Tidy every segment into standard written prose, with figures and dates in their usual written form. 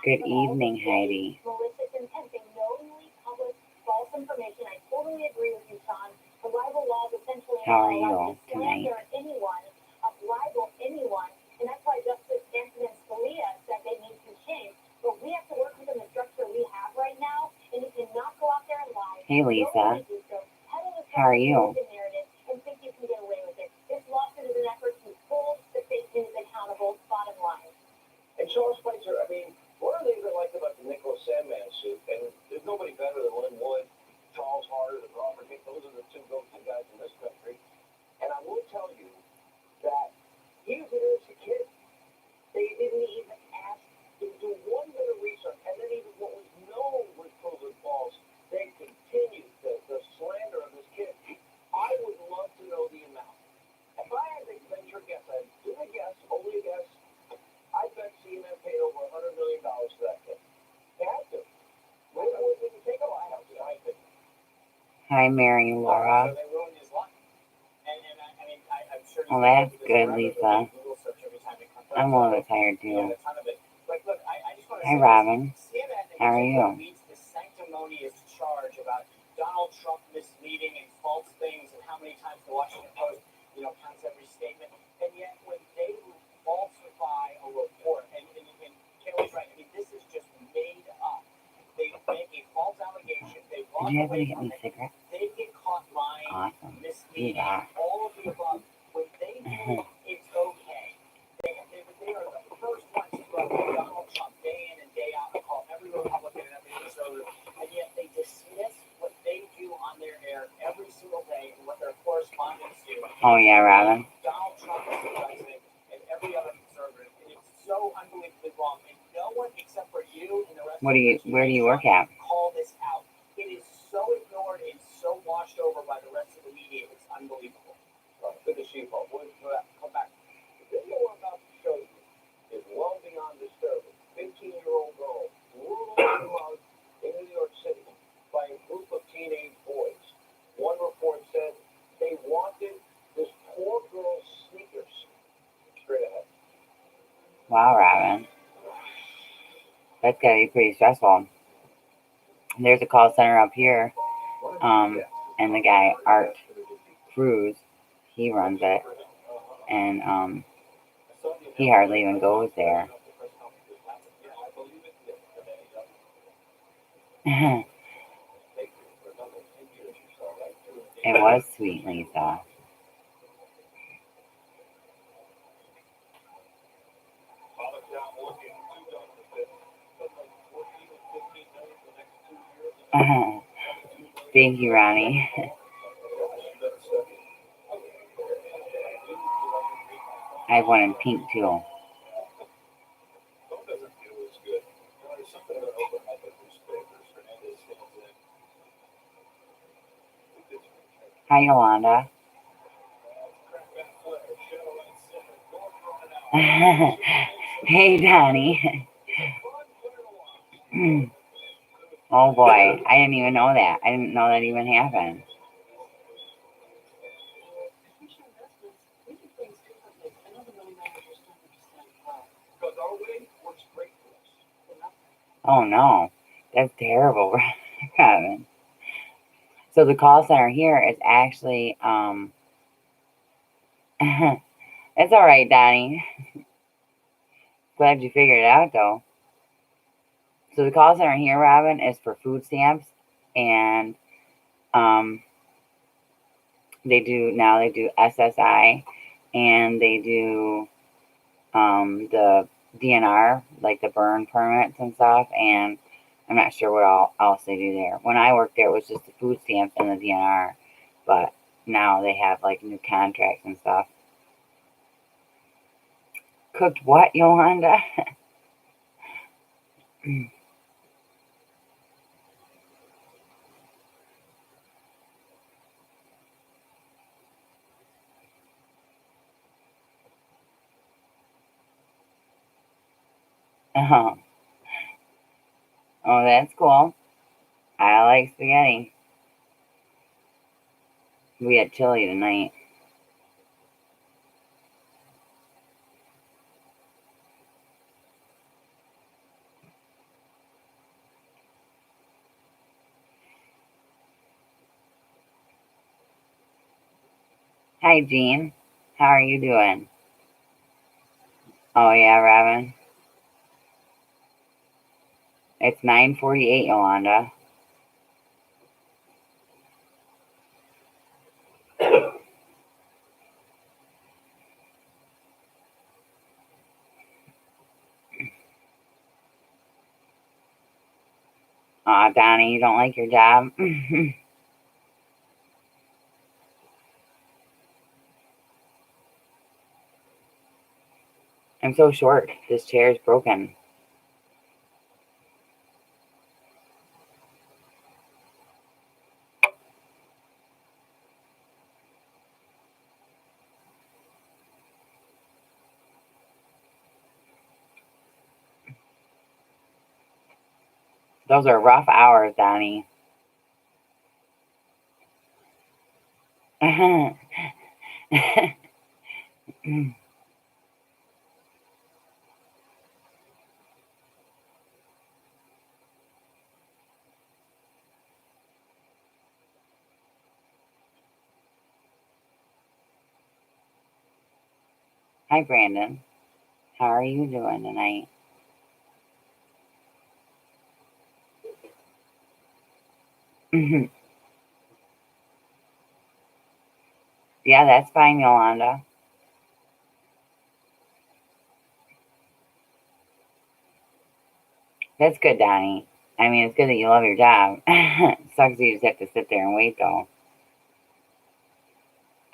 Good evening, Heidi. Malicious intent. They knowingly publish false information. I totally agree with you, Sean. The libel laws essentially How are allow you to tonight? slander anyone, libel anyone, and that's why Justice Antonin Scalia said they need to change. But we have to work within the structure we have right now, and you cannot go out there and lie. Hey, Lisa. How are you? And think you can get away with it. This lawsuit is an effort to hold the fake news accountable. Bottom line. And Sean Spicer, I mean, one of the things I like about the Nicholas Sandman suit, and there's nobody better than Lynn Wood, Charles Harder, and Robert Hick. Those are the two go-to guys in this country. And I will tell you that he was an innocent kid. They didn't even ask to do one bit of research, and then even what was known was proven false. They continued the slander of this kid. I would love to know the amount. If I had to venture guess, I'd do a guess, only a guess. I bet CNN paid over $100 million for that kid. They had to. Maybe it didn't take a lot of it, I think. Hi, Mary and Laura. So they ruined his life. I'm sure Well, that's good, Lisa. I'm a little bit tired, too. Hi, Robin. How are you? Leads the sanctimonious charge about Donald Trump misleading and false things, and how many times the Washington Post, counts every statement. And yet, when they falsify a report, and Kayla's right, I mean, this is just made up. They make a false allegation. They walk Did you happen to away get from me it. cigarettes? They get caught lying, Awesome. misleading, Yeah. all of the above. When they do, it's okay. They are the first ones to go after Donald Trump day in and day out and call every Republican and every conservative, and yet they dismiss what they do on their air every single day and what their correspondents do. Oh, yeah, Robin. Donald Trump is the president and every other conservative, and it's so unbelievably wrong. And no one except for you and the rest Where do you work at? call this out. It is so ignored and so washed over by the rest of the media. It's unbelievable. Good to see you, Paul. We'll come back. The video we're about to show you is well beyond disturbing. 15-year-old girl brutally mugged in New York City by a group of teenage boys. One report said they wanted this poor girl's sneakers. Straight ahead. Wow, Robin. That's gotta be pretty stressful. There's a call center up here, and the guy, Art Cruz, he runs it, and he hardly even goes there. It was sweet, Lisa. Thank you, Ronnie. I have one in pink, too. Hi, Yolanda. Hey, Donnie. Oh, boy. I didn't even know that. I didn't know that even happened. Oh, no. That's terrible, Robin. So the call center here is actually, it's all right, Donnie. Glad you figured it out, though. So the call center here, Robin, is for food stamps, and they do SSI, and they do the DNR, like the burn permits and stuff, and I'm not sure what else they do there. When I worked there, it was just the food stamps and the DNR, but now they have like new contracts and stuff. Cooked what, Yolanda? Oh, that's cool. I like spaghetti. We had chili tonight. Hygiene. How are you doing? Oh yeah, Robin. It's 9:48, Yolanda. Aw, Donnie, you don't like your job? I'm so short. This chair is broken. Those are rough hours, Donnie. Hi, Brandon. How are you doing tonight? Yeah, that's fine, Yolanda. That's good, Donnie. I mean, it's good that you love your job. Sucks that you just have to sit there and wait, though.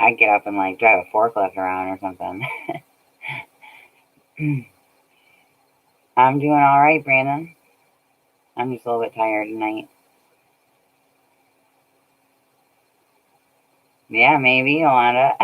I'd get up and, like, drive a forklift around or something. I'm doing all right, Brandon. I'm just a little bit tired tonight. Yeah, maybe, Yolanda.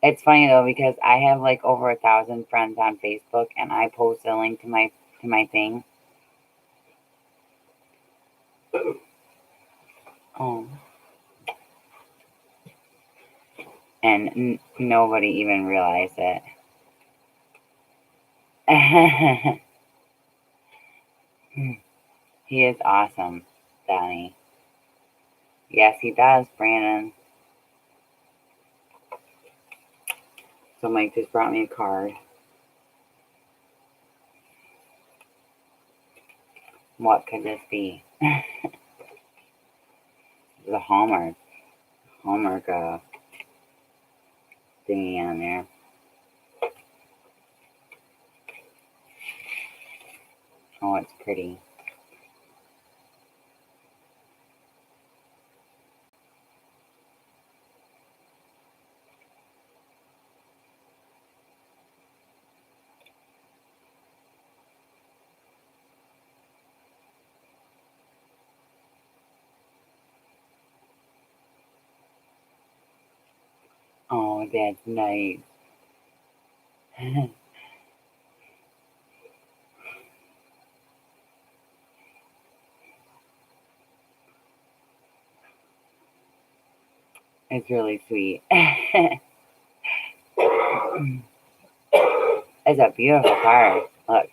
It's funny though because I have like over 1,000 friends on Facebook, and I post a link to my thing. Oh, and nobody even realized it. He is awesome, Donnie. Yes, he does, Brandon. So Mike just brought me a card. What could this be? The Hallmark thingy on there. Oh, it's pretty. Oh, that's nice. It's really sweet. It's a beautiful card. Look.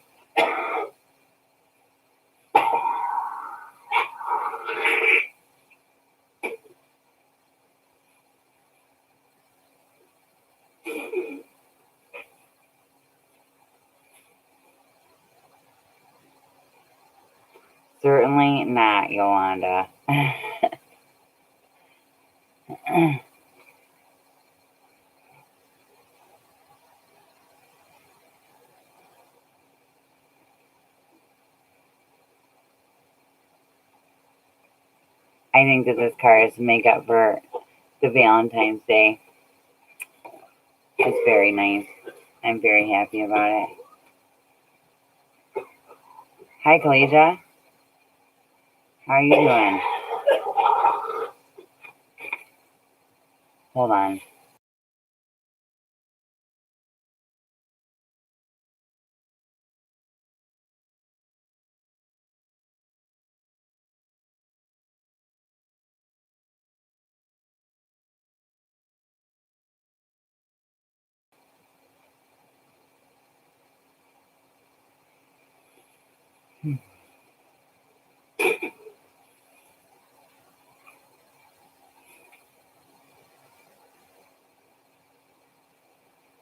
Certainly not, Yolanda. I think that this card is to make up for the Valentine's Day. It's very nice. I'm very happy about it. Hi, Kaleja. How are you doing? Hold on.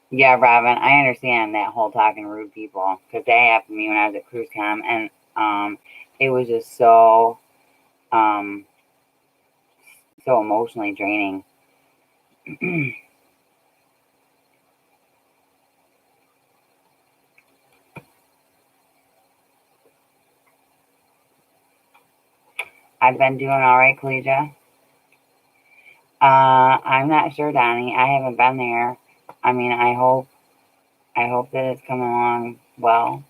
Yeah, Robin, I understand that whole talking rude people because that happened to me when I was at CruiseCom, and it was just um, so emotionally draining. I've been doing all right, Collegia. I'm not sure, Donnie. I haven't been there. I mean, I hope that it's coming along well.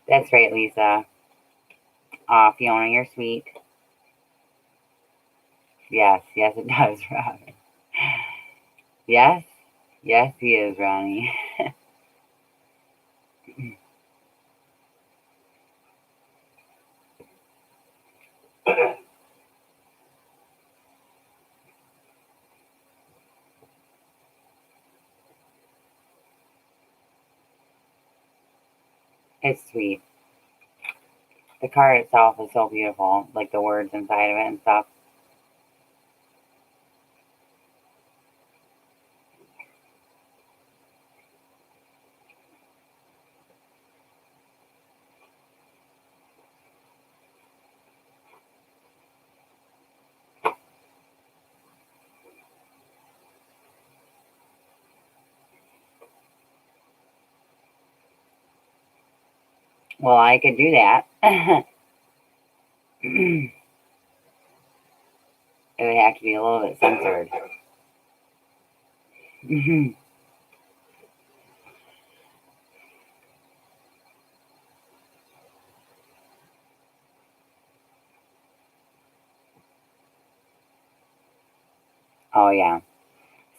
That's right, Lisa. Fiona, you're sweet. Yes, it does, Robin. Yes, he is, Ronnie. It's sweet. The card itself is so beautiful, like the words inside of it and stuff. Well, I could do that. It would have to be a little bit censored. Oh yeah.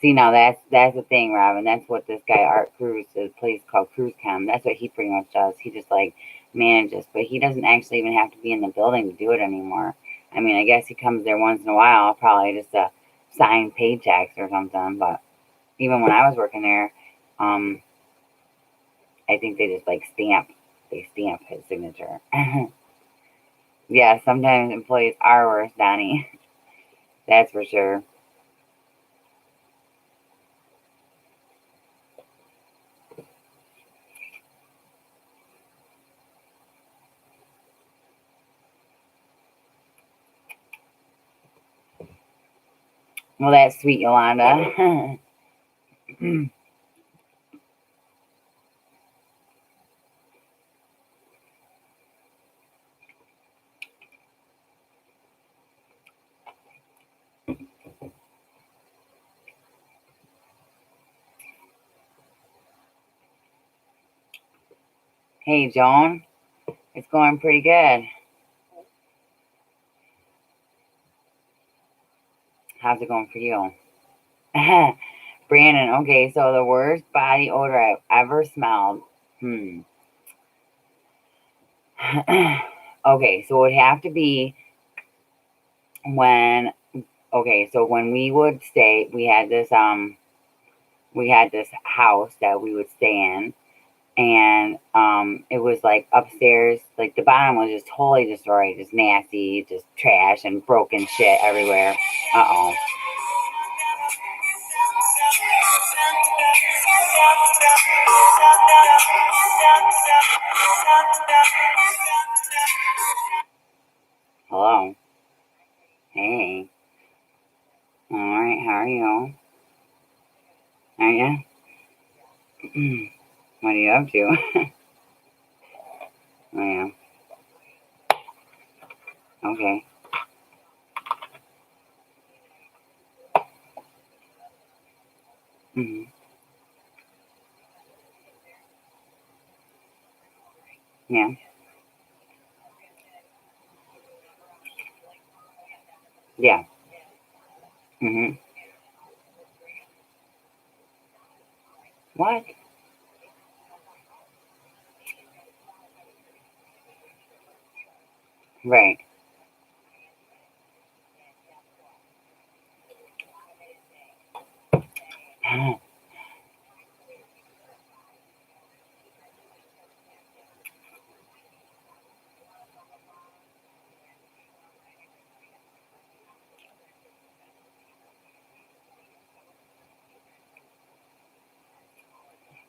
See, now that's the thing, Robin. That's what this guy Art Cruz, his place called CruiseCom. That's what he pretty much does. He just like manages, but he doesn't actually even have to be in the building to do it anymore. I mean, I guess he comes there once in a while, probably just to sign paychecks or something. But even when I was working there, I think they just like stamp his signature. Yeah, sometimes employees are worse, Donnie. That's for sure. Well, that's sweet, Yolanda. Hey, Joan. It's going pretty good. How's it going for you? Brandon, okay, so the worst body odor I've ever smelled. Okay, so it would have to be when when we would stay, we had this house that we would stay in, and it was like upstairs, like the bottom was just totally destroyed, just nasty, just trash and broken shit everywhere. Uh-oh. Hello. Hey. All right, how are you? Are you? What are you up to? Oh, yeah. Okay. Mm-hmm. Yeah. Yeah. Mm-hmm. What? Right.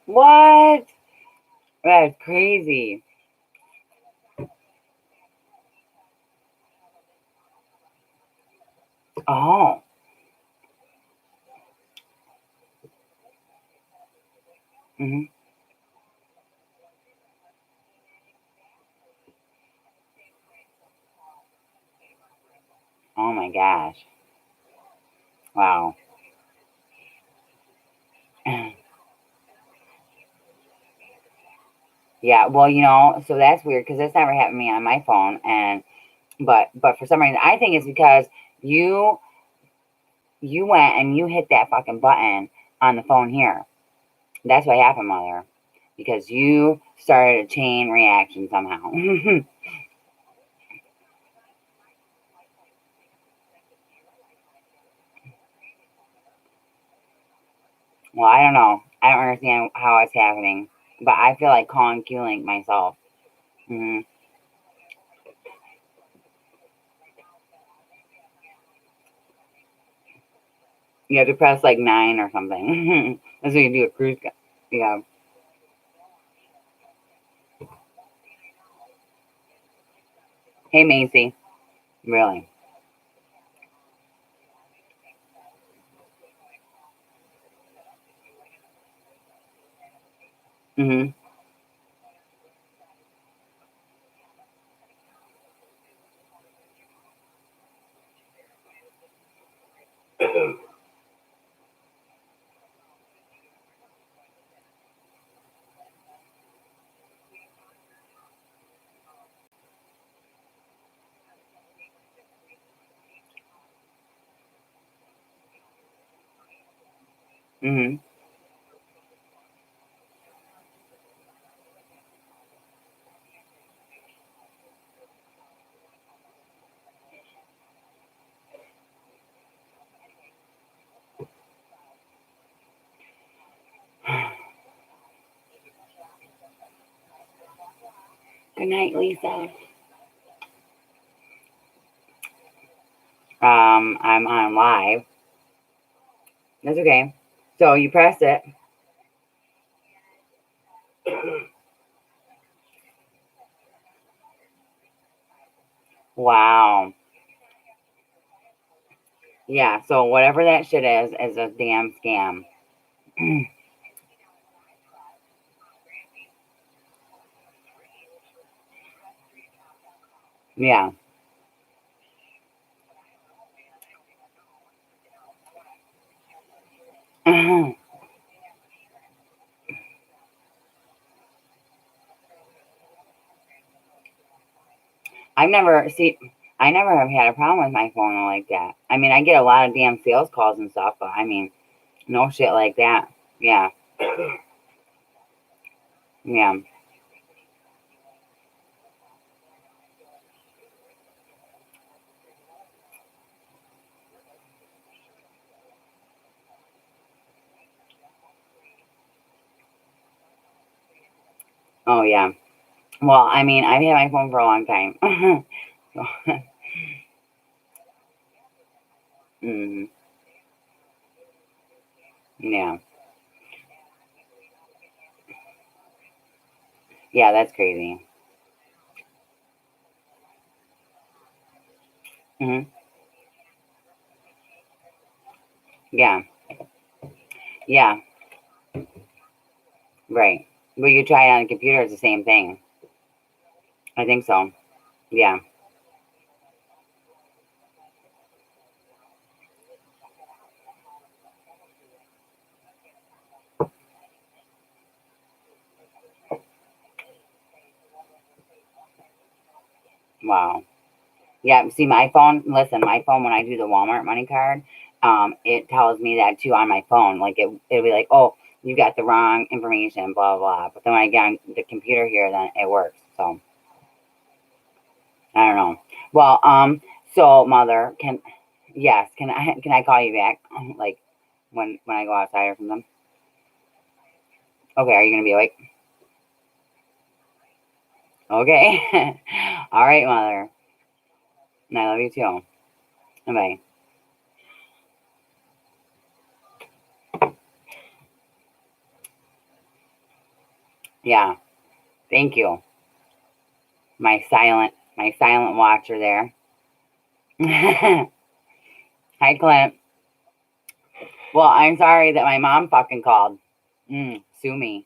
What? That's crazy. Oh. Hmm. Oh my gosh. Wow. Yeah, well, so that's weird because that's never happened to me on my phone, and but for some reason, I think it's because you you went and you hit that fucking button on the phone here. That's what happened, mother, because you started a chain reaction somehow. Well, I don't know. I don't understand how it's happening, but I feel like calling Q-Link myself. Hmm. You have to press like 9 or something. That's what you do a cruise. Yeah. Hey, Macy. Really? Hmm. Hmm. Good night, Lisa. I'm on live. That's okay. So you press it. Wow. Yeah. So whatever that shit is a damn scam. Yeah. I've never see. I never have had a problem with my phone like that. I mean, I get a lot of damn sales calls and stuff, but I mean, no shit like that. Yeah. Yeah. Oh yeah. Well, I mean, I've had my phone for a long time. So, mhm. Yeah. Yeah, that's crazy. Hmm. Yeah. Yeah. Right. But you try it on the computer, it's the same thing. I think so. Yeah. Wow. Yeah. See, my phone, listen, my phone, when I do the Walmart money card, it tells me that too on my phone. Like it'll be like, oh, you got the wrong information, blah, blah. But then when I get on the computer here, then it works. So I don't know. Well, so mother, yes, can I call you back? Like when I go outside or something? Okay, are you gonna be awake? Okay. All right, mother. And I love you too. Bye. Yeah. Thank you. My silent watcher there. Hi, Clint. Well, I'm sorry that my mom fucking called. Sue me.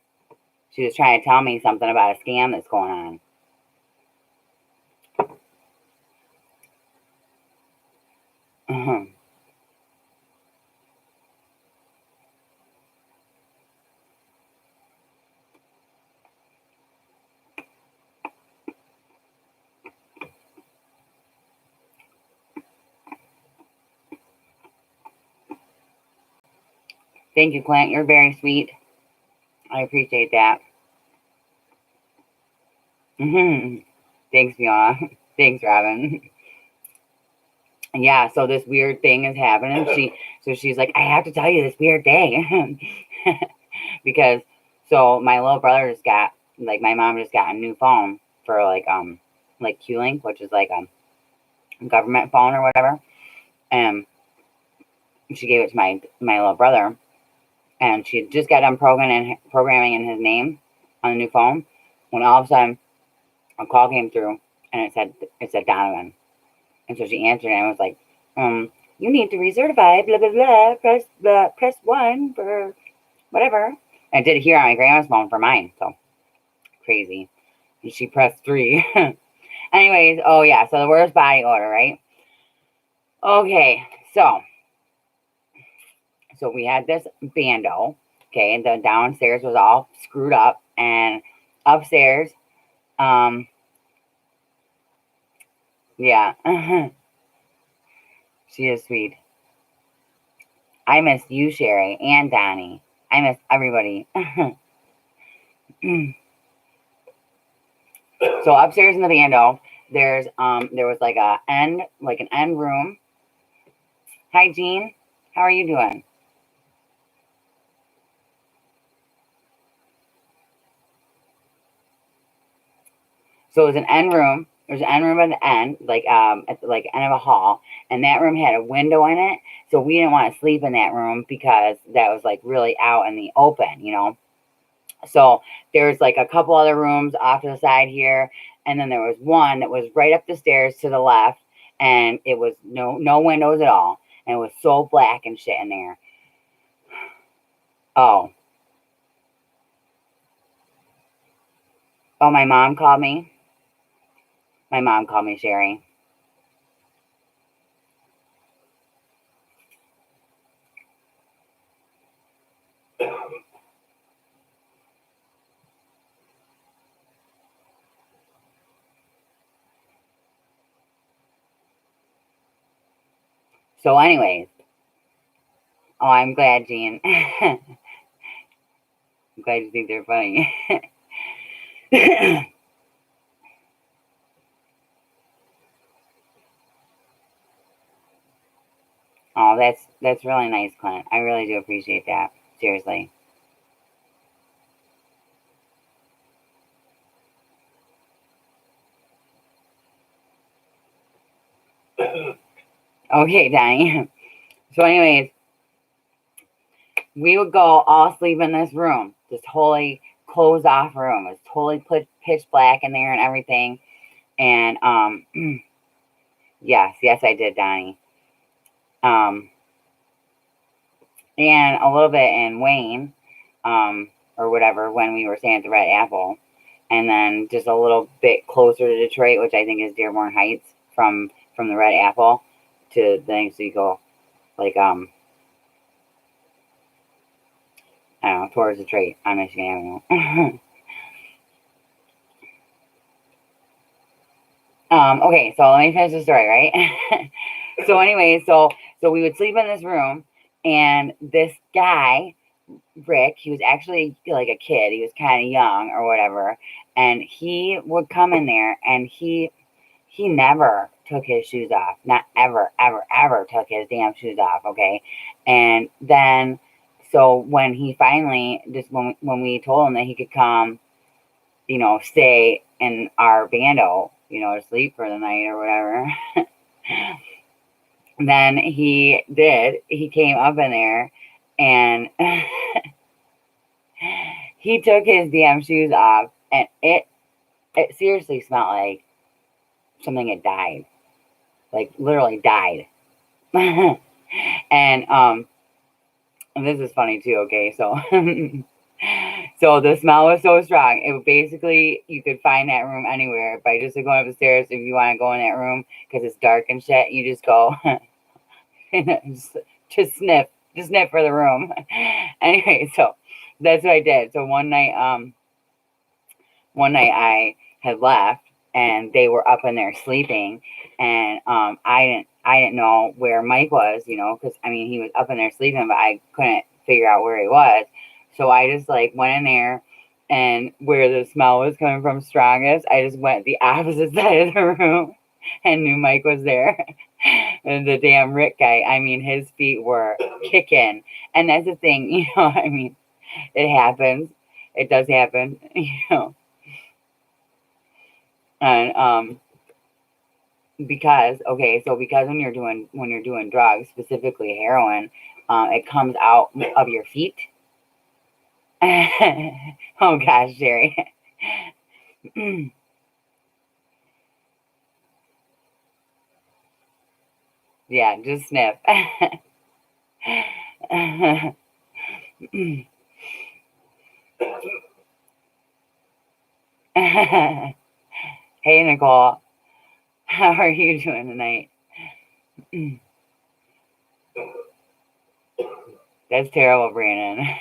She was trying to tell me something about a scam that's going on. Thank you, Clint. You're very sweet. I appreciate that. Thanks, Fiona. Thanks, Robin. Yeah, so this weird thing is happening. She's like, I have to tell you this weird thing. Because my little brother just got, like, my mom just got a new phone for like Q-Link, which is like a government phone or whatever. And she gave it to my little brother, and she had just got done programming in his name on the new phone when all of a sudden a call came through, and it said Donovan. And so she answered, and it was like, you need to recertify, blah blah blah, press 1 for whatever. And I did it here on my grandma's phone for mine, so crazy. And she pressed 3. Anyways, oh yeah, so the worst body odor, right? Okay, so we had this bando, okay, and the downstairs was all screwed up, and upstairs, yeah, she is sweet. I miss you, Sherry, and Donnie. I miss everybody. So upstairs in the bando, there was like an end room. Hygiene, how are you doing? So it was an end room. There's an end room at the end, at the end of a hall, and that room had a window in it. So we didn't want to sleep in that room because that was like really out in the open, you know. So there's like a couple other rooms off to the side here, and then there was one that was right up the stairs to the left, and it was no windows at all, and it was so black and shit in there. Oh, my mom called me. My mom called me, Sherry. So, anyways, oh, I'm glad, Jean. I'm glad you think they're funny. Oh, that's really nice, Clint. I really do appreciate that. Seriously. Okay, Danny. So, anyways, we would go all sleep in this room, this totally closed off room. It's totally pitch black in there and everything. And yes, I did, Donnie. And a little bit in Wayne, or whatever, when we were staying at the Red Apple, and then just a little bit closer to Detroit, which I think is Dearborn Heights, from the Red Apple to the thing. So you go like I don't know, towards Detroit on Michigan Avenue. Okay, so let me finish the story, right? So anyway, so we would sleep in this room, and this guy, Rick, he was actually like a kid. He was kind of young or whatever, and he would come in there, and he never took his shoes off. Not ever, ever, ever took his damn shoes off, okay? And then, so when he finally, just when we told him that he could come, you know, stay in our bando, you know, to sleep for the night or whatever, then he did. He came up in there, and he took his damn shoes off, and it seriously smelled like something had died, like literally died. And this is funny too. Okay, so so the smell was so strong. It basically, you could find that room anywhere by just going up the stairs. If you want to go in that room because it's dark and shit, you just go just sniff for the room. Anyway, so that's what I did. So one night I had left and they were up in there sleeping, and I didn't know where Mike was, because I mean he was up in there sleeping, but I couldn't figure out where he was. So I just like went in there, and where the smell was coming from strongest, I just went the opposite side of the room and knew Mike was there. And the damn Rick guy, I mean, his feet were kicking. And that's the thing, I mean, it happens. It does happen, And because when you're doing drugs, specifically heroin, it comes out of your feet. Oh gosh, Jerry. Yeah, just sniff. Hey Nicole, how are you doing tonight? That's terrible, Brandon.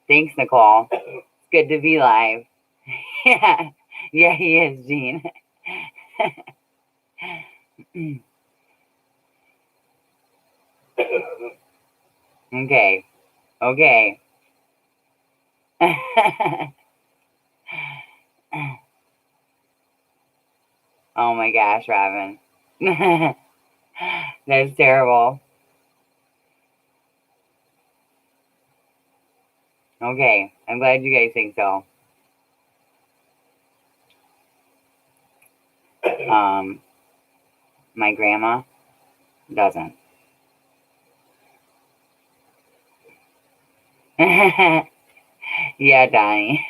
Thanks, Nicole. It's good to be live. Yeah, he is, Gene. Okay. Oh my gosh, Robin. That's terrible. Okay, I'm glad you guys think so. My grandma doesn't. Yeah, Donnie.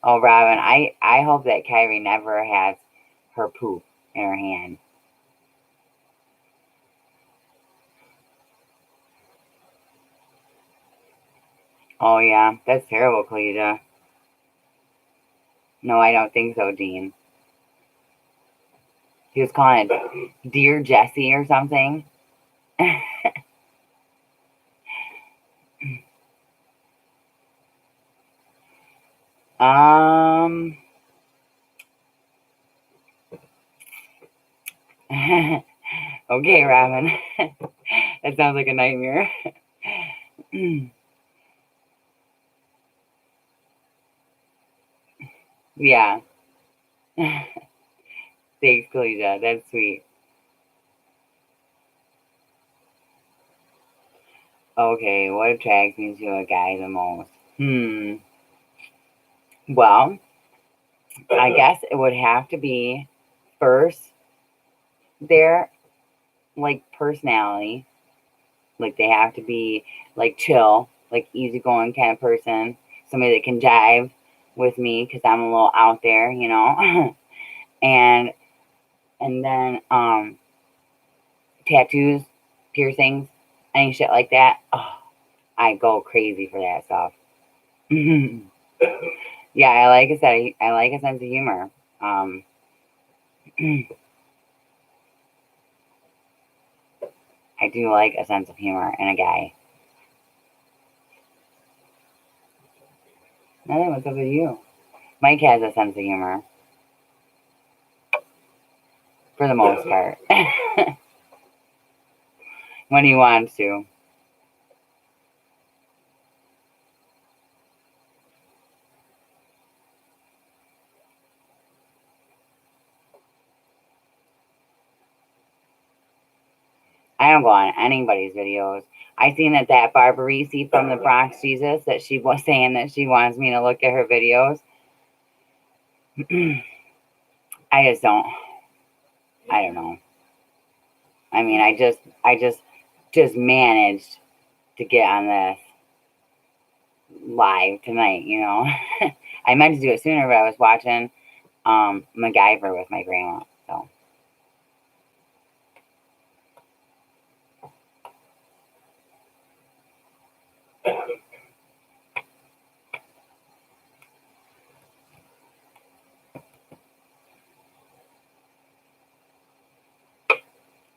Oh, Robin, I hope that Kyrie never has her poop in her hand. Oh, yeah, that's terrible, Cleja. No, I don't think so, Dean. He was calling it Dear Jessi or something. Okay, Robin. That sounds like a nightmare. Yeah. Thanks, Cleja. That's sweet. Okay, what attracts me to a guy the most? Well, I guess it would have to be first their like personality. Like they have to be like chill, like easygoing kind of person. Somebody that can jive with me because I'm a little out there, and then tattoos, piercings, any shit like that. Oh, I go crazy for that stuff. Yeah, I like a sense of humor. I do like a sense of humor in a guy. Nothing, what's up with you? Mike has a sense of humor. For the most part. When he wants to. I don't go on anybody's videos. I seen that Barbarisi from the Bronx Jesus, that she was saying that she wants me to look at her videos. I just don't. I don't know. I mean, I just managed to get on this live tonight, you know. I meant to do it sooner, but I was watching MacGyver with my grandma. So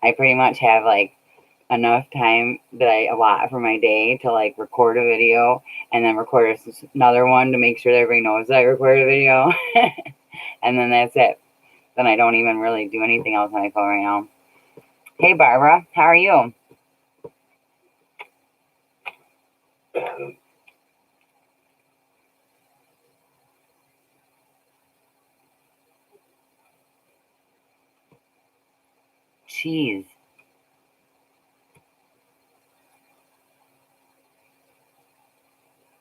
I pretty much have like enough time that I allot for my day to like record a video and then record another one to make sure that everybody knows that I recorded a video. And then that's it. Then I don't even really do anything else on my phone right now. Hey Barbara, how are you? Jeez.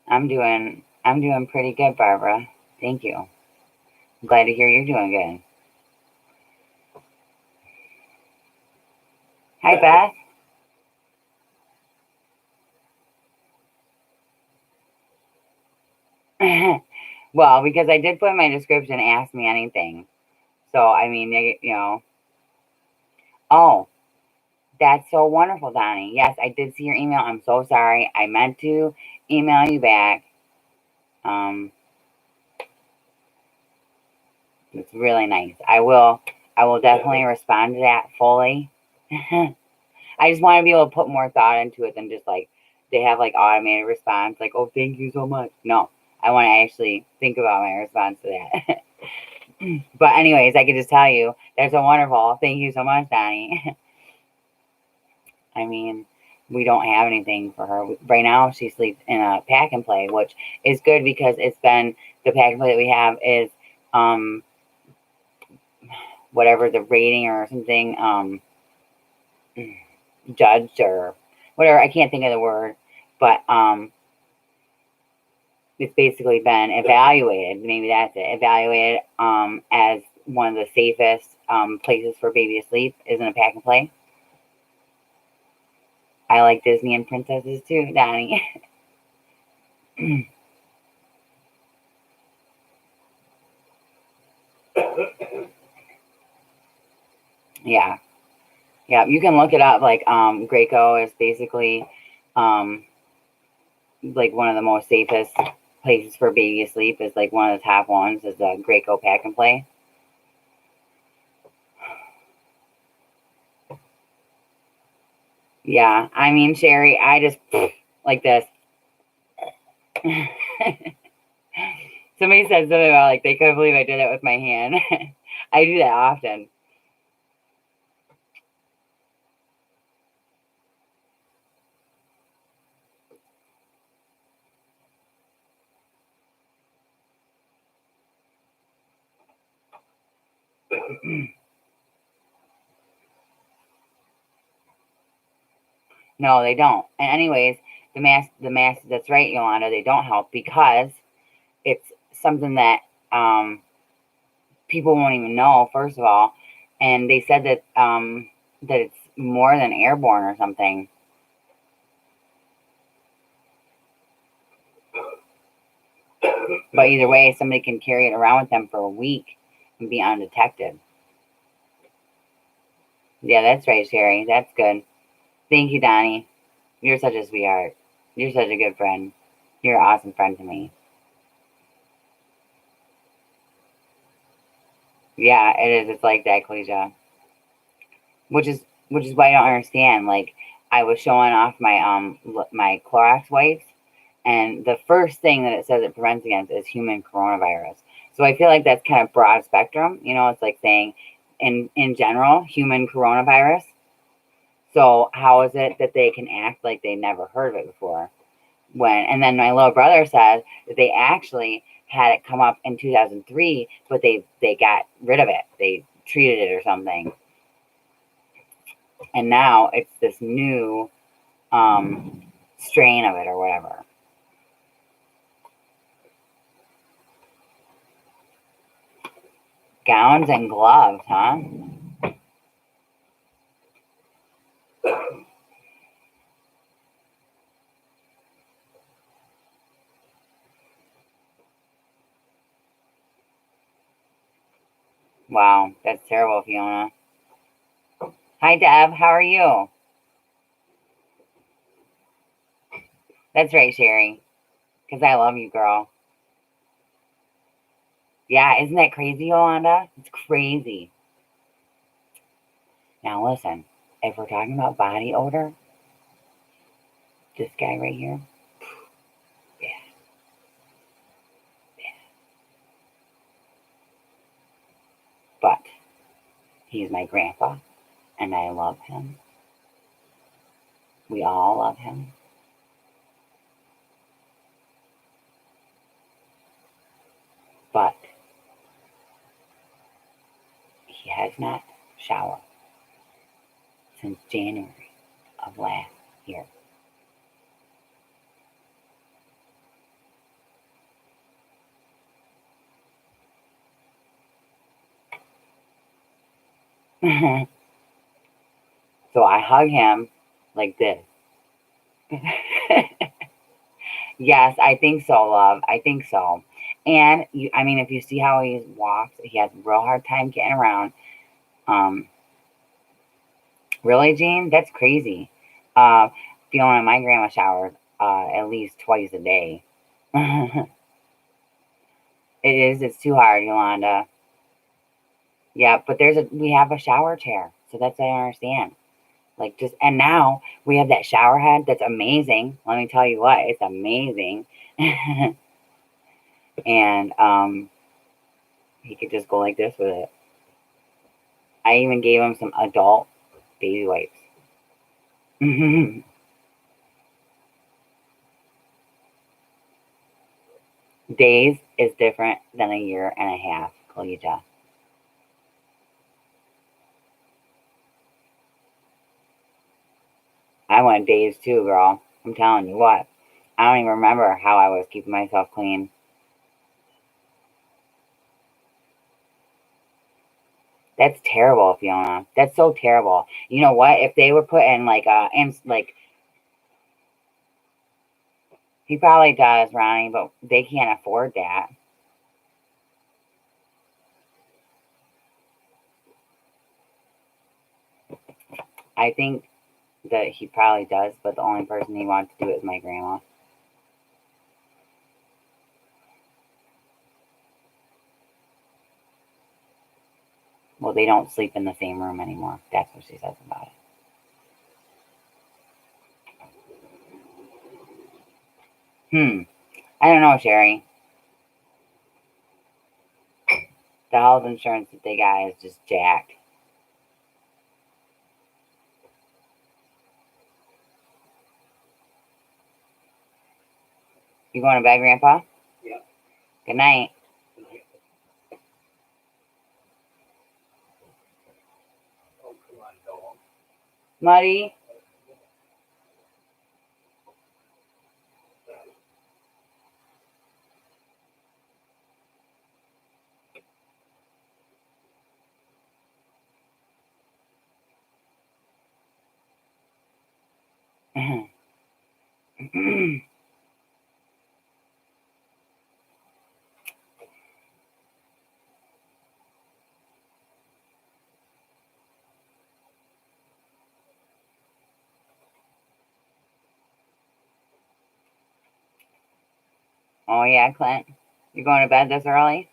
I'm doing pretty good, Barbara. Thank you. I'm glad to hear you're doing good. Hi Beth. Well, because I did put in my description, ask me anything. So, I mean, you know. Oh, that's so wonderful, Donnie. Yes, I did see your email. I'm so sorry. I meant to email you back. It's really nice. I will definitely respond to that fully. I just want to be able to put more thought into it than just like they have like automated response, like, oh, thank you so much. No, I want to actually think about my response to that. But anyways, I could just tell you, that's so wonderful. Thank you so much, Donnie. I mean, we don't have anything for her. Right now, she sleeps in a pack and play, which is good because it's been, the pack and play that we have is whatever the rating or something, judged or whatever. I can't think of the word, but it's basically been evaluated. Maybe that's it. Evaluated as one of the safest places for baby to sleep is in a pack and play. I like Disney and princesses too, Donnie. Yeah. Yeah, you can look it up. Like Graco is basically like one of the most safest places for baby to sleep. Is like one of the top ones is the Graco pack and play. Yeah, I mean, Sherry, I just like this. Somebody said something about like they couldn't believe I did it with my hand. I do that often. No, they don't. And anyways, the mask. That's right, Yolanda. They don't help because it's something that people won't even know. First of all, and they said that it's more than airborne or something. But either way, somebody can carry it around with them for a week and be undetected. Yeah, that's right, Sherry. That's good. Thank you, Donnie. You're such a sweetheart. You're such a good friend. You're an awesome friend to me. Yeah, it is. It's like that, Clesia. Which is why I don't understand. Like, I was showing off my Clorox wipes, and the first thing that it says it prevents against is human coronavirus. So I feel like that's kind of broad spectrum. You know, it's like saying in general, human coronavirus. So how is it that they can act like they never heard of it before? And then my little brother said that they actually had it come up in 2003, but they got rid of it. They treated it or something. And now it's this new strain of it or whatever. Gowns and gloves, huh? Wow, that's terrible, Fiona. Hi, Deb. How are you? That's right, Sherry. Because I love you, girl. Yeah, isn't that crazy, Yolanda? It's crazy. Now, listen, if we're talking about body odor, this guy right here, yeah, yeah. But he's my grandpa, and I love him. We all love him. But he has not showered since January of last year. So I hug him like this. Yes, I think so, love. I think so. And I mean, if you see how he walks, he has a real hard time getting around. Um, really, Jean? That's crazy. Uh, Fiona, my grandma showers at least twice a day. It is. It's too hard, Yolanda. Yeah, but we have a shower chair, so that's what I understand. Like and now we have that shower head that's amazing. Let me tell you what, it's amazing. And he could just go like this with it. I even gave him some adult baby wipes. Days is different than a year and a half, Collegia. I went days too, girl. I'm telling you what. I don't even remember how I was keeping myself clean. That's terrible, Fiona. That's so terrible. You know what? If they were put in like he probably does, Ronnie, but they can't afford that. I think that he probably does, but the only person he wants to do it is my grandma. Well, they don't sleep in the same room anymore. That's what she says about it. I don't know, Sherry. The health insurance that they got is just jacked. You going to bed, Grandpa? Yeah. Good night. Oh, come on, dog. Muddy? Oh, yeah, Clint. You going to bed this early?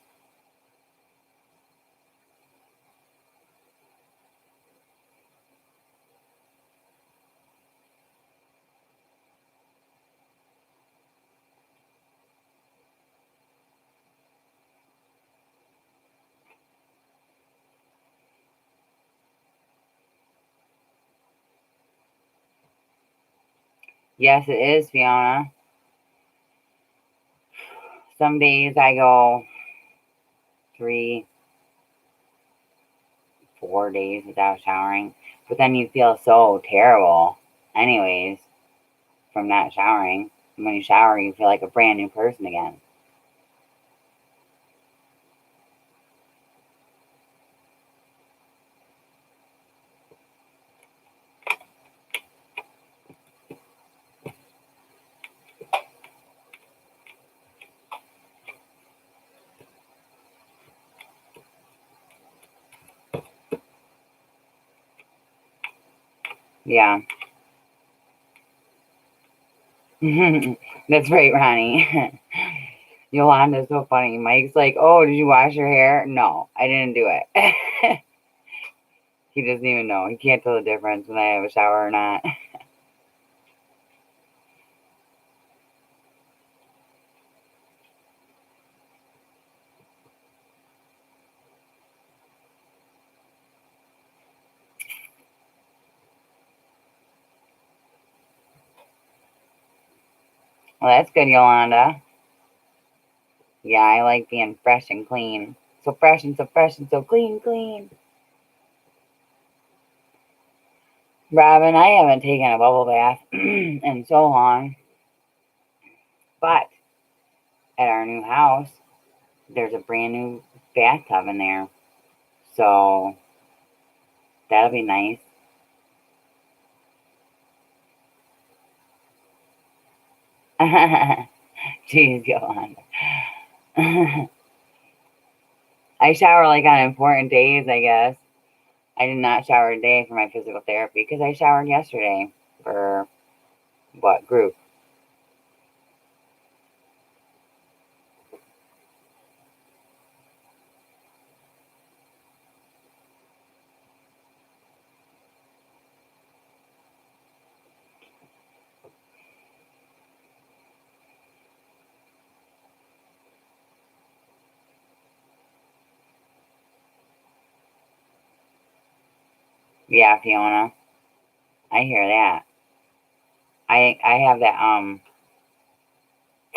Yes, it is, Fiona. Some days I go 3, 4 days without showering, but then you feel so terrible anyways from not showering. And when you shower, you feel like a brand new person again. Yeah. That's right, Ronnie. Yolanda's so funny. Mike's like, oh, did you wash your hair? No, I didn't do it. He doesn't even know. He can't tell the difference when I have a shower or not. Well, that's good, Yolanda. Yeah, I like being fresh and clean. So fresh and so fresh and so clean, clean. Robin, I haven't taken a bubble bath in so long. But at our new house, there's a brand new bathtub in there. So that'll be nice. Jeez, Yolanda. I shower like on important days, I guess. I did not shower today for my physical therapy because I showered yesterday for what group? Yeah, Fiona. I hear that. I have that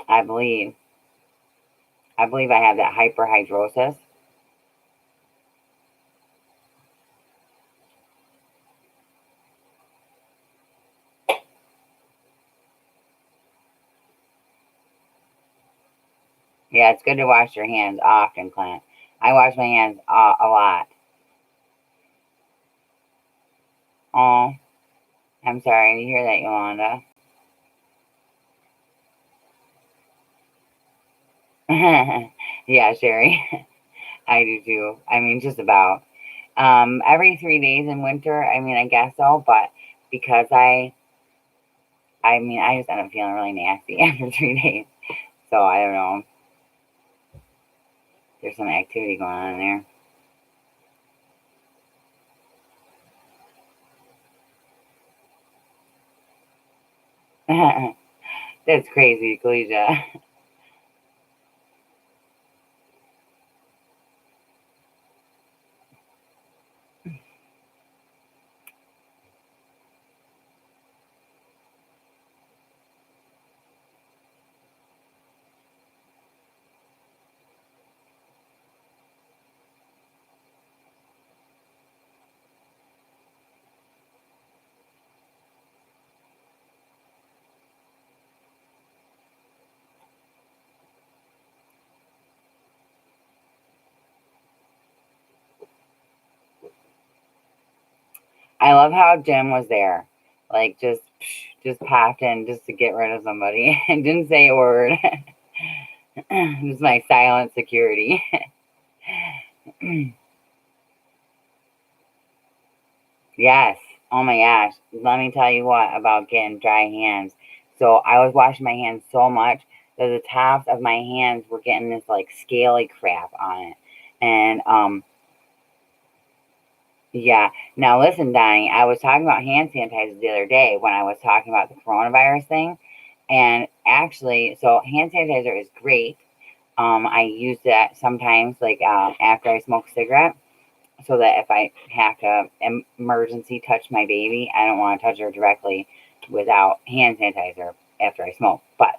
I believe I have that hyperhidrosis. Yeah, it's good to wash your hands often, Clint. I wash my hands a lot. Oh, I'm sorry to hear that, Yolanda. Yeah, Sherry. I do too. I mean, just about. Every 3 days in winter, I mean, I guess so, but because I mean, I just end up feeling really nasty after 3 days. So I don't know. There's some activity going on in there. That's crazy, Collegia. I love how Jim was there. Like, just popped in just to get rid of somebody and didn't say a word. Just my silent security. Yes. Oh my gosh. Let me tell you what about getting dry hands. So I was washing my hands so much that the tops of my hands were getting this like scaly crap on it. And yeah. Now listen, Donnie, I was talking about hand sanitizer the other day when I was talking about the coronavirus thing. And actually, so hand sanitizer is great. I use that sometimes, like after I smoke a cigarette, so that if I have to emergency touch my baby, I don't want to touch her directly without hand sanitizer after I smoke. But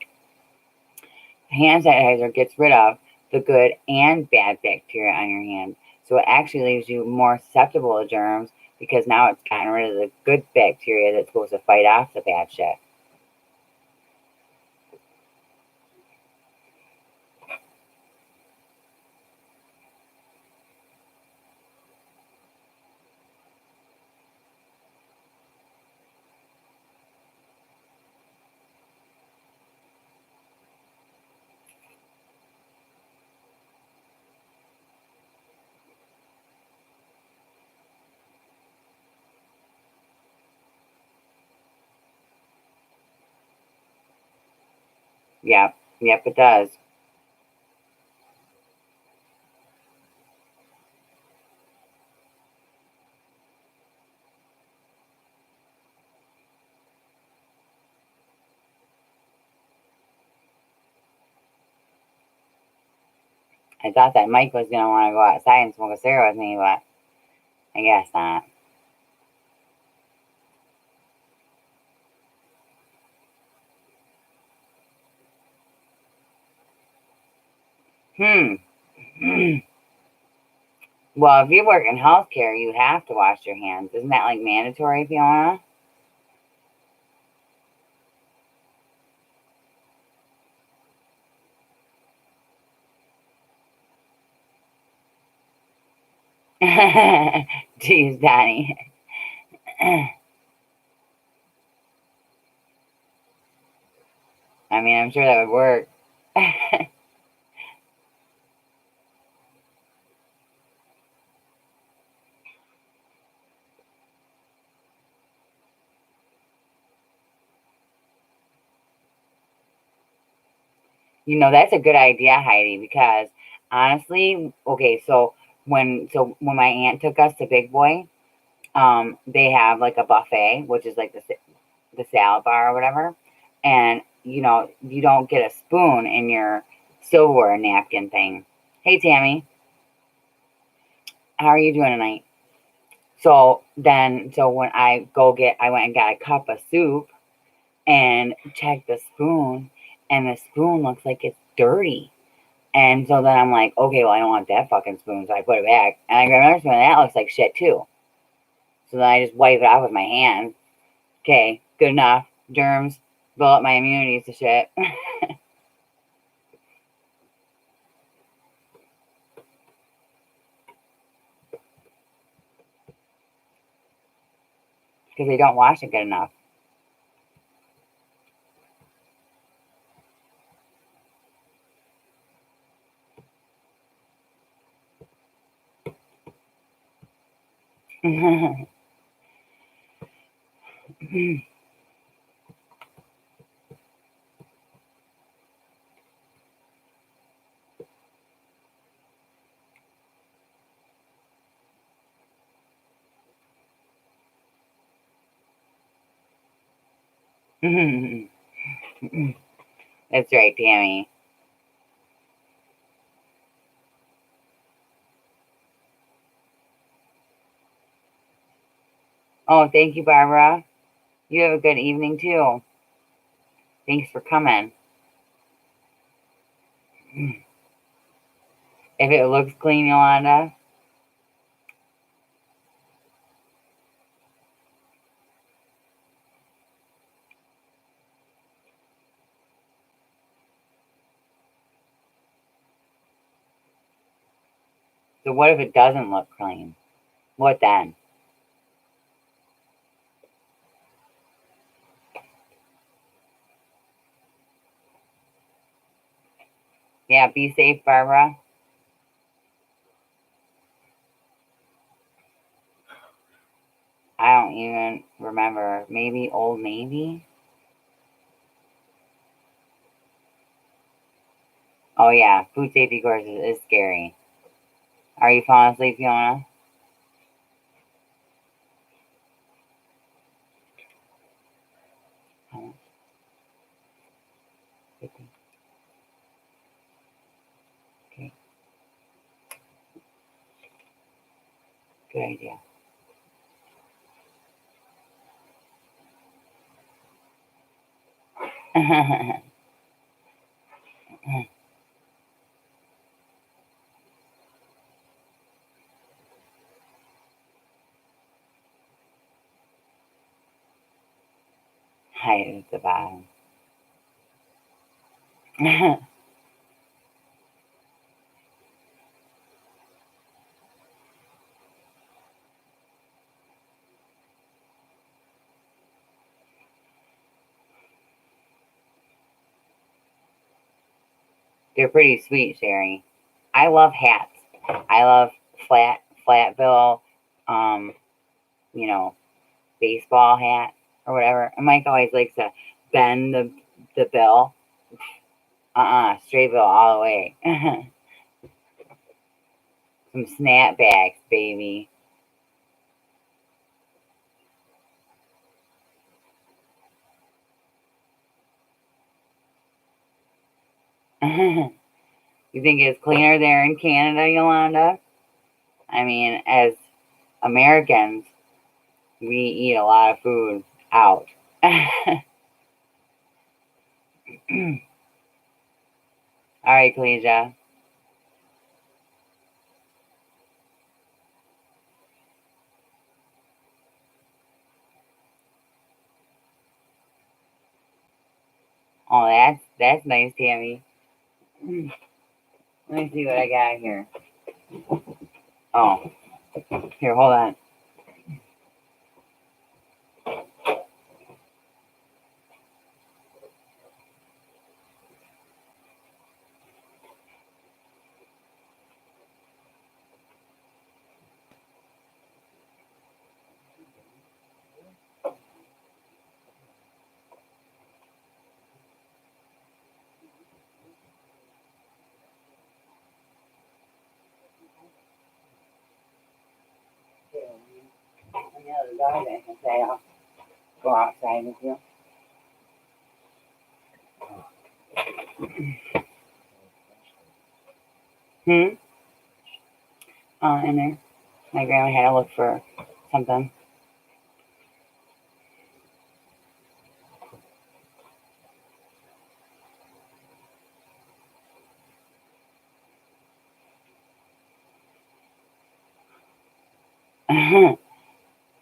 hand sanitizer gets rid of the good and bad bacteria on your hands. So it actually leaves you more susceptible to germs because now it's gotten rid of the good bacteria that's supposed to fight off the bad shit. Yep, it does. I thought that Mike was going to want to go outside and smoke a cigarette with me, but I guess not. Well, if you work in healthcare, you have to wash your hands. Isn't that like mandatory, Fiona? Jeez, Donnie. I mean, I'm sure that would work. You know, that's a good idea, Heidi, because honestly, okay, so when my aunt took us to Big Boy, they have like a buffet, which is like the salad bar or whatever, and you know, you don't get a spoon in your silverware napkin thing. Hey, Tammy, how are you doing tonight? So when I went and got a cup of soup and checked the spoon, and the spoon looks like it's dirty. And so then I'm like, okay, well, I don't want that fucking spoon, so I put it back. And I grab another spoon, and that looks like shit too. So then I just wipe it off with my hands. Okay, good enough. Germs, build up my immunity to shit. Because they don't wash it good enough. That's right, Tammy. Oh, thank you, Barbara. You have a good evening, too. Thanks for coming. If it looks clean, Yolanda. So what if it doesn't look clean? What then? Yeah, be safe, Barbara. I don't even remember. Maybe Old Navy? Oh, yeah. Food safety courses is scary. Are you falling asleep, Fiona? Okay. Good idea. Hide at the bottom. They're pretty sweet, Sherry. I love hats. I love flat bill, you know, baseball hat or whatever. And Mike always likes to bend the bill. Straight bill all the way. Some snapbacks, baby. You think it's cleaner there in Canada, Yolanda? I mean, as Americans, we eat a lot of food out. All right, Collegia. Oh, that's nice, Tammy. Let me see what I got here. Oh, here, hold on. Any other dog I can say I'll go outside with you. In there. My grandma had to look for something.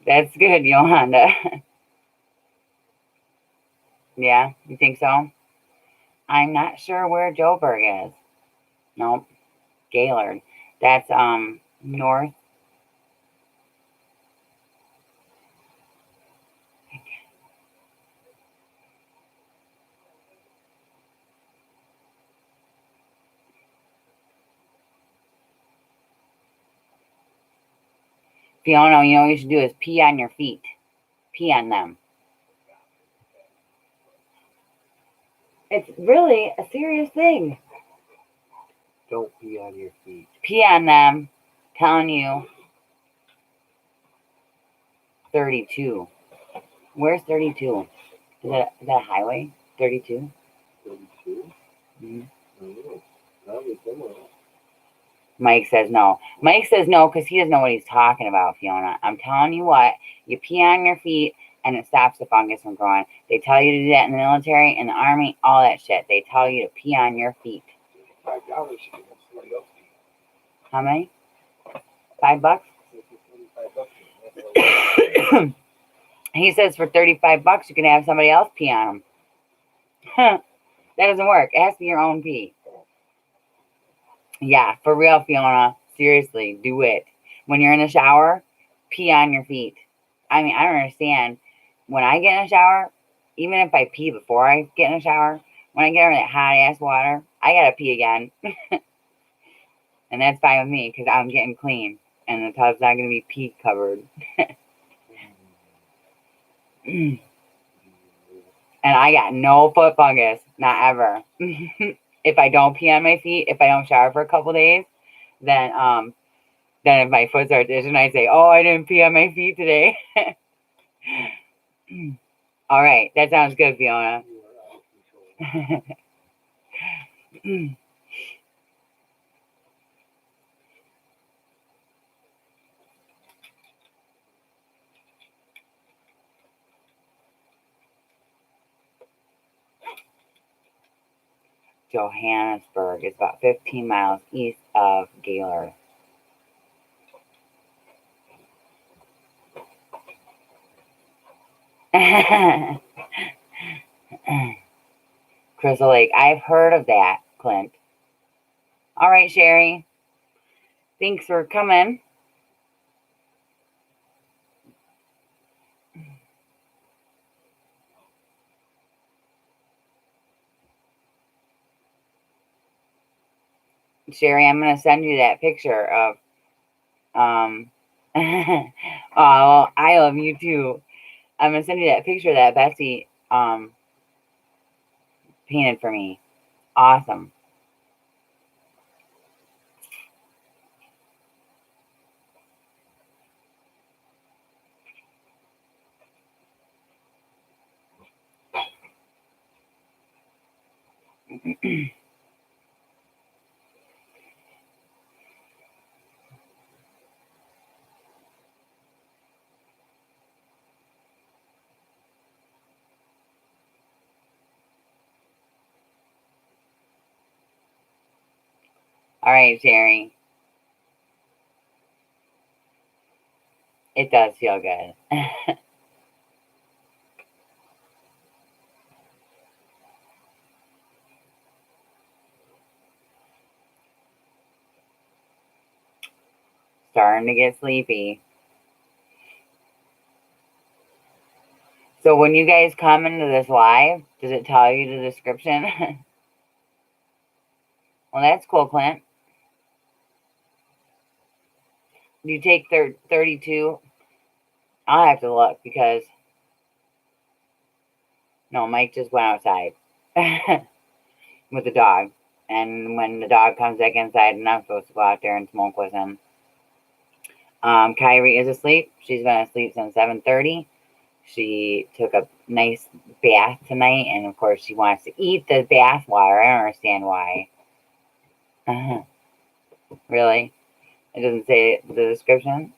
That's good, Yolanda. Yeah, you think so? I'm not sure where Joburg is. Nope, Gaylord. That's north. Fiona, you know what you should do is pee on your feet. Pee on them. It's really a serious thing. Don't pee on your feet. Pee on them. Telling you. 32. Where's 32? Is that a highway? 32? 32? Mm-hmm. No, probably somewhere. Mike says no. Mike says no because he doesn't know what he's talking about, Fiona. I'm telling you what, you pee on your feet and it stops the fungus from growing. They tell you to do that in the military, in the army, all that shit. They tell you to pee on your feet. $5 you can have somebody else pee. How many? $5? $5. He says for $35 you can have somebody else pee on them. That doesn't work. It has to be your own pee. Yeah, for real, Fiona. Seriously, do it. When you're in the shower, pee on your feet. I mean, I don't understand. When I get in a shower, even if I pee before I get in a shower, when I get over that hot ass water, I gotta pee again. And that's fine with me because I'm getting clean and the tub's not gonna be pee covered. And I got no foot fungus, not ever. If I don't pee on my feet, if I don't shower for a couple days, then if my foot starts itching, I say, "Oh, I didn't pee on my feet today." All right, that sounds good, Fiona. Johannesburg. It's about 15 miles east of Gaylord. Crystal Lake. I've heard of that, Clint. All right, Sherry. Thanks for coming. Sherry, I'm going to send you that picture of, oh, I love you too. I'm going to send you that picture that Betsy, painted for me. Awesome. All right, Sherry. It does feel good. Starting to get sleepy. So when you guys come into this live, does it tell you the description? Well, that's cool, Clint. Do you take 32? I'll have to look because, no, Mike just went outside with the dog. And when the dog comes back inside, and I'm supposed to go out there and smoke with him. Kyrie is asleep. She's been asleep since 7:30. She took a nice bath tonight, and of course she wants to eat the bath water. I don't understand why. Really? It doesn't say the description?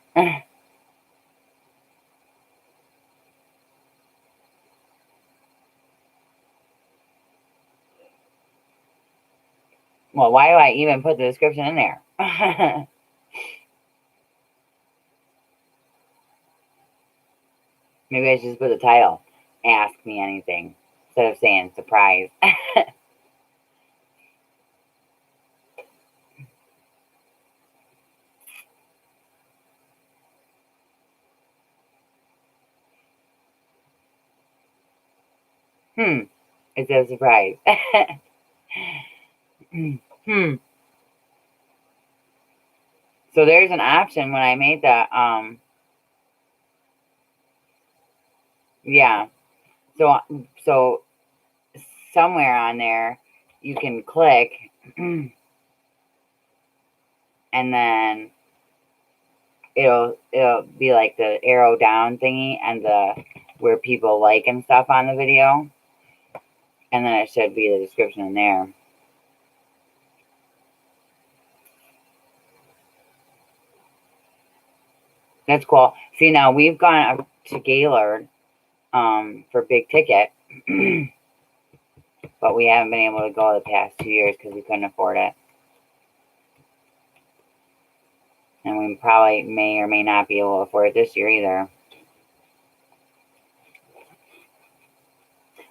Well, why do I even put the description in there? Maybe I should just put the title. Ask me anything. Instead of saying surprise. It says surprise. So there's an option when I made that, yeah. So somewhere on there you can click and then it'll be like the arrow down thingy and the where people like and stuff on the video. And then it should be the description in there. That's cool. See, now we've gone up to Gaylord for big ticket, but we haven't been able to go the past 2 years because we couldn't afford it. And we probably may or may not be able to afford it this year either.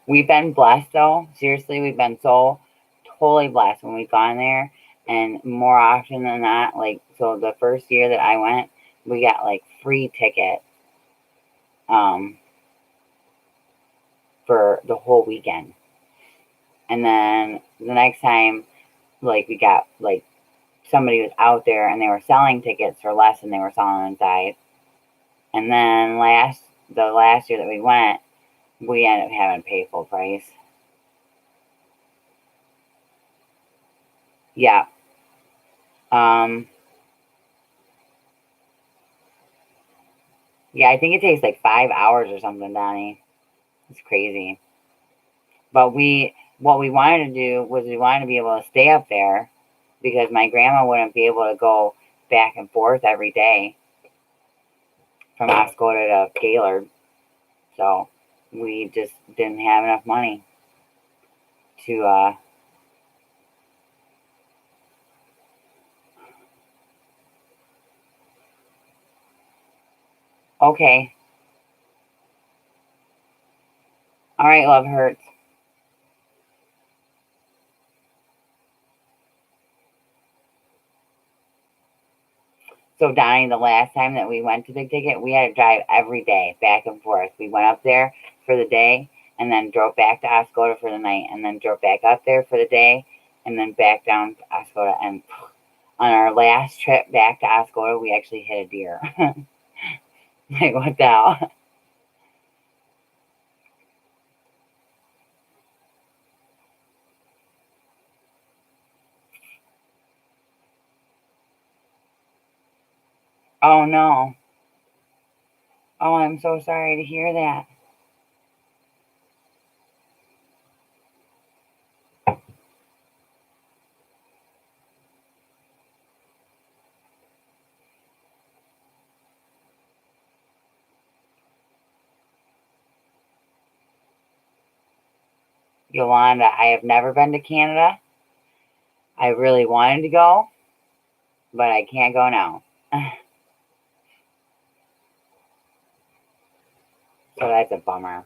We've been blessed though. Seriously, we've been so totally blessed when we've gone there. And more often than not, like, so the first year that I went, we got like free ticket for the whole weekend. And then the next time, like, we got like somebody was out there and they were selling tickets for less than they were selling inside. And then the last year that we went, we ended up having to pay full price. Yeah. Yeah, I think it takes like 5 hours or something, Donnie. It's crazy. But what we wanted to do was we wanted to be able to stay up there because my grandma wouldn't be able to go back and forth every day from Oscoda to Gaylord. So we just didn't have enough money to Okay. All right, love hurts. So, Donnie, the last time that we went to Big Ticket, we had to drive every day back and forth. We went up there for the day and then drove back to Oscoda for the night and then drove back up there for the day and then back down to Oscoda. And on our last trip back to Oscoda, we actually hit a deer. Like, what the hell? Oh, no. Oh, I'm so sorry to hear that. Yolanda, I have never been to Canada. I really wanted to go, but I can't go now. So that's a bummer.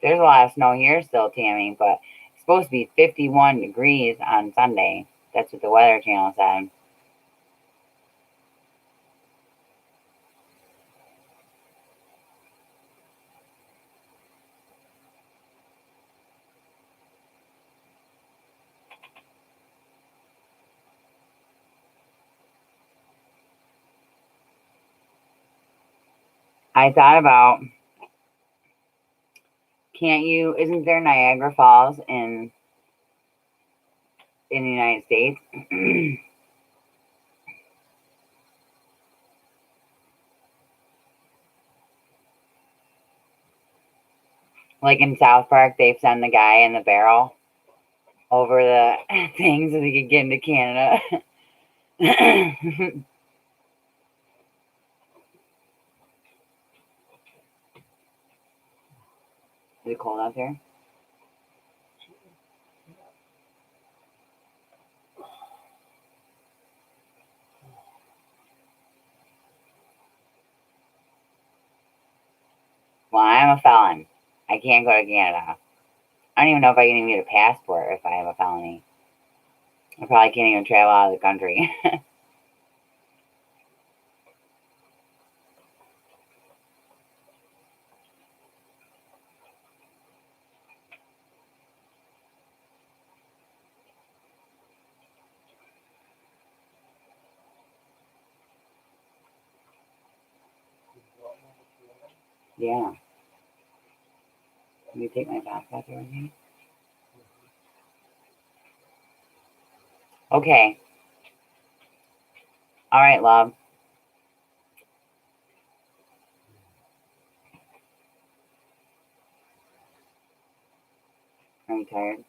There's a lot of snow here still, Tammy, but it's supposed to be 51 degrees on Sunday. That's what the Weather Channel said. I thought about, isn't there Niagara Falls in the United States? Like in South Park, they send the guy in the barrel over the thing so they could get into Canada. Is it cold out there? Well, I'm a felon. I can't go to Canada. I don't even know if I can even get a passport if I have a felony. I probably can't even travel out of the country. Yeah. Let me take my backpack over here. Okay. All right, love. Are you tired?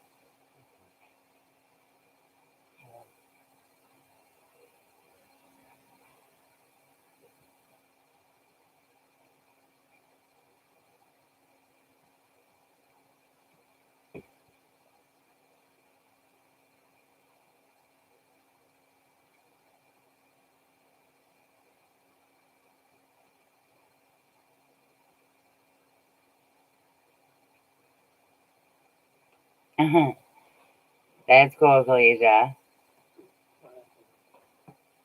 That's cool, Felicia.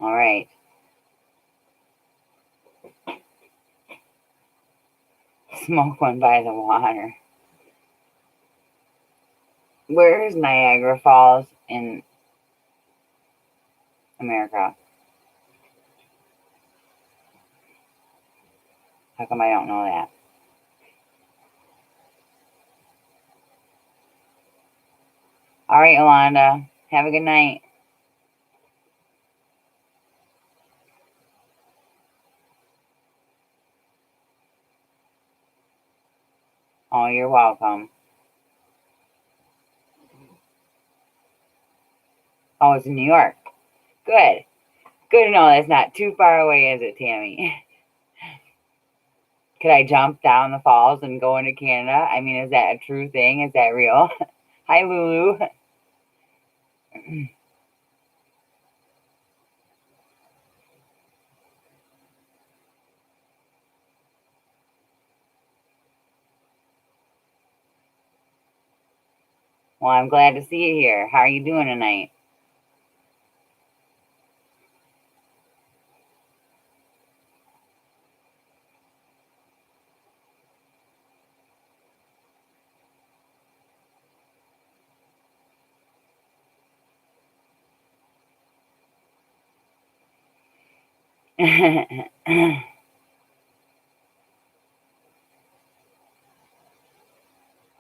All right. Smoke one by the water. Where is Niagara Falls in America? How come I don't know that? All right, Yolanda. Have a good night. Oh, you're welcome. Oh, it's in New York. Good. Good to know that's not too far away, is it, Tammy? Could I jump down the falls and go into Canada? I mean, is that a true thing? Is that real? Hi, Lulu. Well, I'm glad to see you here. How are you doing tonight?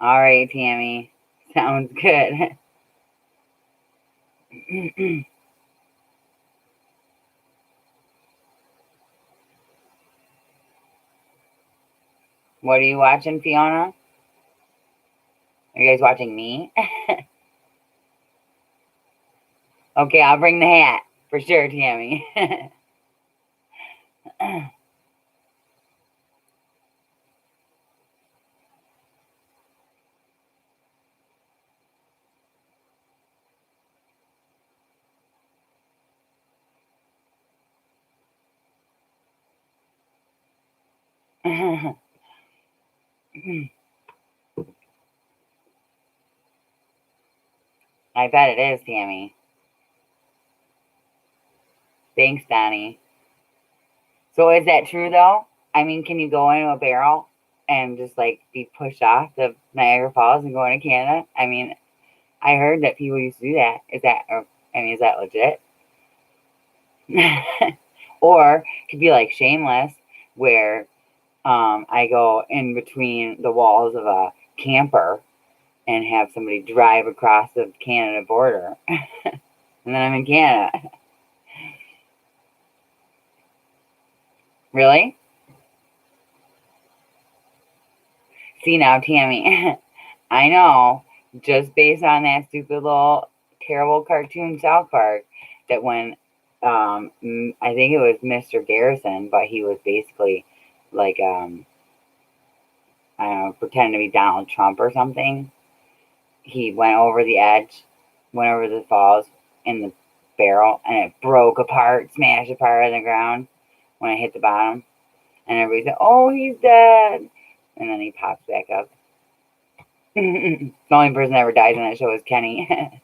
All right, Tammy. Sounds good. What are you watching, Fiona? Are you guys watching me? Okay, I'll bring the hat for sure, Tammy. I bet it is, Tammy. Thanks, Donnie. So is that true though? I mean, can you go into a barrel and just like be pushed off the Niagara Falls and go into Canada? I mean, I heard that people used to do that. Is that, is that legit? Or it could be like Shameless, where I go in between the walls of a camper and have somebody drive across the Canada border, and then I'm in Canada. Really? See now, Tammy, I know, just based on that stupid little terrible cartoon South Park, that when I think it was Mr. Garrison, but he was basically like I don't know, pretending to be Donald Trump or something. He went over the edge, went over the falls in the barrel, and it broke apart, smashed apart on the ground when I hit the bottom. And everybody said, "Oh, he's dead," and then he pops back up. The only person that ever dies in that show is Kenny.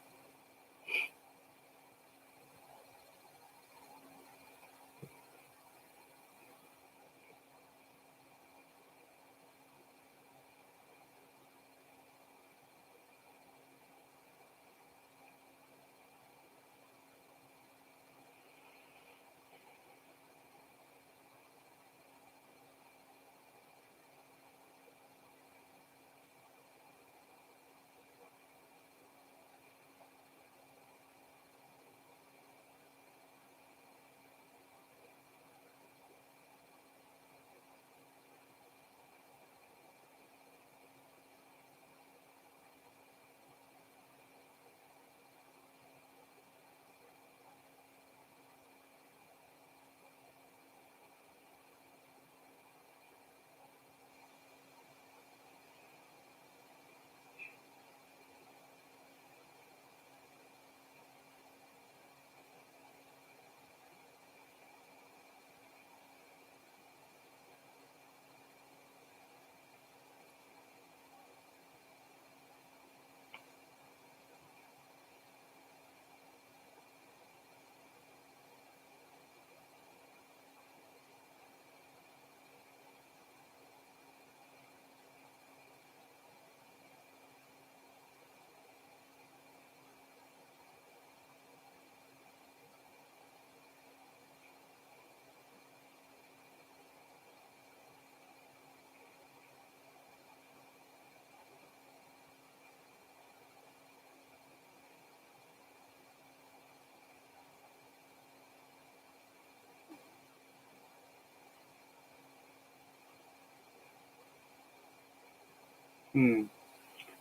I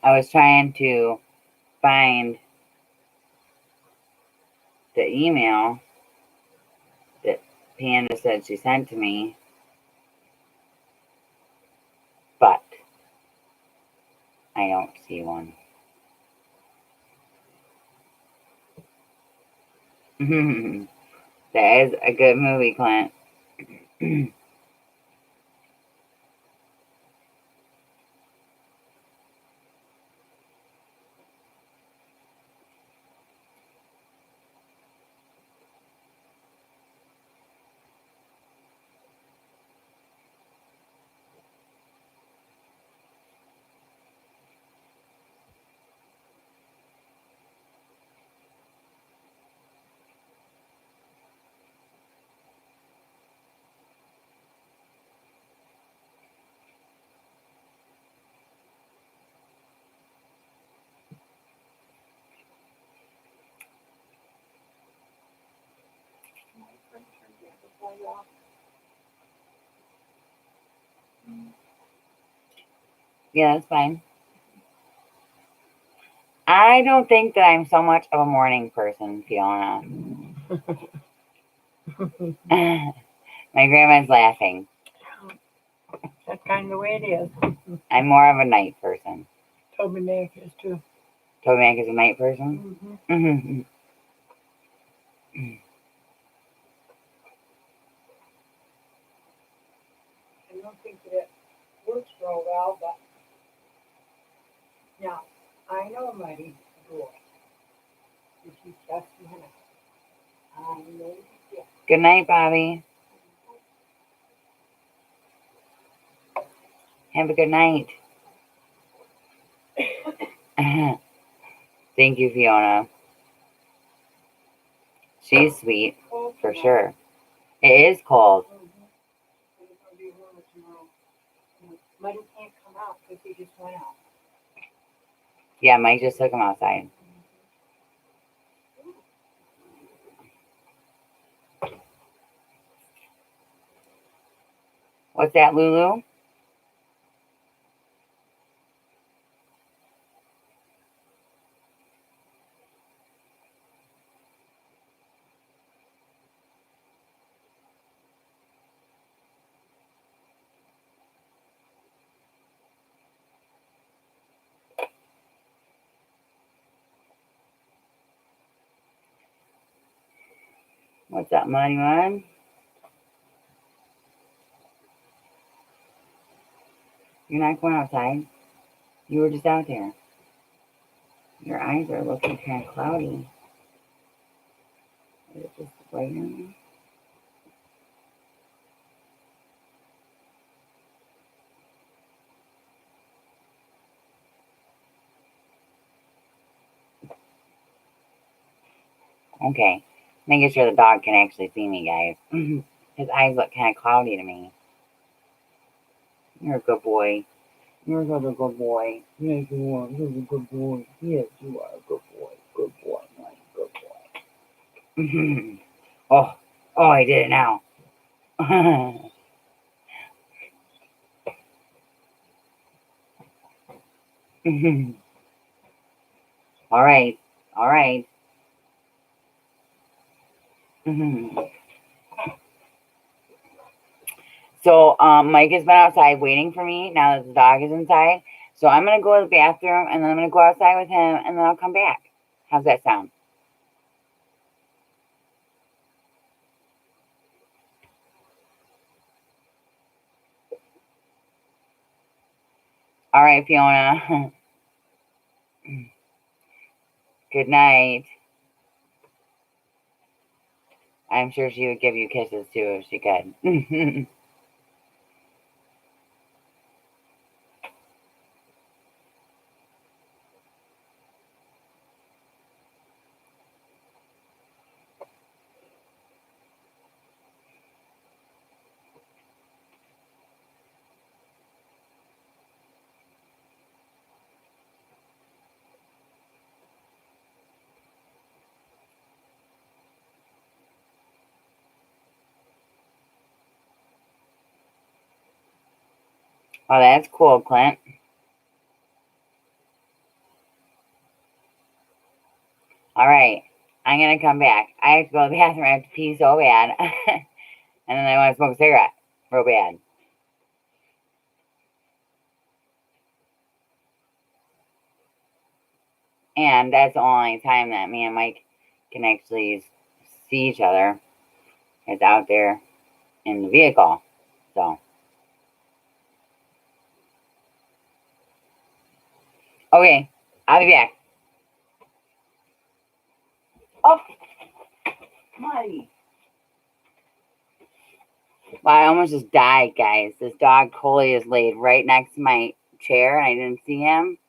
was trying to find the email that Panda said she sent to me, but I don't see one. That is a good movie, Clint. Yeah, that's fine. I don't think that I'm so much of a morning person, Fiona. My grandma's laughing. That's kind of the way it is. I'm more of a night person. Toby Mac is too. Toby Mac is a night person? Mm-hmm. I don't think that it works real well, but now I know Muddy boy. If you just minute. I know you. Good night, Bobby. Have a good night. Thank you, Fiona. She's sweet, for sure. It is cold. Muddy can't come out because he just went out. Yeah, Mike just took him outside. What's that, Lulu? What's up, Money Man? You're not going outside. You were just out there. Your eyes are looking kind of cloudy. Is it just raining? Okay. Making sure the dog can actually see me, guys. His eyes look kind of cloudy to me. You're a good boy. You're such a good boy. Yes, you are. You're a good boy. Yes, you are a good boy. Good boy, Mike. Good boy. Oh, I did it now. All right. So, Mike has been outside waiting for me now that the dog is inside. So I'm gonna go to the bathroom and then I'm gonna go outside with him and then I'll come back. How's that sound? All right, Fiona. Good night. I'm sure she would give you kisses too if she could. Oh, that's cool, Clint. All right. I'm going to come back. I have to go to the bathroom. I have to pee so bad. And then I want to smoke a cigarette real bad. And that's the only time that me and Mike can actually see each other. Is out there in the vehicle. So. Okay. I'll be back. Oh. Buddy. Well, I almost just died, guys. This dog Coley is laid right next to my chair, and I didn't see him.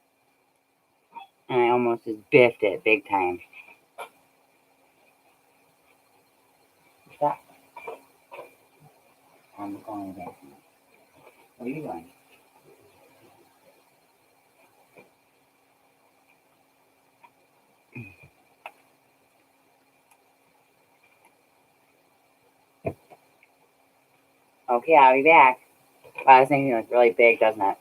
And I almost just biffed it big time. What's that? I'm going back. What are you doing? Okay, I'll be back. Wow, this thing looks really big, doesn't it?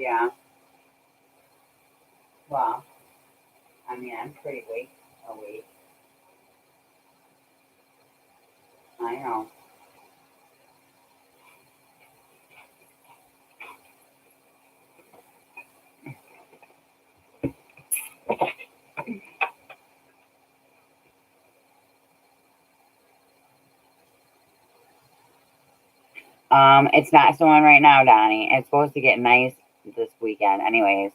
Yeah. Well, I mean, I'm pretty awake. I know. It's not snowing right now, Donnie. It's supposed to get nice this weekend, anyways.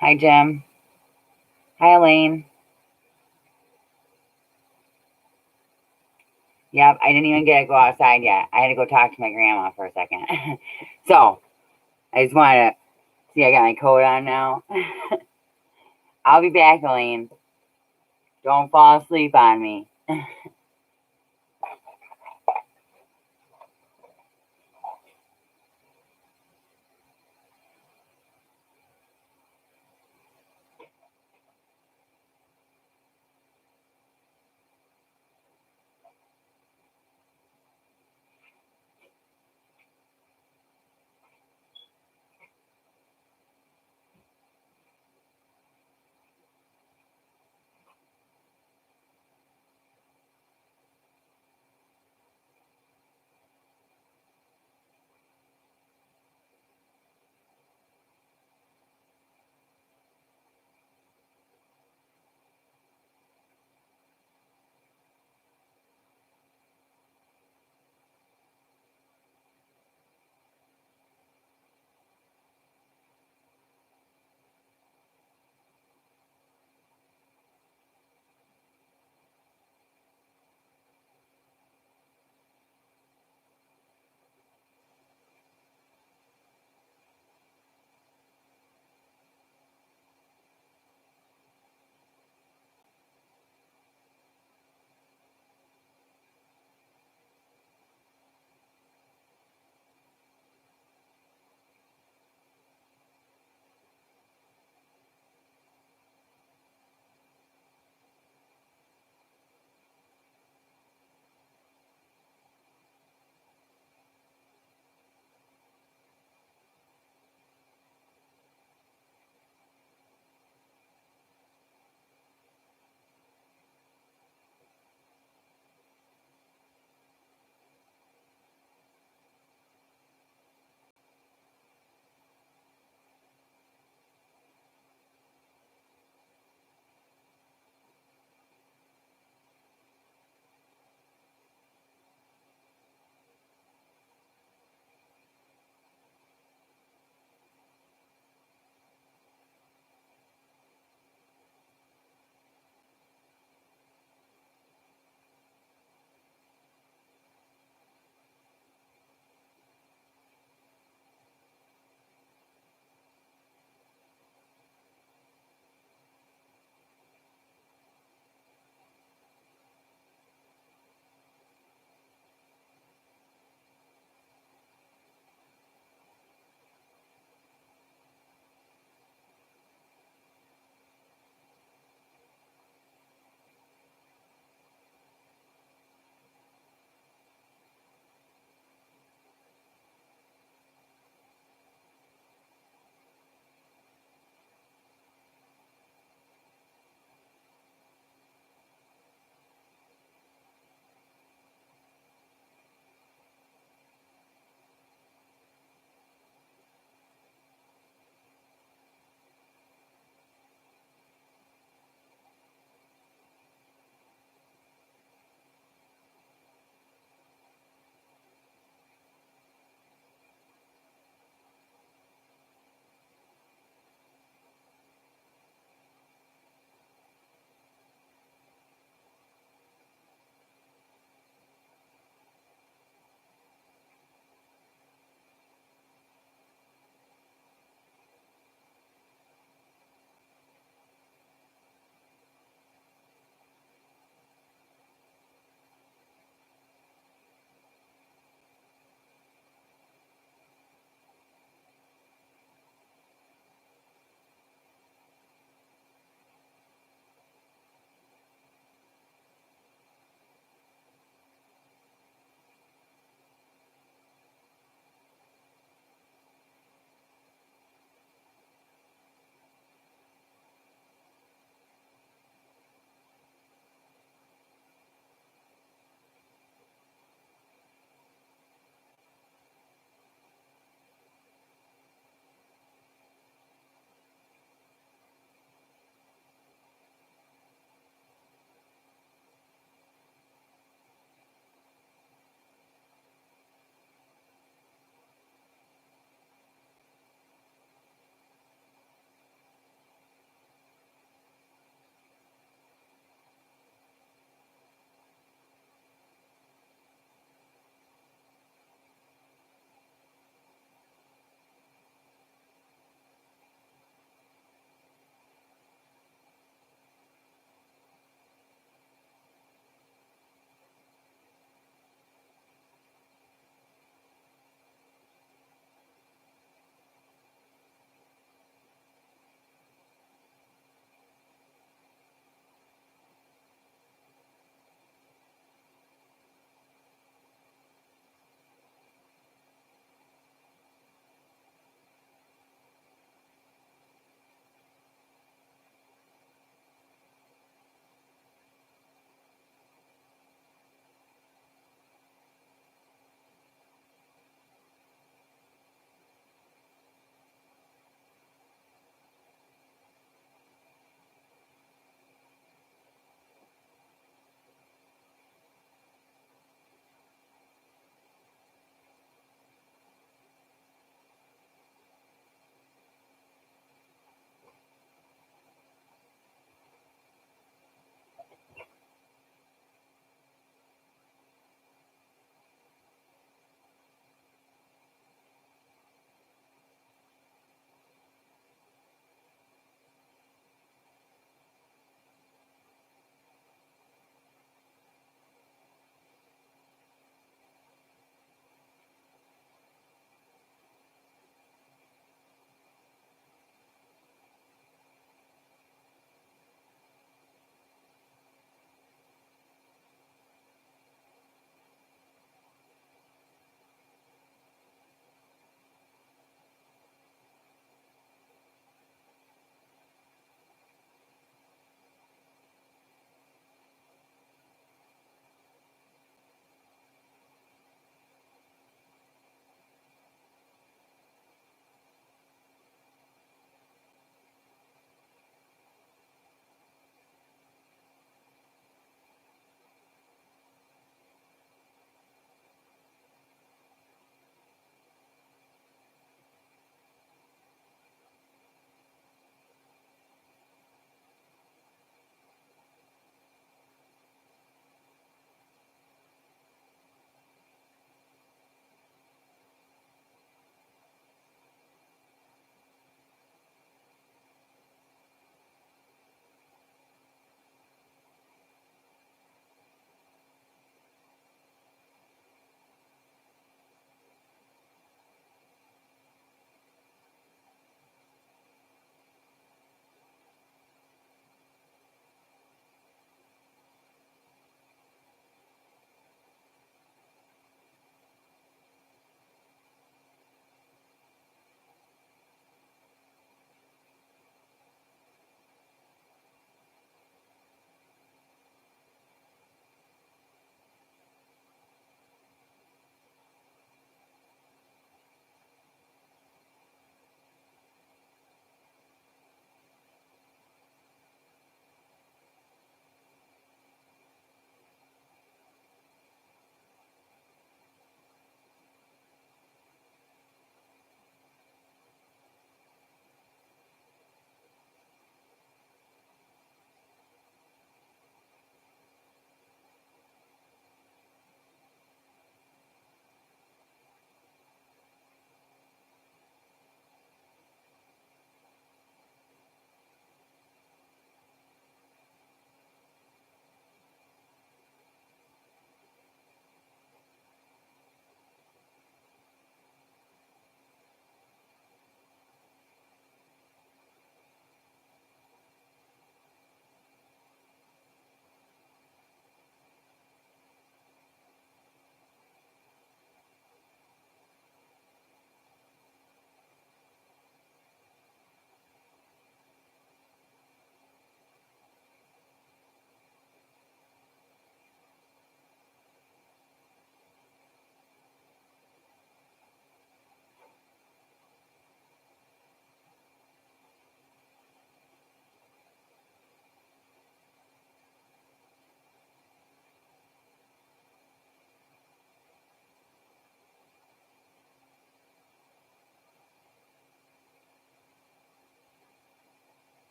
Hi, Jim. Hi, Elaine. Yep, I didn't even get to go outside yet. I had to go talk to my grandma for a second. So, I just wanted to see I got my coat on now. I'll be back, Elaine. Don't fall asleep on me.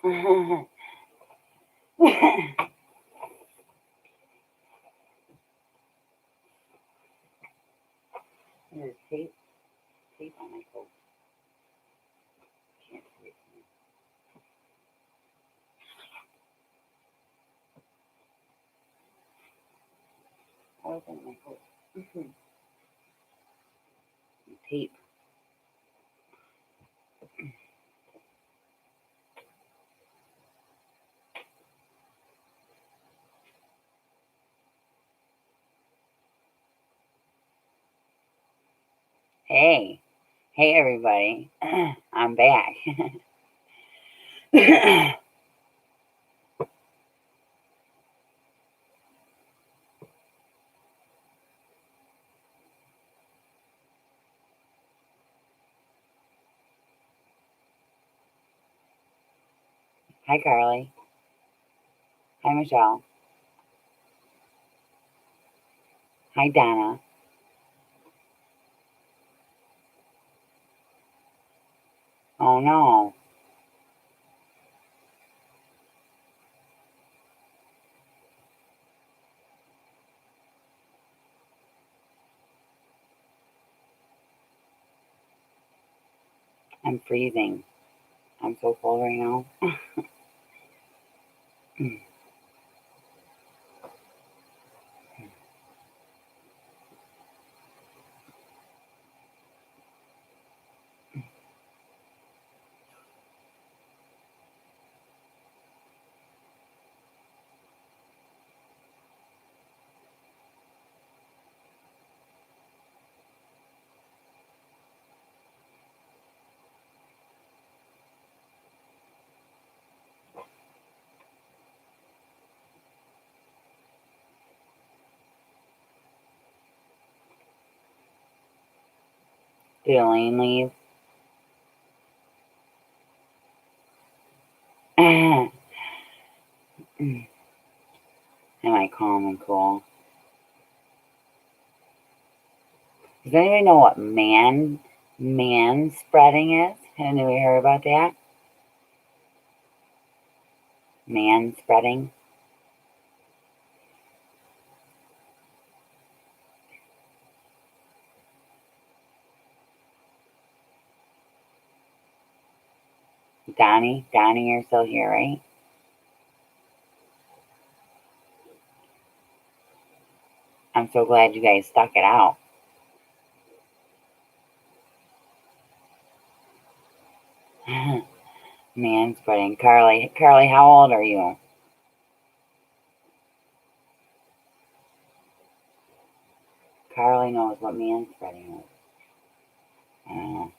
There's tape on my coat. Can't see it. I opened my coat. Tape. Hey everybody, I'm back. Hi Carly. Hi Michelle. Hi Donna. Oh no. I'm freezing. I'm so cold right now. Did Elaine leave? Am I calm and cool? Does anybody know what man spreading is? Has anybody heard about that? Man spreading? Donnie, you're still here, right? I'm so glad you guys stuck it out. Man spreading. Carly, how old are you? Carly knows what man spreading is. I don't know.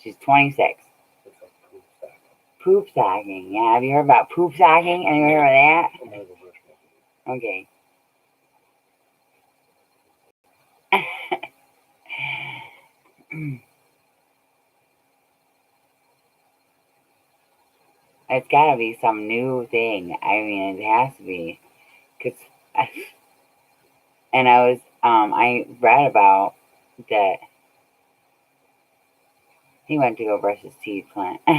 She's 26. Poop stocking. Yeah, have you heard about poop stocking? Have you heard of that? Okay. It's gotta be some new thing. I mean, it has to be. And I read about that he went to go brush his teeth, Clint. So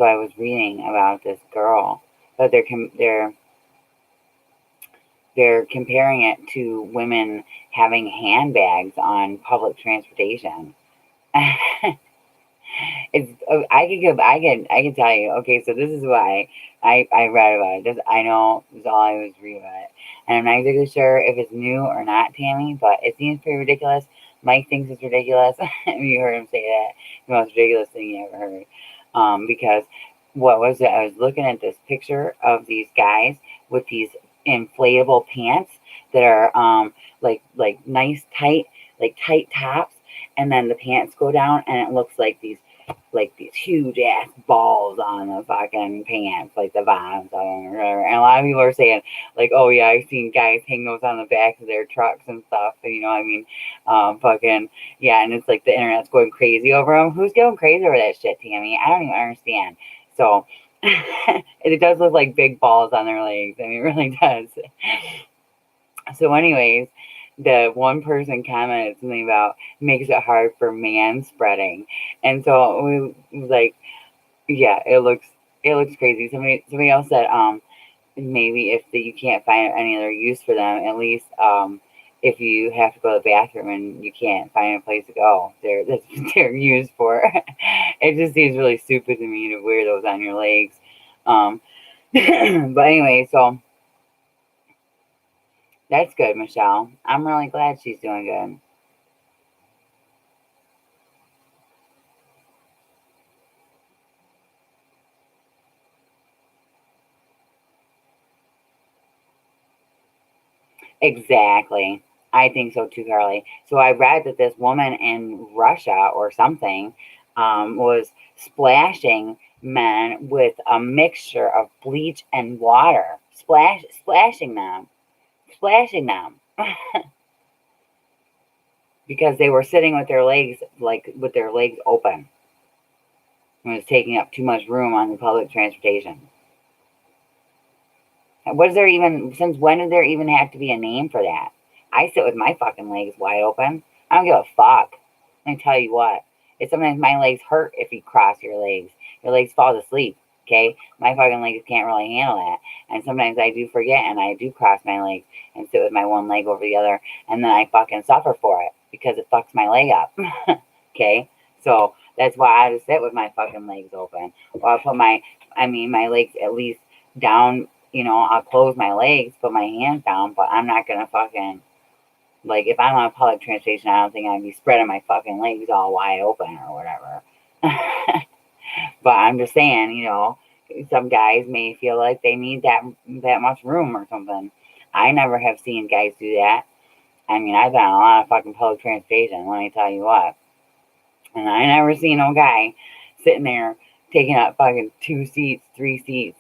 I was reading about this girl, but they're comparing it to women having handbags on public transportation. I can tell you. Okay, so this is why I read about it. I know this is all I was reading about it, and I'm not exactly sure if it's new or not, Tammy, but it seems pretty ridiculous. Mike thinks it's ridiculous. You heard him say that, the most ridiculous thing you ever heard. Because what was it? I was looking at this picture of these guys with these inflatable pants that are like nice tight tops, and then the pants go down and it looks like these huge ass balls on the fucking pants, like the bottoms of them or whatever. And a lot of people are saying, like, oh yeah, I've seen guys hang those on the back of their trucks and stuff. And, you know what I mean? Fucking, yeah, and it's like the internet's going crazy over them. Who's going crazy over that shit, Tammy? I don't even understand. So it does look like big balls on their legs. I mean, it really does. So, anyways, the one person commented something about makes it hard for man spreading, and so we was like, yeah, it looks crazy. Somebody else said, maybe if you can't find any other use for them, at least if you have to go to the bathroom and you can't find a place to go, that's what they're used for. It just seems really stupid to me to wear those on your legs. But anyway, so that's good, Michelle. I'm really glad she's doing good. Exactly. I think so too, Carly. So I read that this woman in Russia or something was splashing men with a mixture of bleach and water, splashing them, because they were sitting with their legs with their legs open. It was taking up too much room on the public transportation. What is there even, since when did there even have to be a name for that? I sit with my fucking legs wide open. I don't give a fuck. Let me tell you what. It's sometimes my legs hurt if you cross your legs. Your legs fall asleep, okay? My fucking legs can't really handle that. And sometimes I do forget and I do cross my legs and sit with my one leg over the other. And then I fucking suffer for it because it fucks my leg up, okay? So that's why I just sit with my fucking legs open. Or I'll put my legs at least down. I'll close my legs, put my hands down, but I'm not gonna fucking, like, if I'm on public transportation, I don't think I'd be spreading my fucking legs all wide open or whatever. But I'm just saying, some guys may feel like they need that much room or something. I never have seen guys do that. I mean, I've been on a lot of fucking public transportation, let me tell you what. And I never seen no guy sitting there taking up fucking 2 seats, 3 seats,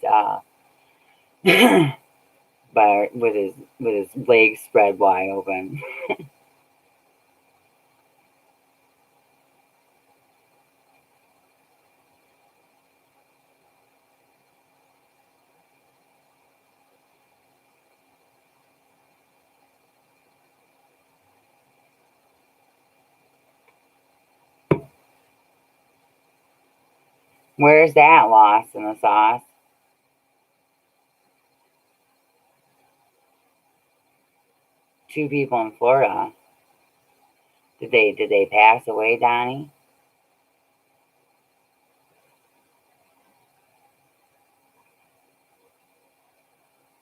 but with his legs spread wide open. Where's that lost in the sauce? 2 people in Florida. Did they pass away, Donnie?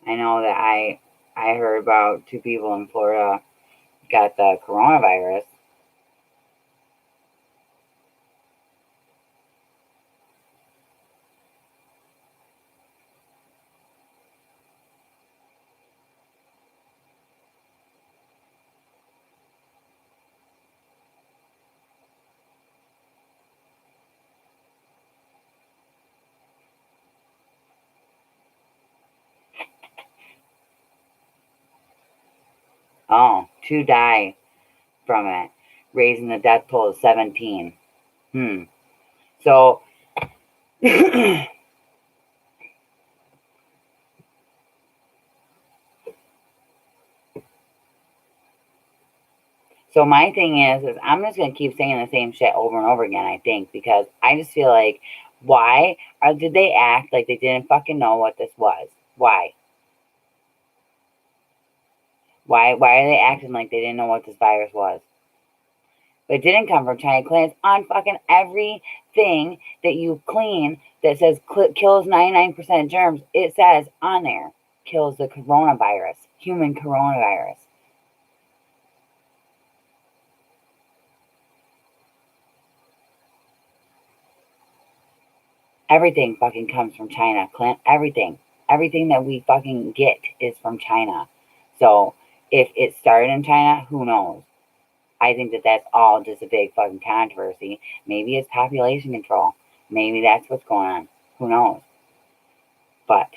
I know that I heard about 2 people in Florida got the coronavirus. Oh, 2 died from it, raising the death toll to 17. So So my thing is I'm just gonna keep saying the same shit over and over again, I think, because I just feel like, why did they act like they didn't fucking know what this was? Why? Why are they acting like they didn't know what this virus was? But it didn't come from China. Cleans on fucking everything that you clean that says kills 99% of germs. It says on there, kills the coronavirus, human coronavirus. Everything fucking comes from China, Clint. Everything. Everything that we fucking get is from China. So if it started in China, who knows? I think that that's all just a big fucking controversy. Maybe it's population control. Maybe that's what's going on. Who knows? But,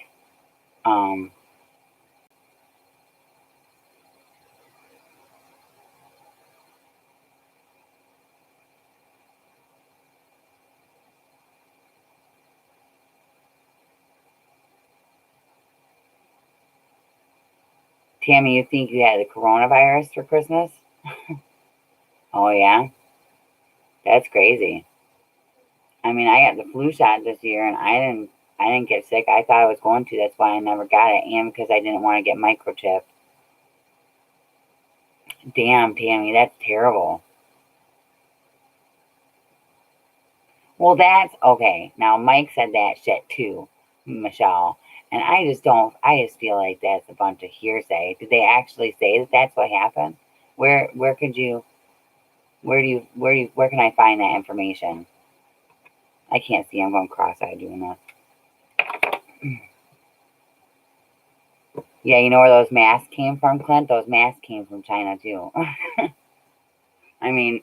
Tammy, you think you had the coronavirus for Christmas? Oh, yeah? That's crazy. I mean, I got the flu shot this year, and I didn't get sick. I thought I was going to. That's why I never got it, and because I didn't want to get microchipped. Damn, Tammy, that's terrible. Well, that's okay. Now, Mike said that shit too, Michelle. And I just feel like that's a bunch of hearsay. Did they actually say that that's what happened? Where can I find that information? I can't see. I'm going cross-eyed doing that. Yeah, you know where those masks came from, Clint? Those masks came from China too. I mean,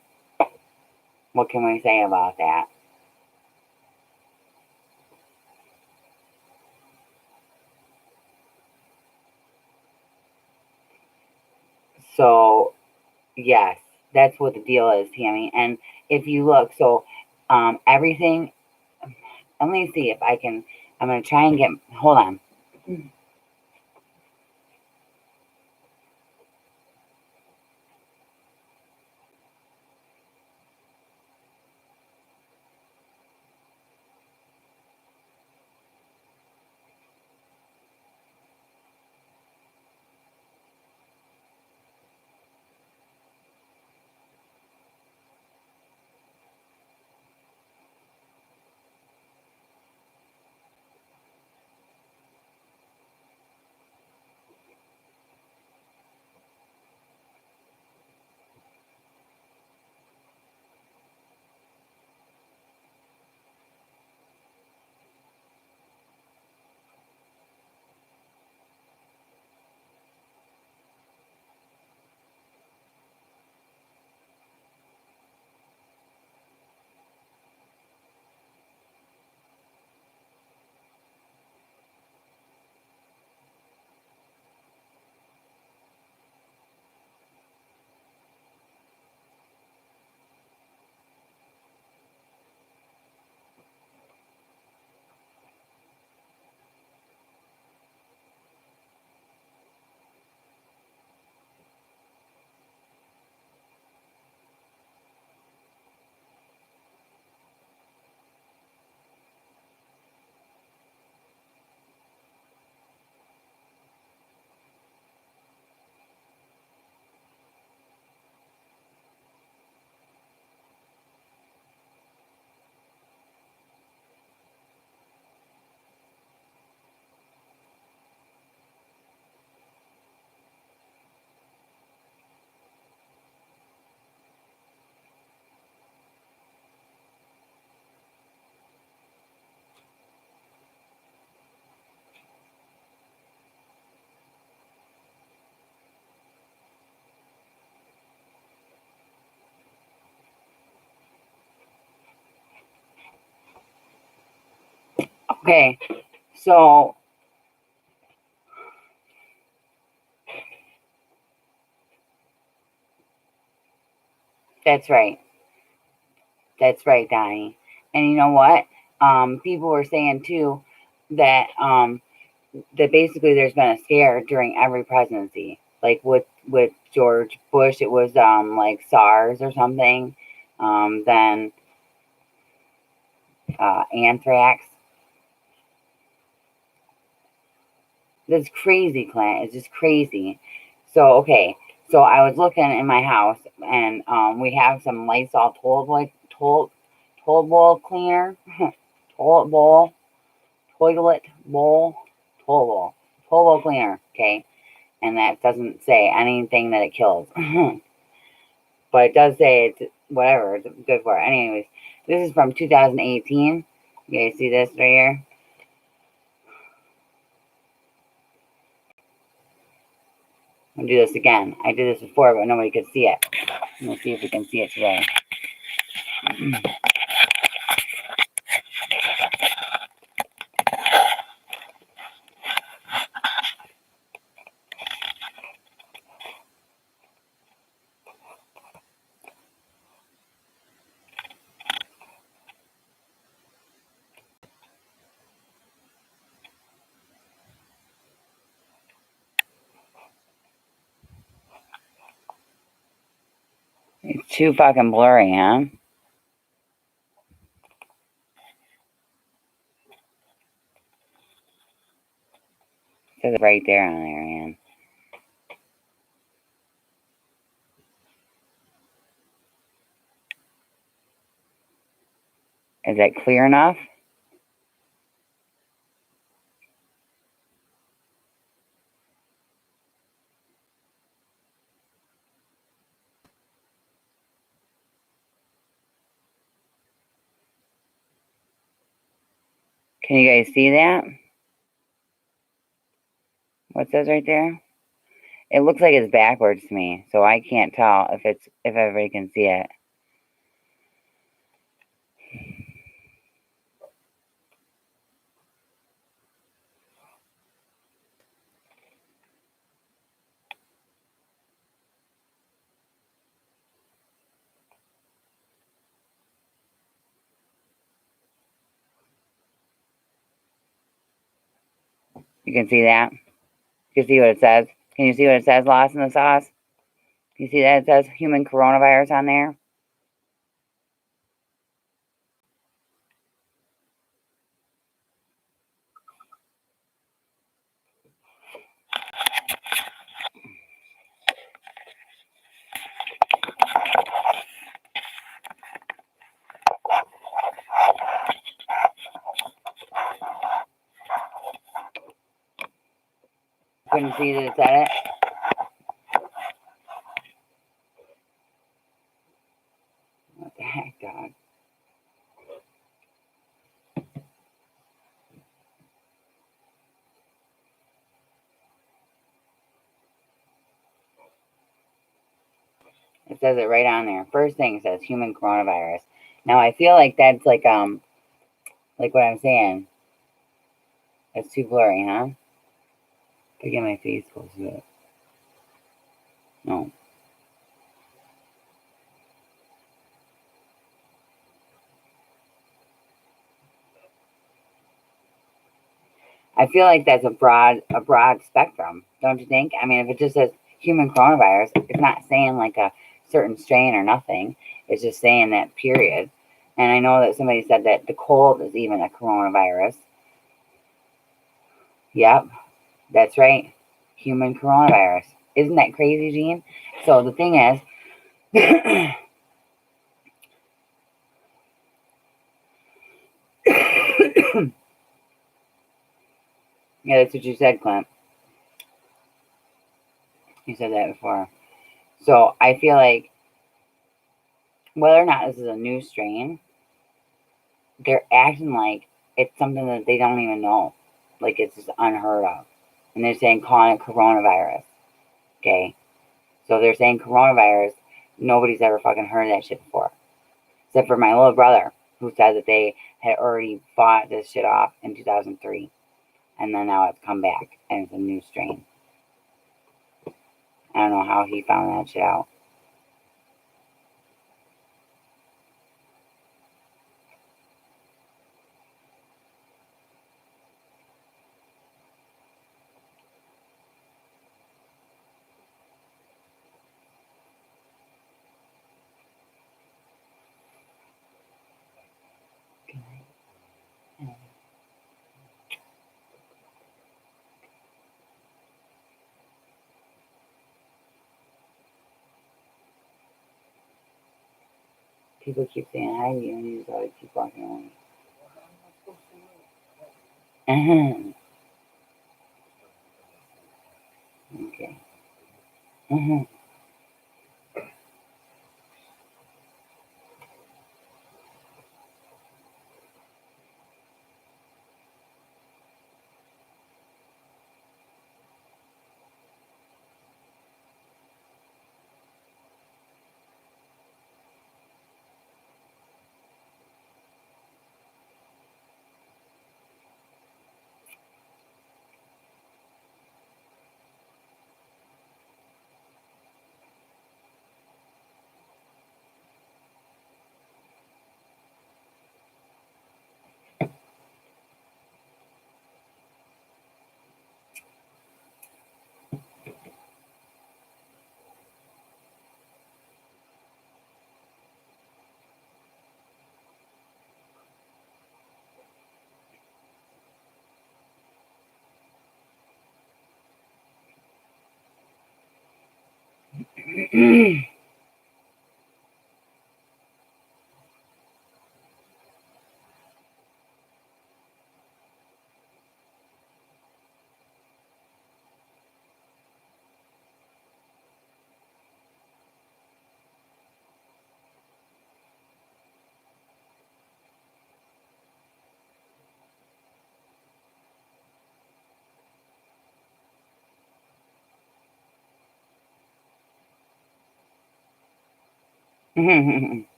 what can we say about that? So, yes, that's what the deal is, Tammy. And if you look, so everything, let me see if I can, I'm going to try and get, hold on. Okay, so that's right. That's right, Donnie. And you know what? People were saying too that that basically there's been a scare during every presidency. Like with George Bush, it was like SARS or something. Then anthrax. That's crazy, Clint. It's just crazy. So okay, so I was looking in my house, and we have some Lysol toilet bowl cleaner, toilet bowl, toilet bowl, toilet bowl cleaner. Okay, and that doesn't say anything that it kills, but it does say it's whatever. It's good for it. Anyways, this is from 2018. You guys see this right here? I'll do this again. I did this before, but nobody could see it. Let's see if we can see it today. too fucking blurry, huh? It says it right there on there, man. Is that clear enough? Can you guys see that? What it says right there? It looks like it's backwards to me, so I can't tell if everybody can see it. You can see that? You can see what it says? Can you see what it says, Lost in the Sauce? You see that it says human coronavirus on there? Couldn't see that it said it? What the heck, dog? It says it right on there. First thing it says human coronavirus. Now I feel like that's like what I'm saying. It's too blurry, huh? To get my face close to it. No. I feel like that's a broad spectrum, don't you think? I mean, if it just says human coronavirus, it's not saying like a certain strain or nothing. It's just saying that period. And I know that somebody said that the cold is even a coronavirus. Yep, that's right. Human coronavirus. Isn't that crazy, Gene? So the thing is, yeah, that's what you said, Clint. You said that before. So I feel like whether or not this is a new strain, they're acting like it's something that they don't even know. Like it's just unheard of. And they're saying calling it coronavirus. Okay? So they're saying coronavirus, nobody's ever fucking heard of that shit before. Except for my little brother, who said that they had already fought this shit off in 2003. And then now it's come back and it's a new strain. I don't know how he found that shit out. People keep saying hi to you and you just always keep walking away. Okay. I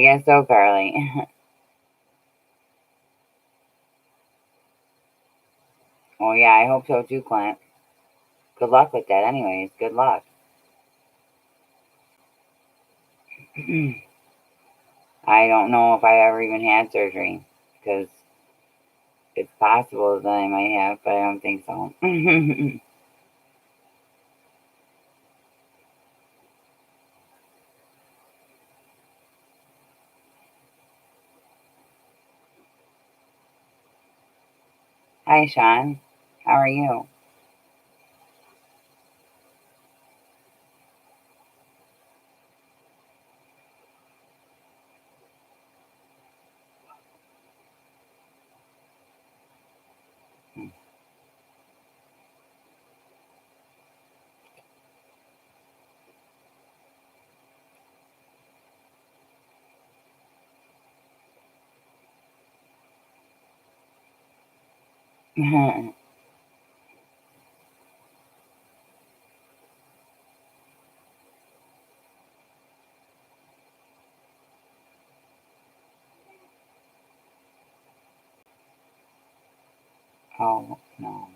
guess so, Carly. Well, yeah, I hope so too, Clint. Good luck with that, anyways. Good luck. I don't know if I ever even had surgery, because it's possible that I might have, but I don't think so. Hi, Sean. How are you? Oh, no.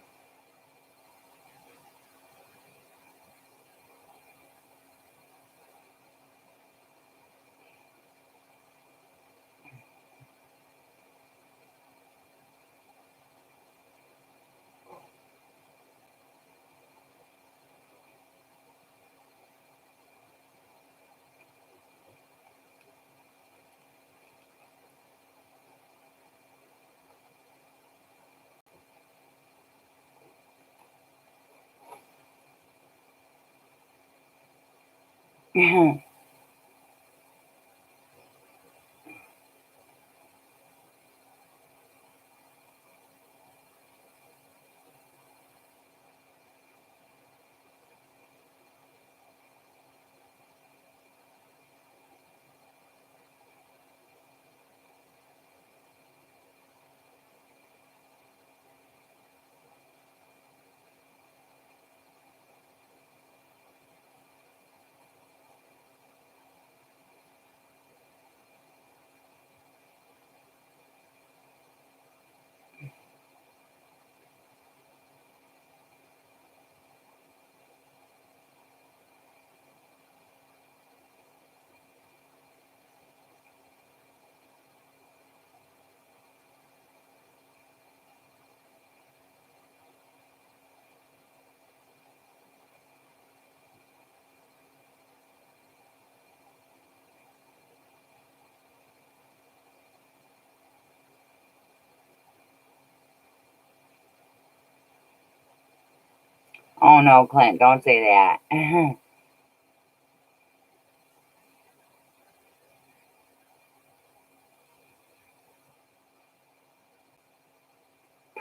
Oh, no, Clint, don't say that.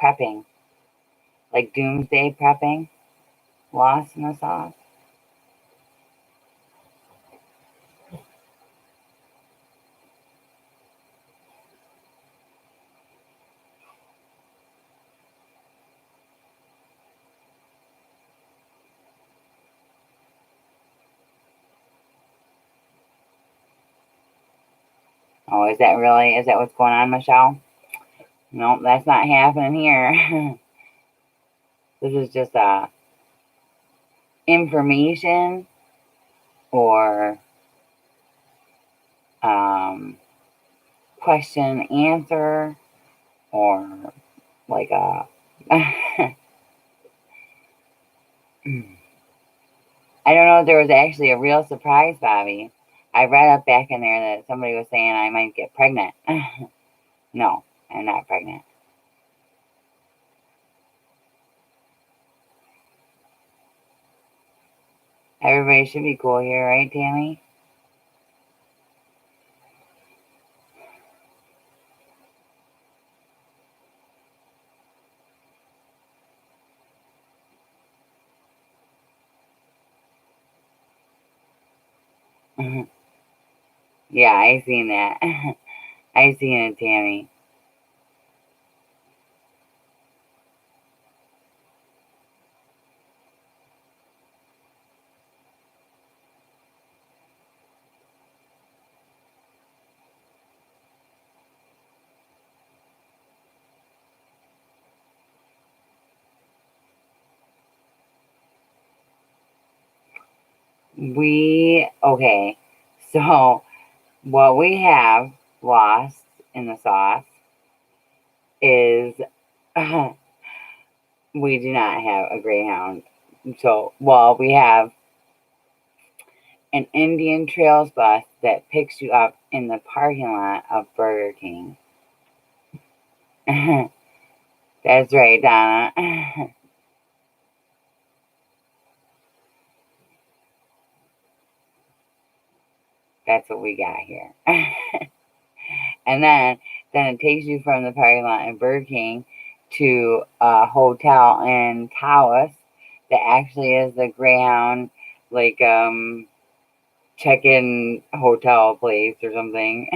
Prepping. Like doomsday prepping? Lost in the sauce? Oh, is that what's going on, Michelle? Nope, that's not happening here. This is just information or question answer or like a I don't know if there was actually a real surprise, Bobby. I read up back in there that somebody was saying I might get pregnant. No, I'm not pregnant. Everybody should be cool here, right, Tammy? Yeah, I seen that. I seen it, Tammy. Okay, so what we have lost in the sauce is we do not have a Greyhound. So, well, we have an Indian Trails bus that picks you up in the parking lot of Burger King. That's right, Donna. That's what we got here. And then it takes you from the parking lot in Burger King to a hotel in Taos that actually is the Greyhound, like, check-in hotel place or something.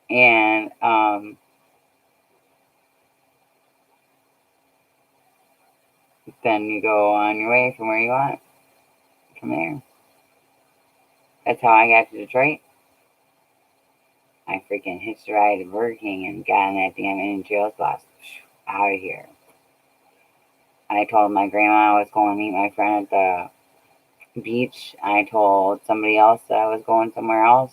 And then you go on your way from where you want from there. That's how I got to Detroit. I freaking hitched a ride to Burger King and got on that damn Indian Trails bus. Out of here. I told my grandma I was going to meet my friend at the beach. I told somebody else that I was going somewhere else.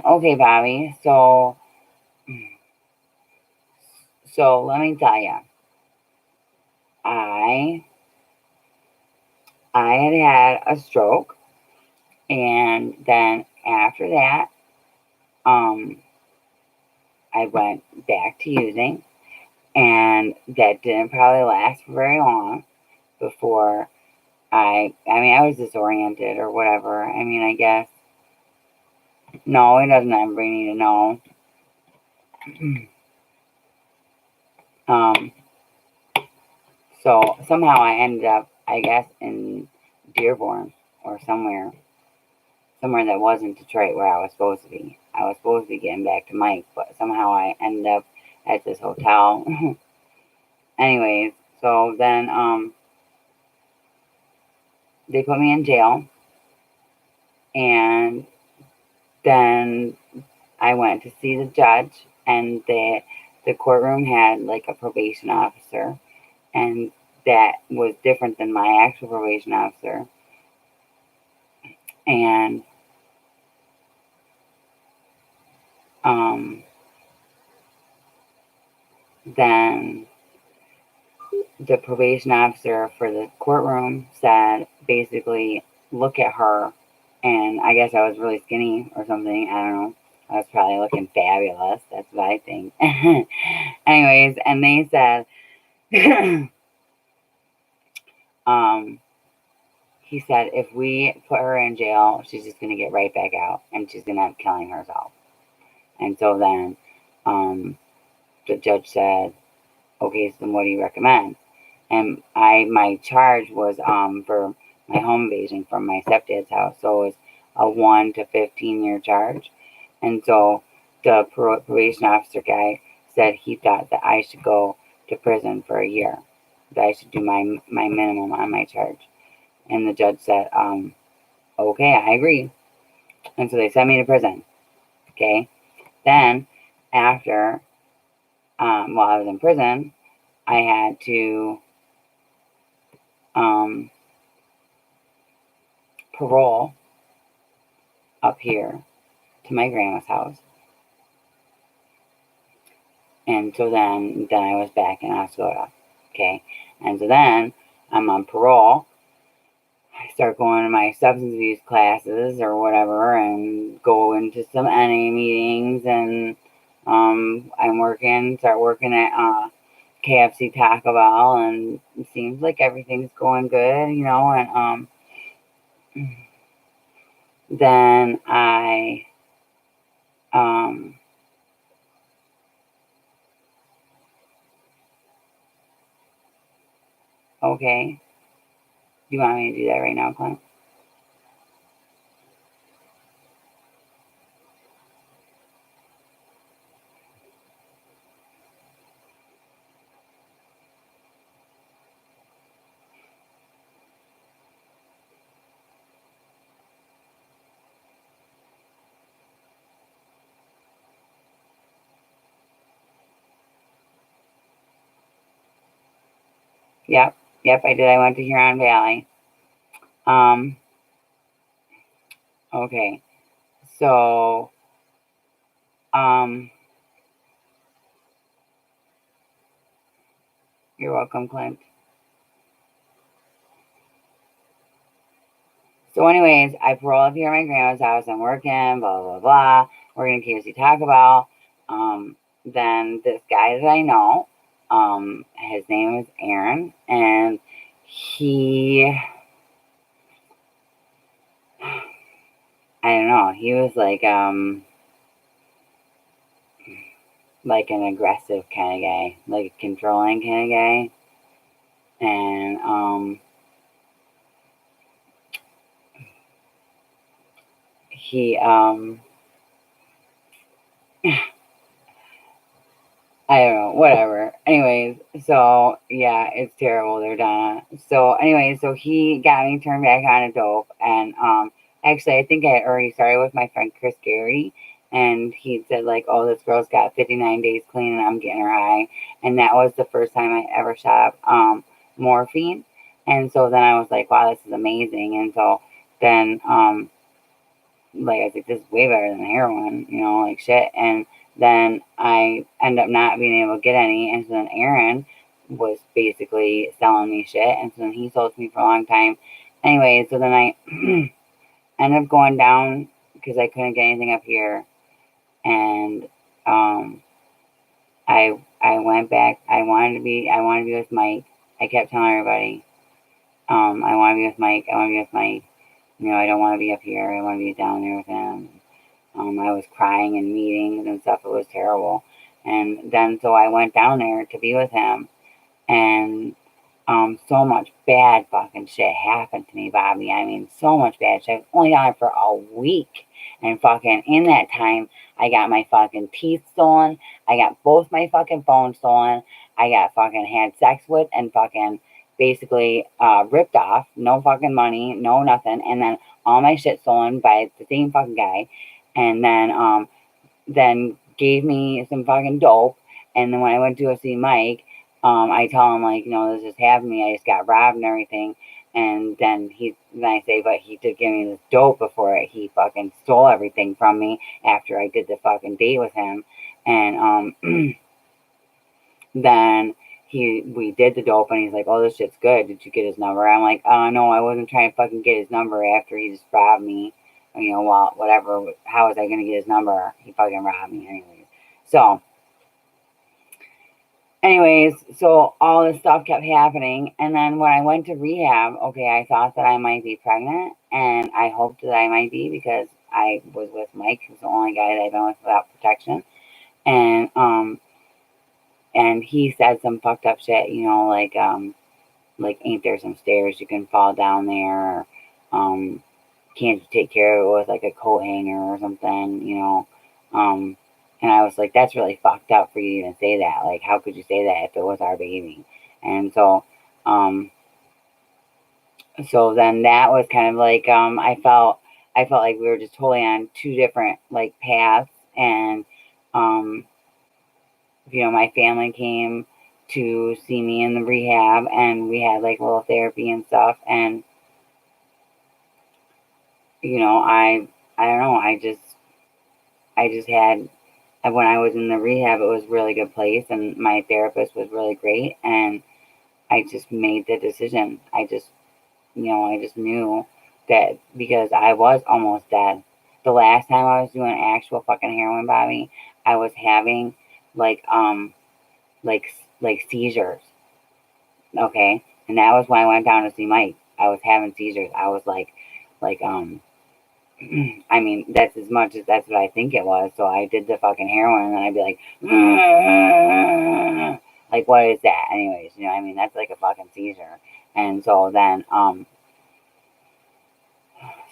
Okay, Bobby. So let me tell you, I had a stroke, and then after that, I went back to using, and that didn't probably last for very long before I was disoriented or whatever. I mean, I guess. No, it doesn't everybody need to know. So somehow I ended up, I guess, in Dearborn or somewhere that wasn't Detroit where I was supposed to be. I was supposed to be getting back to Mike, but somehow I ended up at this hotel. Anyways, so then they put me in jail, and then I went to see the judge, and the courtroom had like a probation officer, and that was different than my actual probation officer. And then the probation officer for the courtroom said, basically, look at her. And I guess I was really skinny or something. I don't know. I was probably looking fabulous. That's what I think. Anyways, and they said, he said, if we put her in jail, she's just going to get right back out, and she's going to end up killing herself. And so then the judge said, okay, so then what do you recommend? And my charge was for my home invasion from my stepdad's house, so it was a 1 to 15-year charge. And so the probation officer guy said he thought that I should go to prison for a year, that I should do my minimum on my charge. And the judge said, okay, I agree. And so they sent me to prison. Okay. Then after, while I was in prison, I had to parole up here to my grandma's house. And so then I was back in Osceola. Okay. And so then I'm on parole. start going to my substance abuse classes or whatever, and go into some NA meetings, and start working at KFC Taco Bell, and it seems like everything's going good, and then I okay. Do you want me to do that right now, Clint? Yep, I did. I went to Huron Valley. Okay. So, you're welcome, Clint. So anyways, I roll up here at my grandma's house. I'm working, blah, blah, blah. We're going to KFC Taco Bell. Then this guy that I know, his name is Aaron, and he, I don't know, he was like an aggressive kind of guy, like a controlling kind of guy. And he I don't know, whatever. Anyways, so yeah, it's terrible. They're done. So anyway, so he got me turned back on to dope, and actually, I think I had already started with my friend Chris Gary, and he said like, "Oh, this girl's got 59 days clean, and I'm getting her high," and that was the first time I ever shot up morphine, and so then I was like, "Wow, this is amazing," and so then like I was like, this is way better than heroin, like shit. And then I end up not being able to get any, and so then Aaron was basically selling me shit, and so then he sold to me for a long time. Anyway, so then I ended up going down because I couldn't get anything up here, and I went back. I wanted to be with Mike. I kept telling everybody, I want to be with Mike. I want to be with Mike. I don't want to be up here. I want to be down there with him. I was crying in meetings and stuff. It was terrible. And then so I went down there to be with him, and so much bad fucking shit happened to me, Bobby. I mean, so much bad shit. I was only down there for a week, and fucking in that time, I got my fucking teeth stolen. I got both my fucking phones stolen. I got fucking had sex with and fucking basically ripped off. No fucking money, no nothing, and then all my shit stolen by the same fucking guy, and then gave me some fucking dope. And then when I went to go see Mike, I tell him like, this just happened to me. I just got robbed and everything. And then I say, but he did give me this dope before he fucking stole everything from me after I did the fucking date with him. And then we did the dope, and he's like, oh, this shit's good. Did you get his number? I'm like, no, I wasn't trying to fucking get his number after he just robbed me. Well, whatever. How was I going to get his number? He fucking robbed me anyways. So, so all this stuff kept happening. And then when I went to rehab, okay, I thought that I might be pregnant, and I hoped that I might be because I was with Mike, who's the only guy that I've been with without protection. And he said some fucked up shit, like ain't there some stairs you can fall down there? Or, can't you take care of it with like a coat hanger or something, and I was like, that's really fucked up for you to even say that. Like, how could you say that if it was our baby? And so then that was kind of like, I felt like we were just totally on two different like paths. And my family came to see me in the rehab, and we had like a little therapy and stuff. And I don't know. I just had, when I was in the rehab, it was a really good place, and my therapist was really great, and I just made the decision. I just I just knew that because I was almost dead. The last time I was doing actual fucking heroin, Bobby, I was having like like seizures. Okay, and that was when I went down to see Mike. I was having seizures. I was like I mean, that's as much as that's what I think it was. So I did the fucking heroin, and then I'd be like, what is that? Anyways, I mean, that's like a fucking seizure. And so then,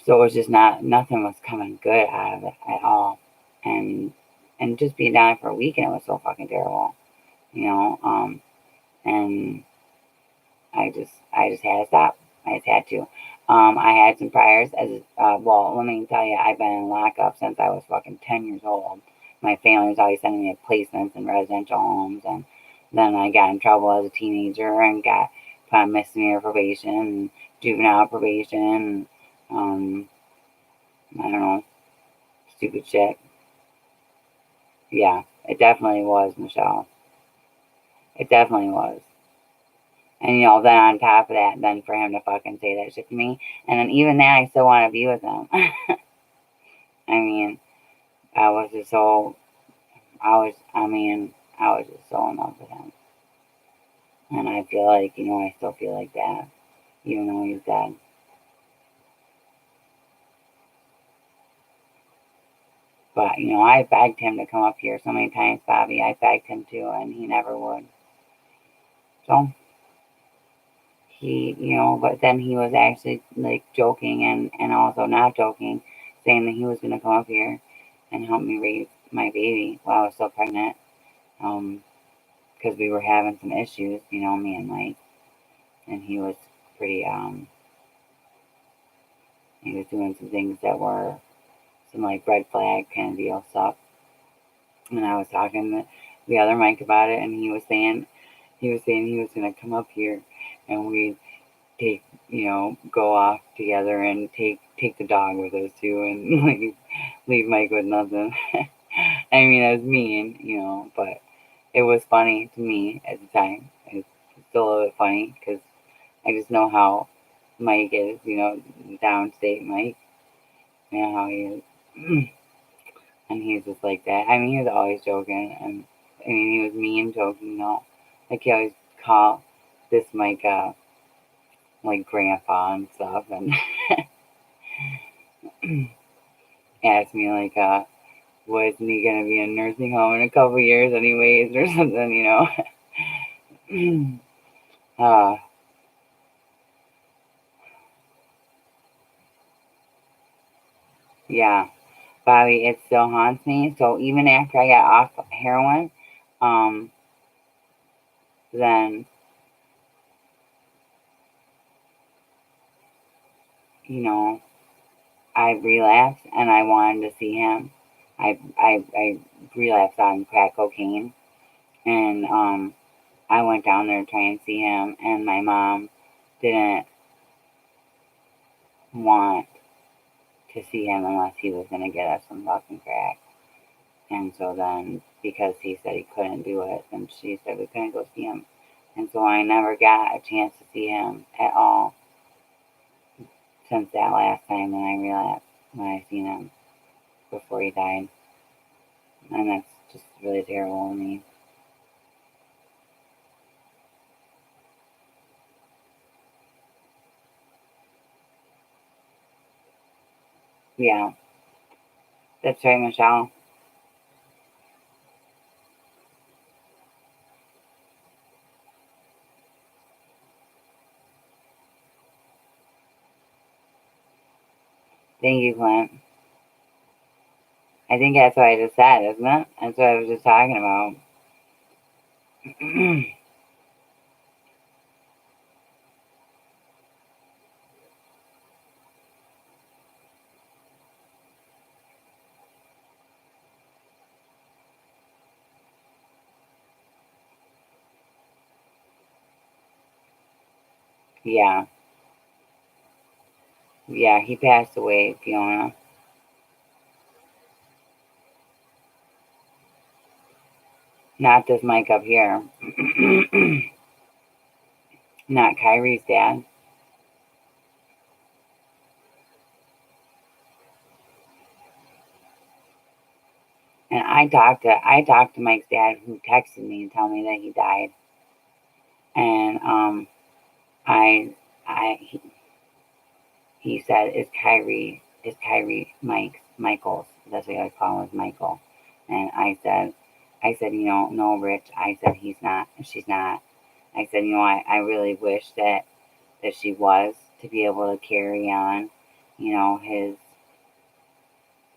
so it was just nothing was coming good out of it at all. And just being down for a week, and it was so fucking terrible, and I just had to stop. I just had to. I had some priors as well. Let me tell you, I've been in lockup since I was fucking 10 years old. My family was always sending me placements in residential homes, and then I got in trouble as a teenager and got put on misdemeanor probation and juvenile probation. And, I don't know, stupid shit. Yeah, it definitely was, Michelle. It definitely was. And then on top of that, then for him to fucking say that shit to me, and then even now I still want to be with him. I mean, I was just so, I was just so in love with him. And I feel like, I still feel like that, even though he's dead. But, I begged him to come up here so many times, Bobby. I begged him to, and he never would. So, but then he was actually, like, joking and also not joking, saying that he was going to come up here and help me raise my baby while I was still pregnant. Because we were having some issues, me and Mike. And he was pretty, he was doing some things that were some, like, red flag kind of deal stuff. And I was talking to the other Mike about it, and he was saying he was going to come up here and we'd take, go off together and take the dog with us too, and leave Mike with nothing. I mean, it was mean, but it was funny to me at the time. It's still a little bit funny because I just know how Mike is, downstate Mike. You know how he is. And he's just like that. I mean, he was always joking, and I mean, he was mean joking, Like, he always called this Mike, like, grandpa and stuff, and asked me, like, wasn't he gonna be in a nursing home in a couple years anyways, or something, Yeah, Bobby, it still haunts me. So even after I got off heroin, then, I relapsed and I wanted to see him. I relapsed on crack cocaine, and I went down there to try and see him, and my mom didn't want to see him unless he was gonna get us some fucking crack. And so then, because he said he couldn't do it, then she said we couldn't go see him. And so I never got a chance to see him at all since that last time when I relapsed, when I seen him before he died. And that's just really terrible to me. Yeah, that's right, Michelle. Thank you, Clint. I think that's what I just said, isn't it? That's what I was just talking about. Yeah. Yeah, he passed away, Fiona. Not this mic up here. Not Kyrie's dad. And I talked to Mike's dad, who texted me and told me that he died. And I he said, is Kyrie Michael's? That's what I call him, was Michael. And I said, no, Rich. I said, he's not. She's not. I said, I really wish that she was, to be able to carry on, his,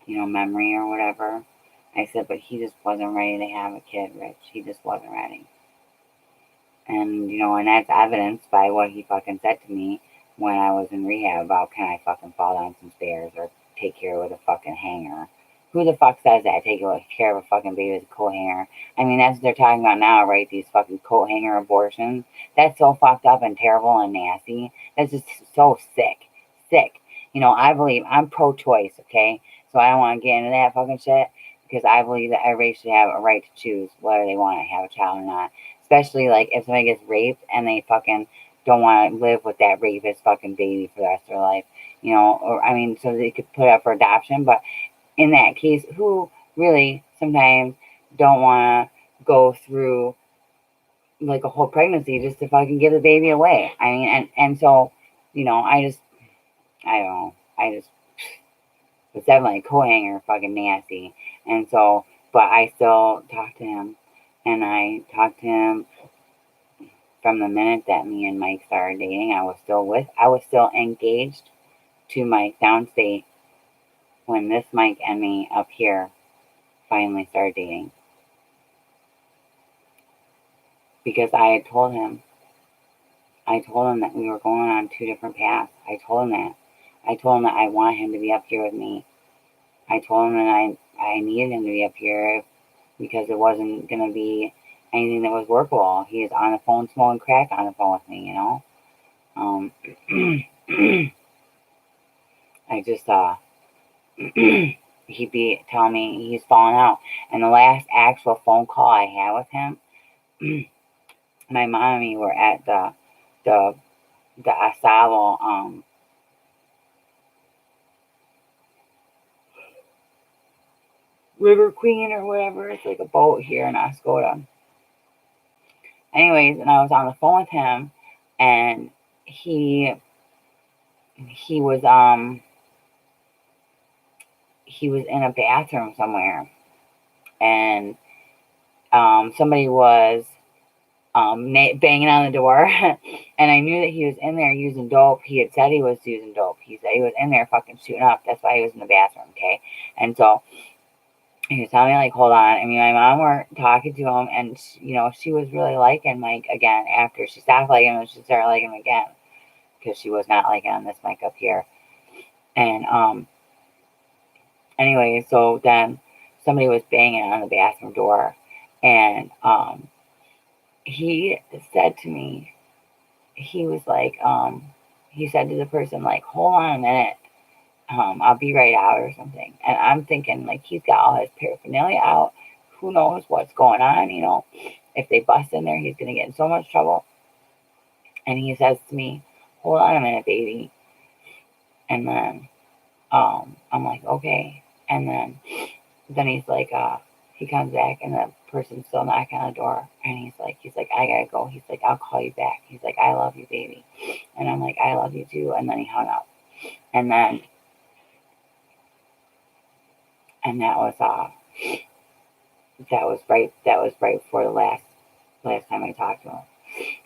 memory or whatever. I said, but he just wasn't ready to have a kid, Rich. He just wasn't ready. And, and that's evidenced by what he fucking said to me when I was in rehab about, can I fucking fall down some stairs or take care with a fucking hanger? Who the fuck says that? Take care of a fucking baby with a coat hanger? I mean, that's what they're talking about now, right? These fucking coat hanger abortions. That's so fucked up and terrible and nasty. That's just so sick. Sick. I believe I'm pro-choice, okay? So I don't want to get into that fucking shit, because I believe that everybody should have a right to choose whether they want to have a child or not. Especially, like, if somebody gets raped and they fucking don't want to live with that rapist fucking baby for the rest of their life, or, I mean, so they could put it up for adoption. But in that case, who really sometimes don't want to go through, like, a whole pregnancy just to fucking give the baby away? I mean, and so, I don't know. It's definitely a coat hanger, fucking nasty. And so, but I still talk to him. And I talked to him from the minute that me and Mike started dating. I was still engaged to Mike downstate when this Mike and me up here finally started dating. Because I told him that we were going on two different paths. I told him that I want him to be up here with me. I told him that I needed him to be up here because it wasn't going to be anything that was workable. He is on the phone smoking crack on the phone with me, I just, he'd be telling me he's falling out. And the last actual phone call I had with him, my mom and me were at the Asavo, River Queen or whatever. It's like a boat here in Oscoda. Anyways, and I was on the phone with him, and he was in a bathroom somewhere, and somebody was banging on the door, and I knew that he was in there using dope. He had said he was using dope. He said he was in there fucking shooting up. That's why he was in the bathroom, okay? And so he was telling me, like, hold on. I mean, my mom were talking to him, and she was really liking Mike again after she stopped liking him, and she started liking him again, because she was not liking on this Mike up here. And anyway, so then somebody was banging on the bathroom door, and he said to me, he was like, he said to the person, like, hold on a minute, I'll be right out or something. And I'm thinking, like, he's got all his paraphernalia out. Who knows what's going on, If they bust in there, he's going to get in so much trouble. And he says to me, hold on a minute, baby. And then I'm like, okay. And then he's like, he comes back, and the person's still knocking on the door. And he's like, I gotta go. He's like, I'll call you back. He's like, I love you, baby. And I'm like, I love you too. And then he hung up. And that was right before the last time I talked to him.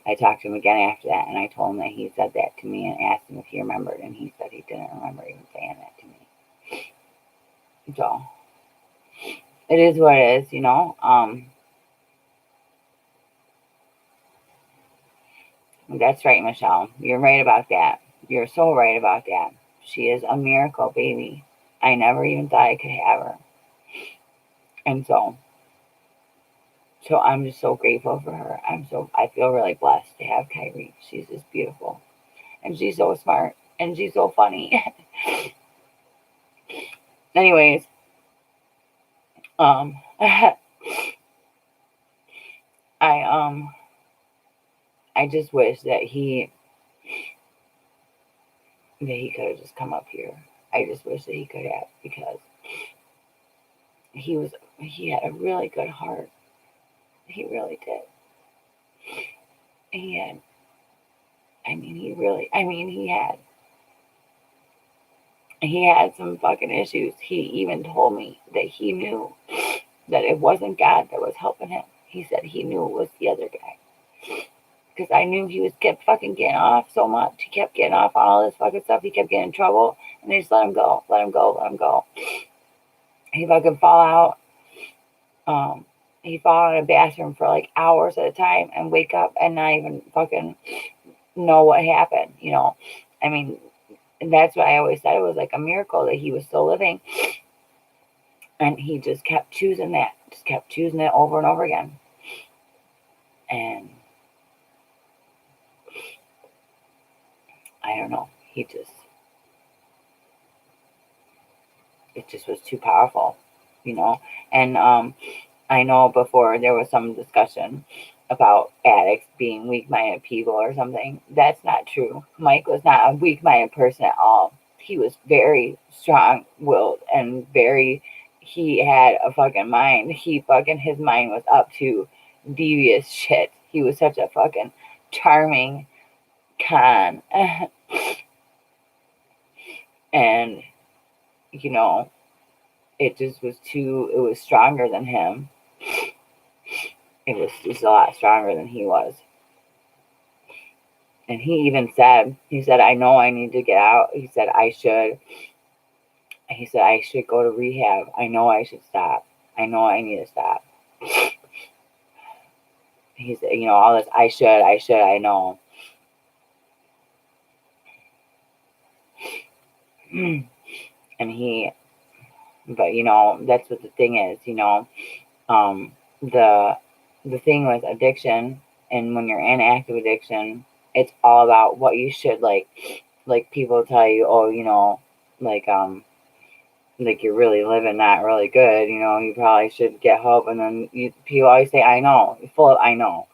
I talked to him again after that, and I told him that he said that to me and asked him if he remembered, and he said he didn't remember even saying that to me. So it is what it is, That's right, Michelle. You're right about that. You're so right about that. She is a miracle baby. I never even thought I could have her. And so I'm just so grateful for her. I feel really blessed to have Kyrie. She's just beautiful. And she's so smart. And she's so funny. Anyways, I just wish that he could have just come up here. I just wish that he could have, because he had a really good heart. He really did. He had, he had some fucking issues. He even told me that he knew that it wasn't God that was helping him. He said he knew it was the other guy. Because I knew he kept fucking getting off so much. He kept getting off on all this fucking stuff. He kept getting in trouble. And they just let him go. He fucking fall out. He'd fall in a bathroom for like hours at a time and wake up and not even fucking know what happened, And that's what I always said. It was like a miracle that he was still living. And he just kept choosing that. Just kept choosing it over and over again. And I don't know. It just was too powerful, And I know before there was some discussion about addicts being weak-minded people or something. That's not true. Mike was not a weak-minded person at all. He was very strong-willed and he had a fucking mind. His mind was up to devious shit. He was such a fucking charming con. And, it just was it was stronger than him. It was just a lot stronger than he was. And he even said, I know I need to get out. He said, I should go to rehab. I know I should stop. I know I need to stop. He said, all this, I know. And but that's what the thing is, the thing with addiction, and when you're in active addiction, it's all about what you should like people tell you, oh, like you're really living not really good, you probably should get help. And then people always say, I know. You're full of I know.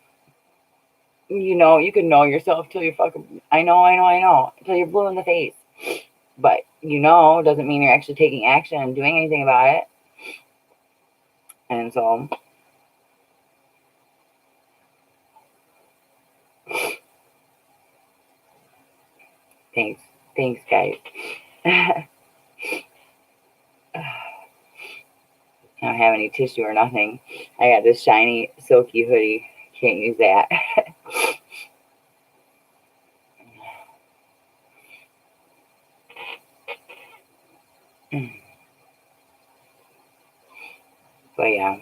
You can know yourself till you're fucking I know until you're blue in the face. But doesn't mean you're actually taking action and doing anything about it. And so thanks guys. I don't have any tissue or nothing. I got this shiny silky hoodie. Can't use that. But yeah.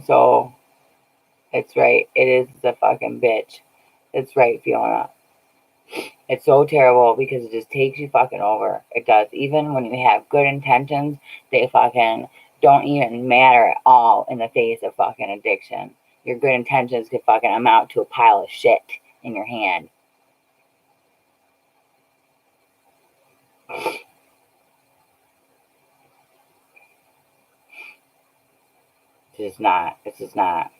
So it's right. It is the fucking bitch. It's right, Fiona. It's so terrible because it just takes you fucking over. It does. Even when you have good intentions, they fucking don't even matter at all in the face of fucking addiction. Your good intentions could fucking amount to a pile of shit in your hand. It's just not,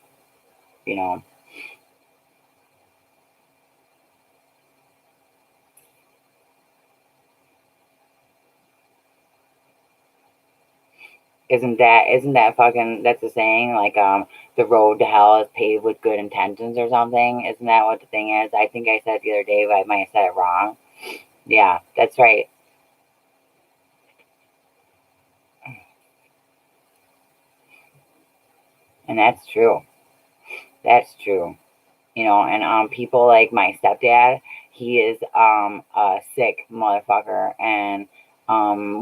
Isn't that fucking, that's the saying, like, the road to hell is paved with good intentions or something? Isn't that what the thing is? I think I said it the other day, but I might have said it wrong. Yeah, that's right. And that's true. That's true. And people like my stepdad, he is a sick motherfucker, and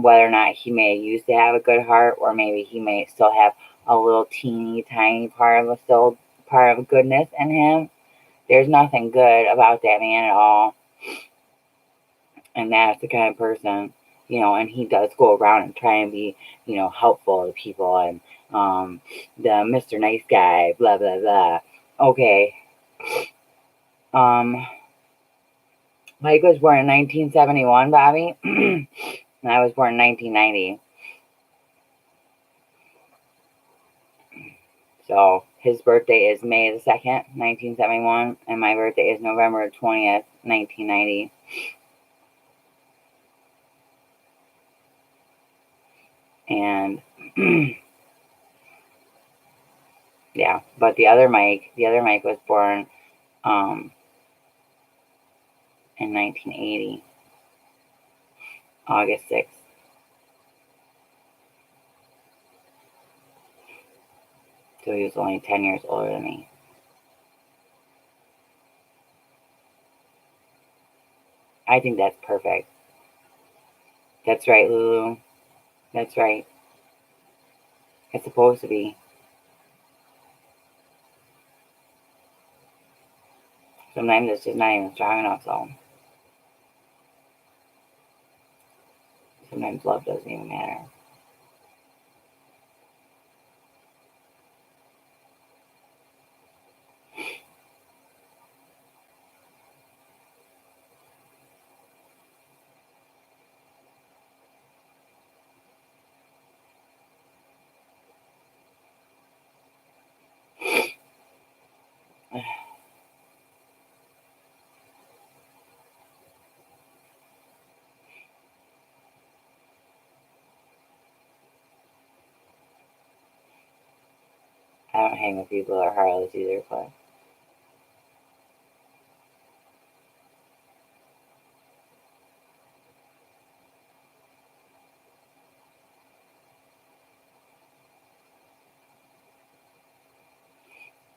whether or not he may used to have a good heart, or maybe he may still have a little teeny tiny part of goodness in him, there's nothing good about that man at all. And that's the kind of person, and he does go around and try and be, helpful to people, and the Mr. Nice Guy, blah blah blah. Okay. Mike was born in 1971, Bobby. And I was born in 1990. So his birthday is May the 2nd, 1971. And my birthday is November 20th, 1990. And yeah, but the other Mike was born in 1980, August 6th. So he was only 10 years older than me. I think that's perfect. That's right, Lulu. That's right. It's supposed to be. Sometimes it's just not even strong enough, so. Sometimes love doesn't even matter. I don't hang with people that are heartless either, but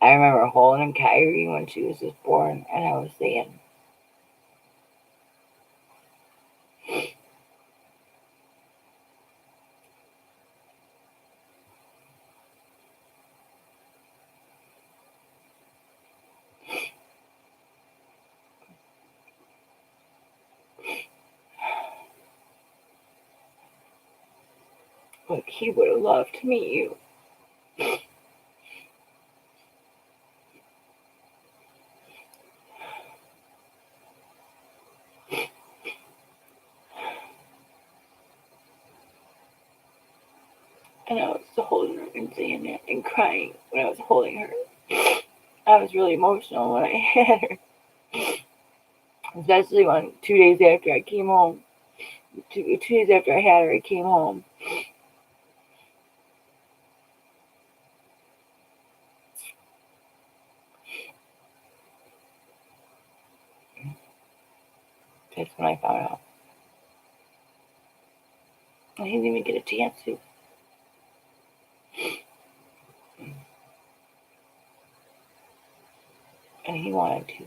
I remember holding Kyrie when she was just born, and I was saying, like, he would have loved to meet you. And I was holding her and saying that and crying when I was holding her. I was really emotional when I had her. Especially when 2 days after I came home. 2 days after I had her, I came home. That's when I found out. I didn't even get a chance to. And he wanted to.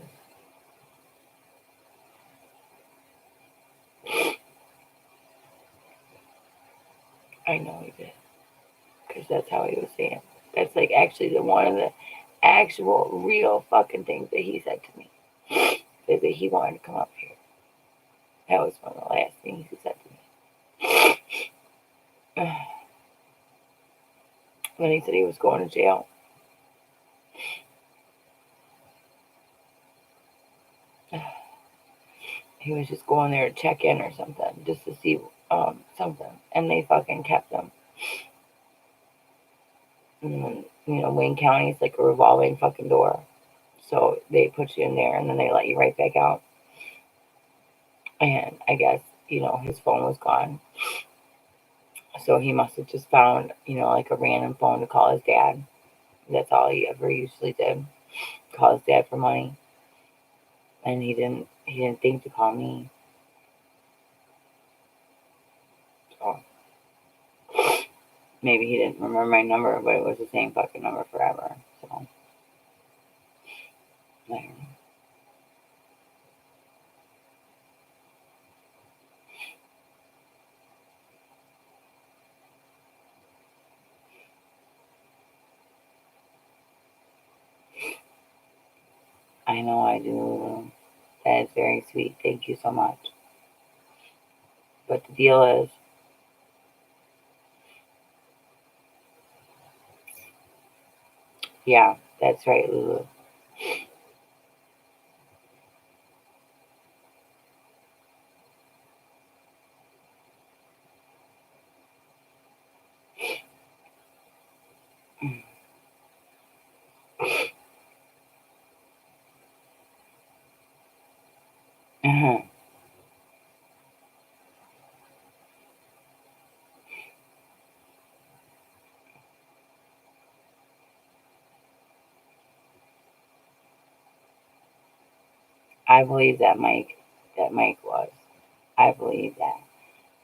I know he did. Because that's how he was saying. That's like actually one of the actual real fucking things that he said to me. Is that he wanted to come up here. That was one of the last things he said to me. Then he said he was going to jail. He was just going there to check in or something, just to see something. And they fucking kept him. And then, Wayne County is like a revolving fucking door. So they put you in there and then they let you right back out. And I guess, his phone was gone. So he must have just found, like a random phone to call his dad. That's all he ever usually did. Call his dad for money. And he didn't think to call me. So maybe he didn't remember my number, but it was the same fucking number forever. So I don't know. I know I do. That is very sweet. Thank you so much. But the deal is, yeah, that's right, Lulu. I believe that Mike was. I believe that.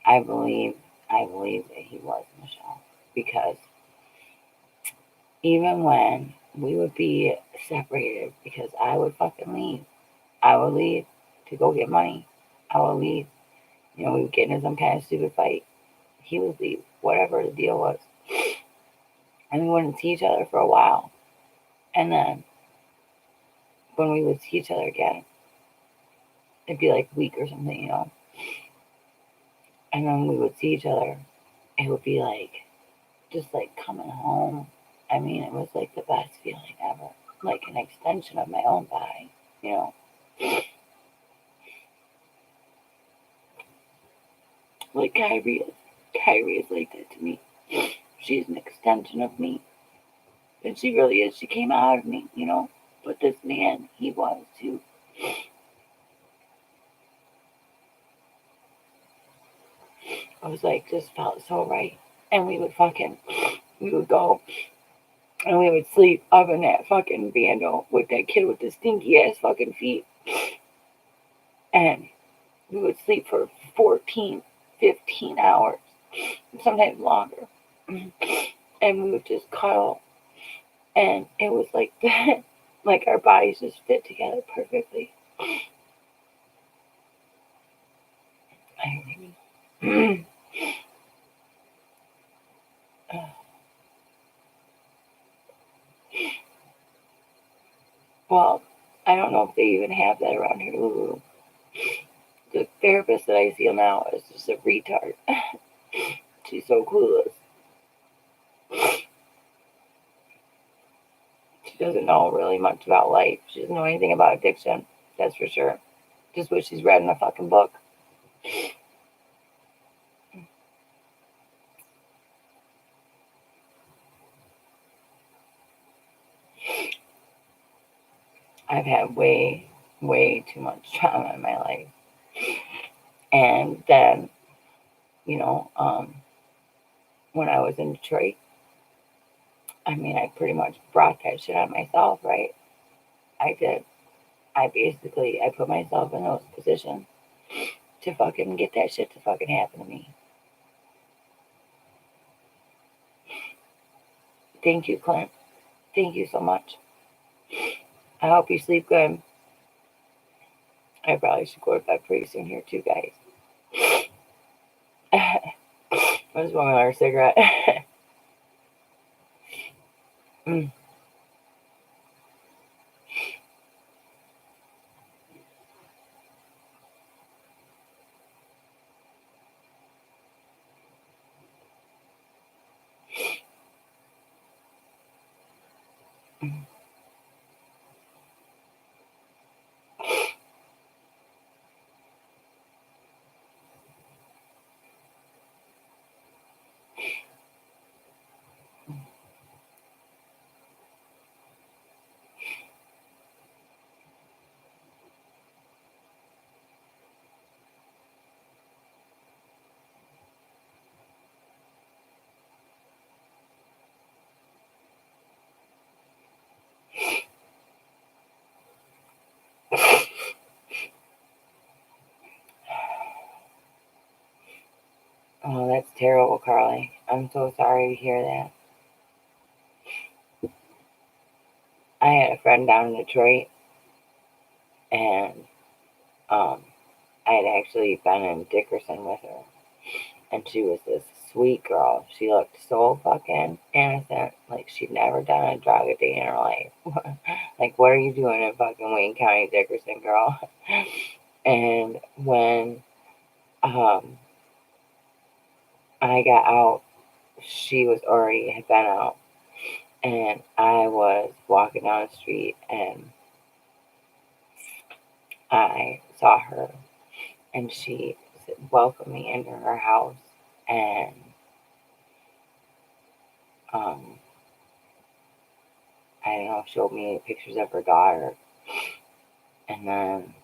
I believe that he was, Michelle. Because even when we would be separated, because I would fucking leave. I would leave to go get money. I would leave. We would get into some kind of stupid fight. He would leave, whatever the deal was. And we wouldn't see each other for a while. And then when we would see each other again, it'd be like a week or something, And then we would see each other. It would be like, just like coming home. I mean, it was like the best feeling ever. Like an extension of my own body. Like Kyrie is. Kyrie is like that to me. She's an extension of me. And she really is. She came out of me, But this man, he was too. I was like, just felt so right. And we would go and we would sleep up in that fucking bando with that kid with the stinky ass fucking feet. And we would sleep for 14, 15 hours, sometimes longer. And we would just cuddle. And it was like that. Like our bodies just fit together perfectly. Well, I don't know if they even have that around here, Lulu. The therapist that I see now is just a retard. She's so clueless. She doesn't know really much about life. She doesn't know anything about addiction. That's for sure. Just what she's read in a fucking book. I've had way, way too much trauma in my life. And then, when I was in Detroit, I mean, I pretty much brought that shit on myself, right? I did. I put myself in those positions to fucking get that shit to fucking happen to me. Thank you, Clint. Thank you so much. I hope you sleep good. I probably should go to bed pretty soon here too, guys. I just want another cigarette. mm. Oh, that's terrible, Carly. I'm so sorry to hear that. I had a friend down in Detroit, and I had actually been in Dickerson with her, and she was this sweet girl. She looked so fucking innocent, like she'd never done a drug a day in her life. Like, what are you doing in fucking Wayne County, Dickerson, girl? And when I got out, she was already had been out, and I was walking down the street, and I saw her, and she welcomed me into her house, and I don't know, showed me pictures of her daughter, and then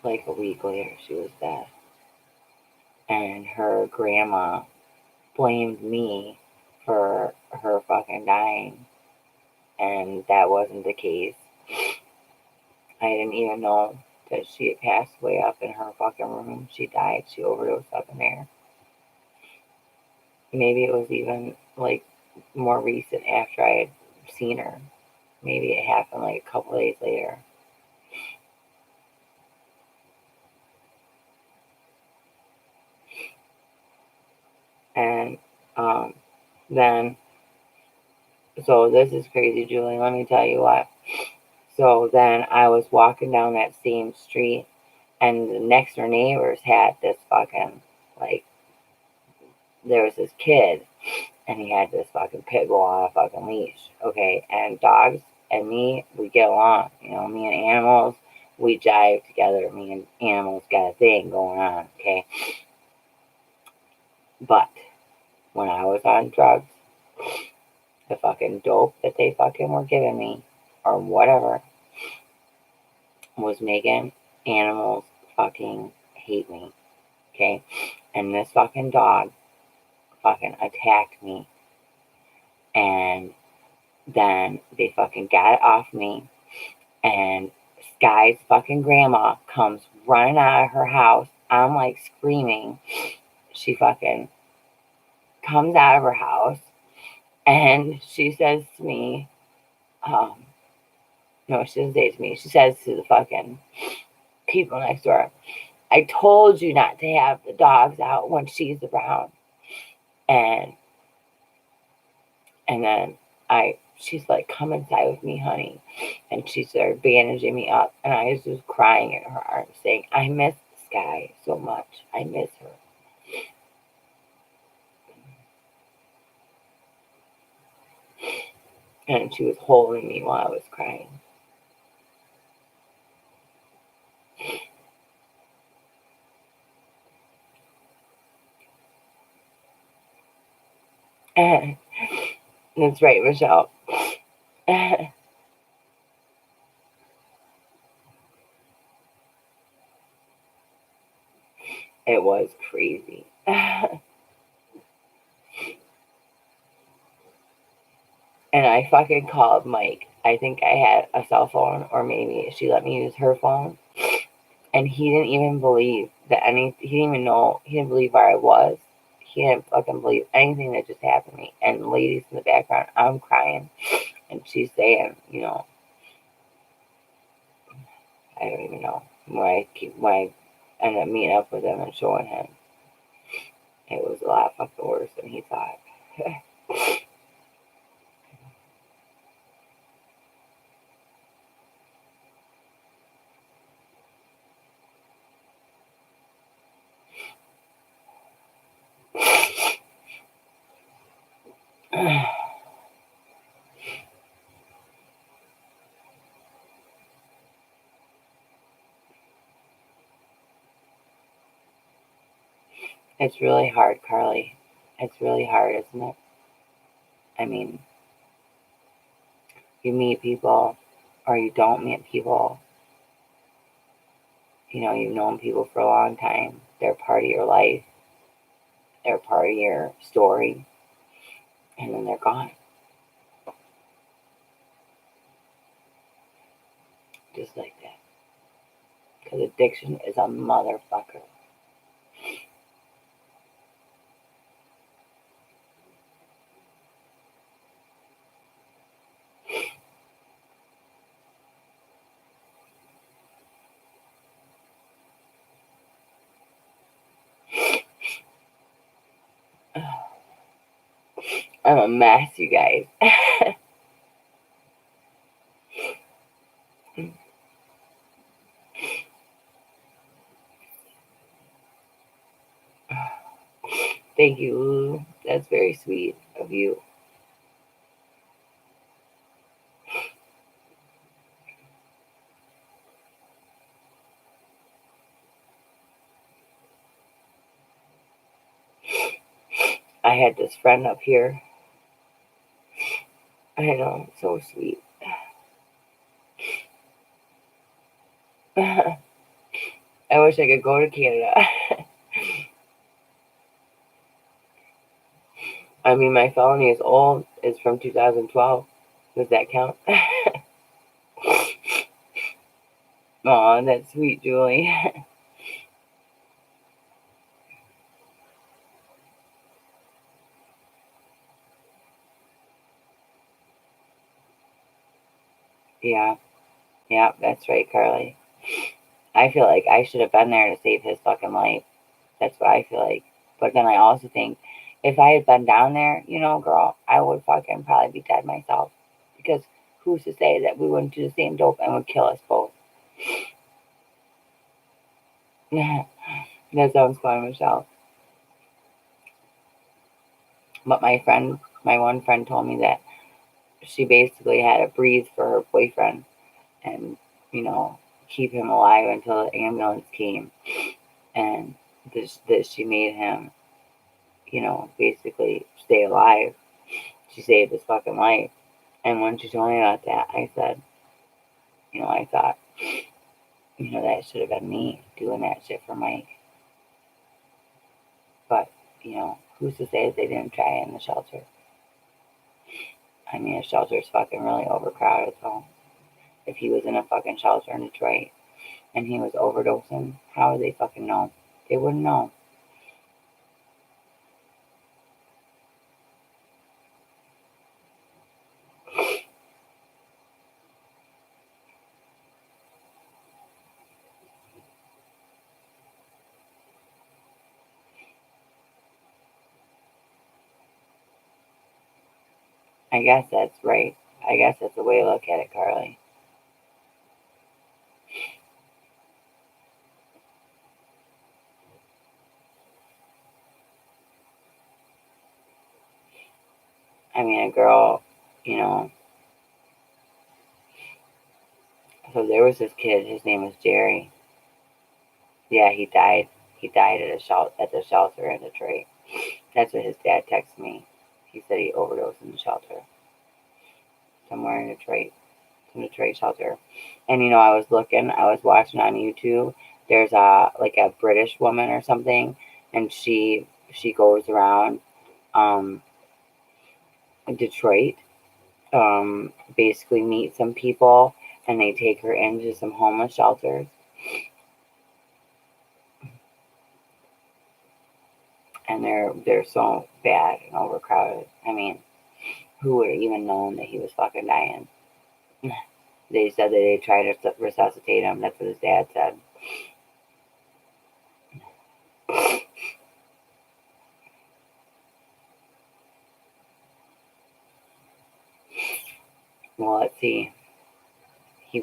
like a week later, she was dead. And her grandma blamed me for her fucking dying. And that wasn't the case. I didn't even know that she had passed away up in her fucking room. She died. She overdosed up in there. Maybe it was even like more recent after I had seen her. Maybe it happened like a couple days later. And then, so this is crazy, Julie. Let me tell you what. So then I was walking down that same street, and the next door neighbors had this fucking, like, there was this kid, and he had this fucking pit bull on a fucking leash, okay? And dogs and me, we get along. You know, me and animals, we jive together. Me and animals got a thing going on, okay? But when I was on drugs, the fucking dope that they fucking were giving me, or whatever, was making animals fucking hate me, okay? And this fucking dog fucking attacked me, and then they fucking got it off me, and Sky's fucking grandma comes running out of her house. I'm like screaming. She fucking comes out of her house, and she says to me, no, she doesn't say it to me. She says to the fucking people next door, I told you not to have the dogs out when she's around. And then she's like, come inside with me, honey. And she started bandaging me up. And I was just crying in her arms, saying, I miss Sky so much. I miss her. And she was holding me while I was crying. That's right, Michelle. It was crazy. And I fucking called Mike. I think I had a cell phone, or maybe she let me use her phone. And he didn't even believe that he didn't even know, he didn't believe where I was. He didn't fucking believe anything that just happened to me. And ladies in the background, I'm crying. And she's saying, you know, I don't even know. When I ended up meeting up with him and showing him, it was a lot fucking worse than he thought. It's really hard, Carly. It's really hard, isn't it? I mean, you meet people or you don't meet people. You know, you've known people for a long time. They're part of your life. They're part of your story. And then they're gone. Just like that. Because addiction is a motherfucker. I'm a mess, you guys. Thank you, Lulu. That's very sweet of you. I had this friend up here. I know, so sweet. I wish I could go to Canada. I mean, my felony is old. It's from 2012. Does that count? Aw, that's sweet, Julie. Yeah, that's right, Carly. I feel like I should have been there to save his fucking life. That's what I feel like. But then I also think if I had been down there, girl, I would fucking probably be dead myself. Because who's to say that we wouldn't do the same dope and would kill us both? That sounds fun, Michelle. But my one friend told me that she basically had to breathe for her boyfriend and, keep him alive until the ambulance came. And that she made him, basically stay alive. She saved his fucking life. And when she told me about that, I said, I thought, that should have been me doing that shit for Mike. But, who's to say that they didn't try it in the shelter? I mean, the shelter's fucking really overcrowded, so if he was in a fucking shelter in Detroit and he was overdosing, how would they fucking know? They wouldn't know. I guess that's right. I guess that's the way to look at it, Carly. I mean, a girl, so there was this kid, his name was Jerry. Yeah, he died. He died at the shelter in Detroit. That's what his dad texted me. He said he overdosed in the shelter. Somewhere in Detroit. Some Detroit shelter. And I was watching on YouTube. There's a British woman or something, and she goes around Detroit, basically meet some people, and they take her into some homeless shelters. And they're so bad and overcrowded. I mean, who would have even known that he was fucking dying? They said that they tried to resuscitate him. That's what his dad said. Well, let's see. He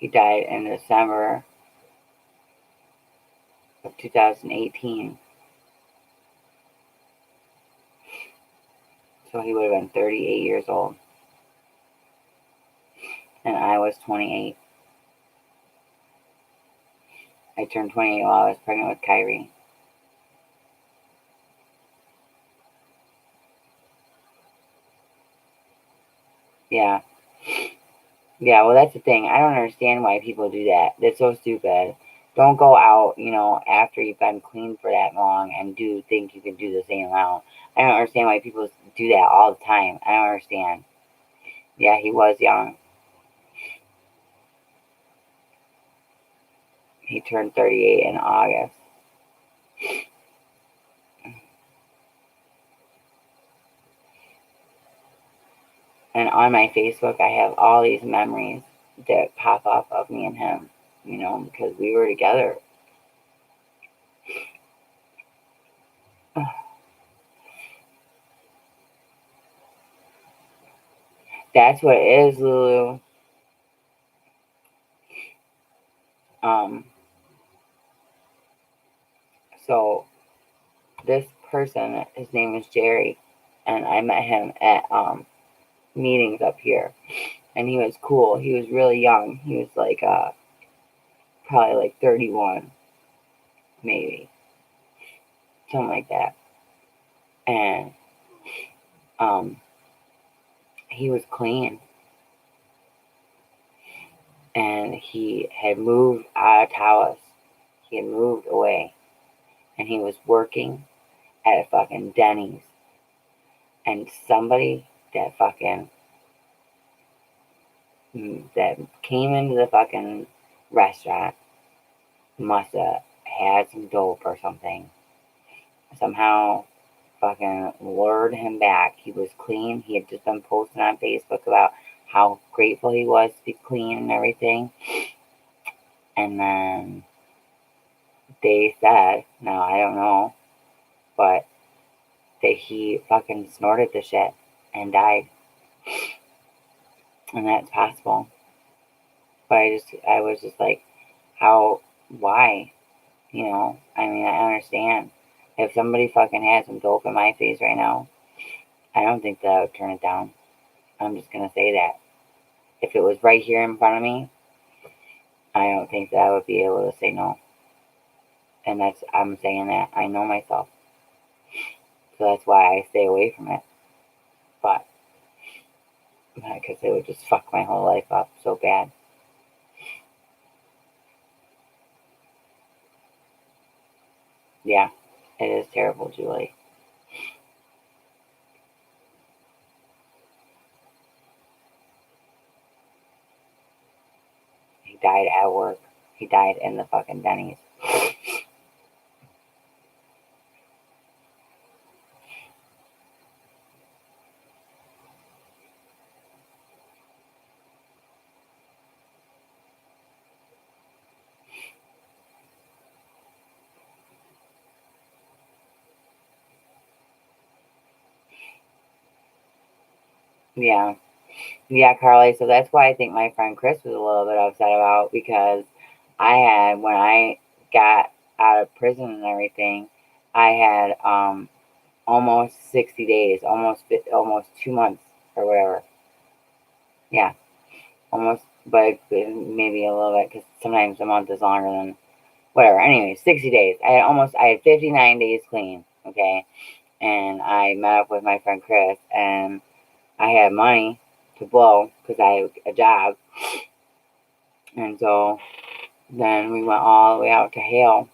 died in December of 2018. So he would have been 38 years old. And I was 28. I turned 28 while I was pregnant with Kyrie. Yeah. Yeah, well, that's the thing. I don't understand why people do that. That's so stupid. Don't go out, after you've been clean for that long and think you can do the same amount. I don't understand why people do that all the time. I don't understand. Yeah, he was young. He turned 38 in August. And on my Facebook, I have all these memories that pop up of me and him, because we were together. That's what it is, Lulu. So this person, his name is Jerry, and I met him at meetings up here, and he was cool. He was really young. He was probably 31, maybe, something like that. And he was clean. and he had moved out of Taos. He had moved away, and he was working at a fucking Denny's, and somebody that fucking that came into the fucking restaurant must have had some dope or something. Somehow fucking lured him back. He was clean. He had just been posting on Facebook about how grateful he was to be clean and everything. And then they said, now I don't know, but that he fucking snorted the shit and died. And that's possible. But I was just like, why? You know, I mean, I understand. If somebody fucking had some dope in my face right now, I don't think that I would turn it down. I'm just gonna say that. If it was right here in front of me, I don't think that I would be able to say no. And I'm saying that. I know myself. So that's why I stay away from it. But, because it would just fuck my whole life up so bad. Yeah, it is terrible, Julie. He died at work. He died in the fucking Denny's. Yeah. Yeah, Carly. So that's why I think my friend Chris was a little bit upset about, because when I got out of prison and everything, I had almost 60 days, almost 2 months or whatever. Yeah, almost, but maybe a little bit, because sometimes a month is longer than whatever. Anyway, 60 days. I had 59 days clean. Okay, and I met up with my friend Chris, and I had money to blow because I had a job, and so then we went all the way out to Hale,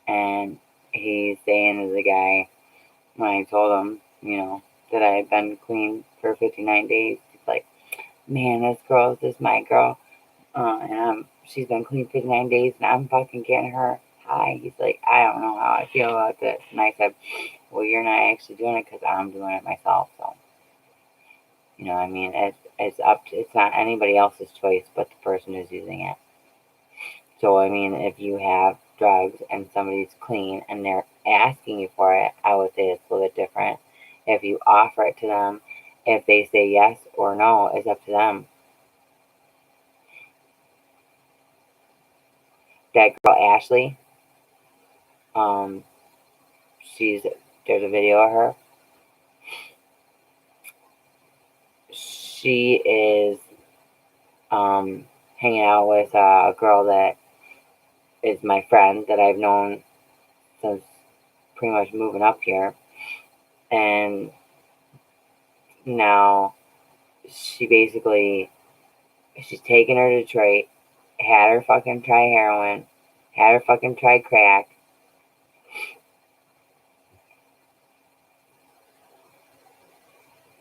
and he's saying to the guy, when I told him, that I had been clean for 59 days, he's like, man, this is my girl, and she's been clean 59 days, and I'm fucking getting her high. He's like, I don't know how I feel about this. And I said, well, you're not actually doing it because I'm doing it myself, so. I mean, it's not anybody else's choice but the person who's using it. So, I mean, if you have drugs and somebody's clean and they're asking you for it, I would say it's a little bit different. If you offer it to them, if they say yes or no, it's up to them. That girl, Ashley, um, there's a video of her. She is hanging out with a girl that is my friend that I've known since pretty much moving up here. And now she's taken her to Detroit, had her fucking try heroin, had her fucking try crack.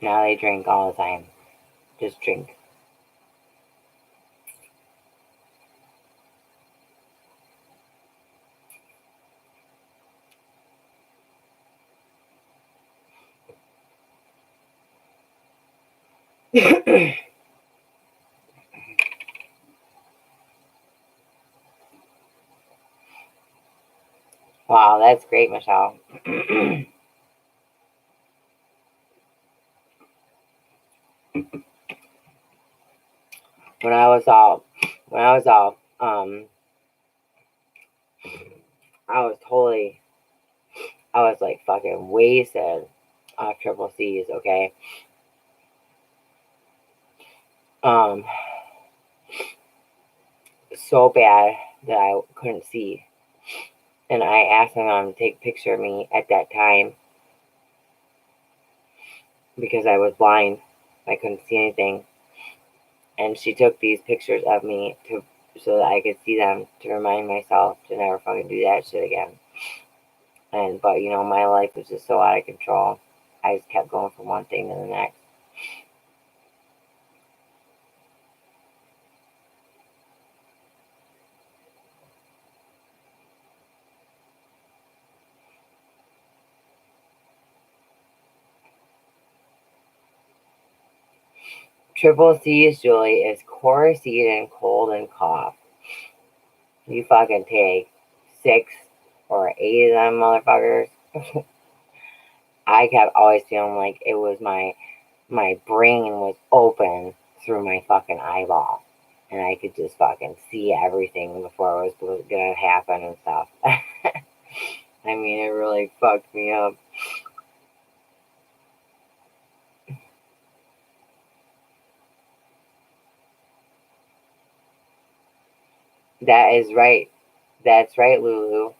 Now they drink all the time. Just drink. Wow, that's great, Michelle. when I was all, I was like fucking wasted off triple C's, okay? So bad that I couldn't see. And I asked my mom to take a picture of me at that time because I was blind. I couldn't see anything. And she took these pictures of me so that I could see them to remind myself to never fucking do that shit again. But you know, my life was just so out of control. I just kept going from one thing to the next. Triple C's, Julie, is core, seed, and cold and cough. You fucking take 6 or 8 of them motherfuckers. I kept always feeling like it was my brain was open through my fucking eyeball. And I could just fucking see everything before it was gonna happen and stuff. I mean, it really fucked me up. That is right. That's right, Lulu.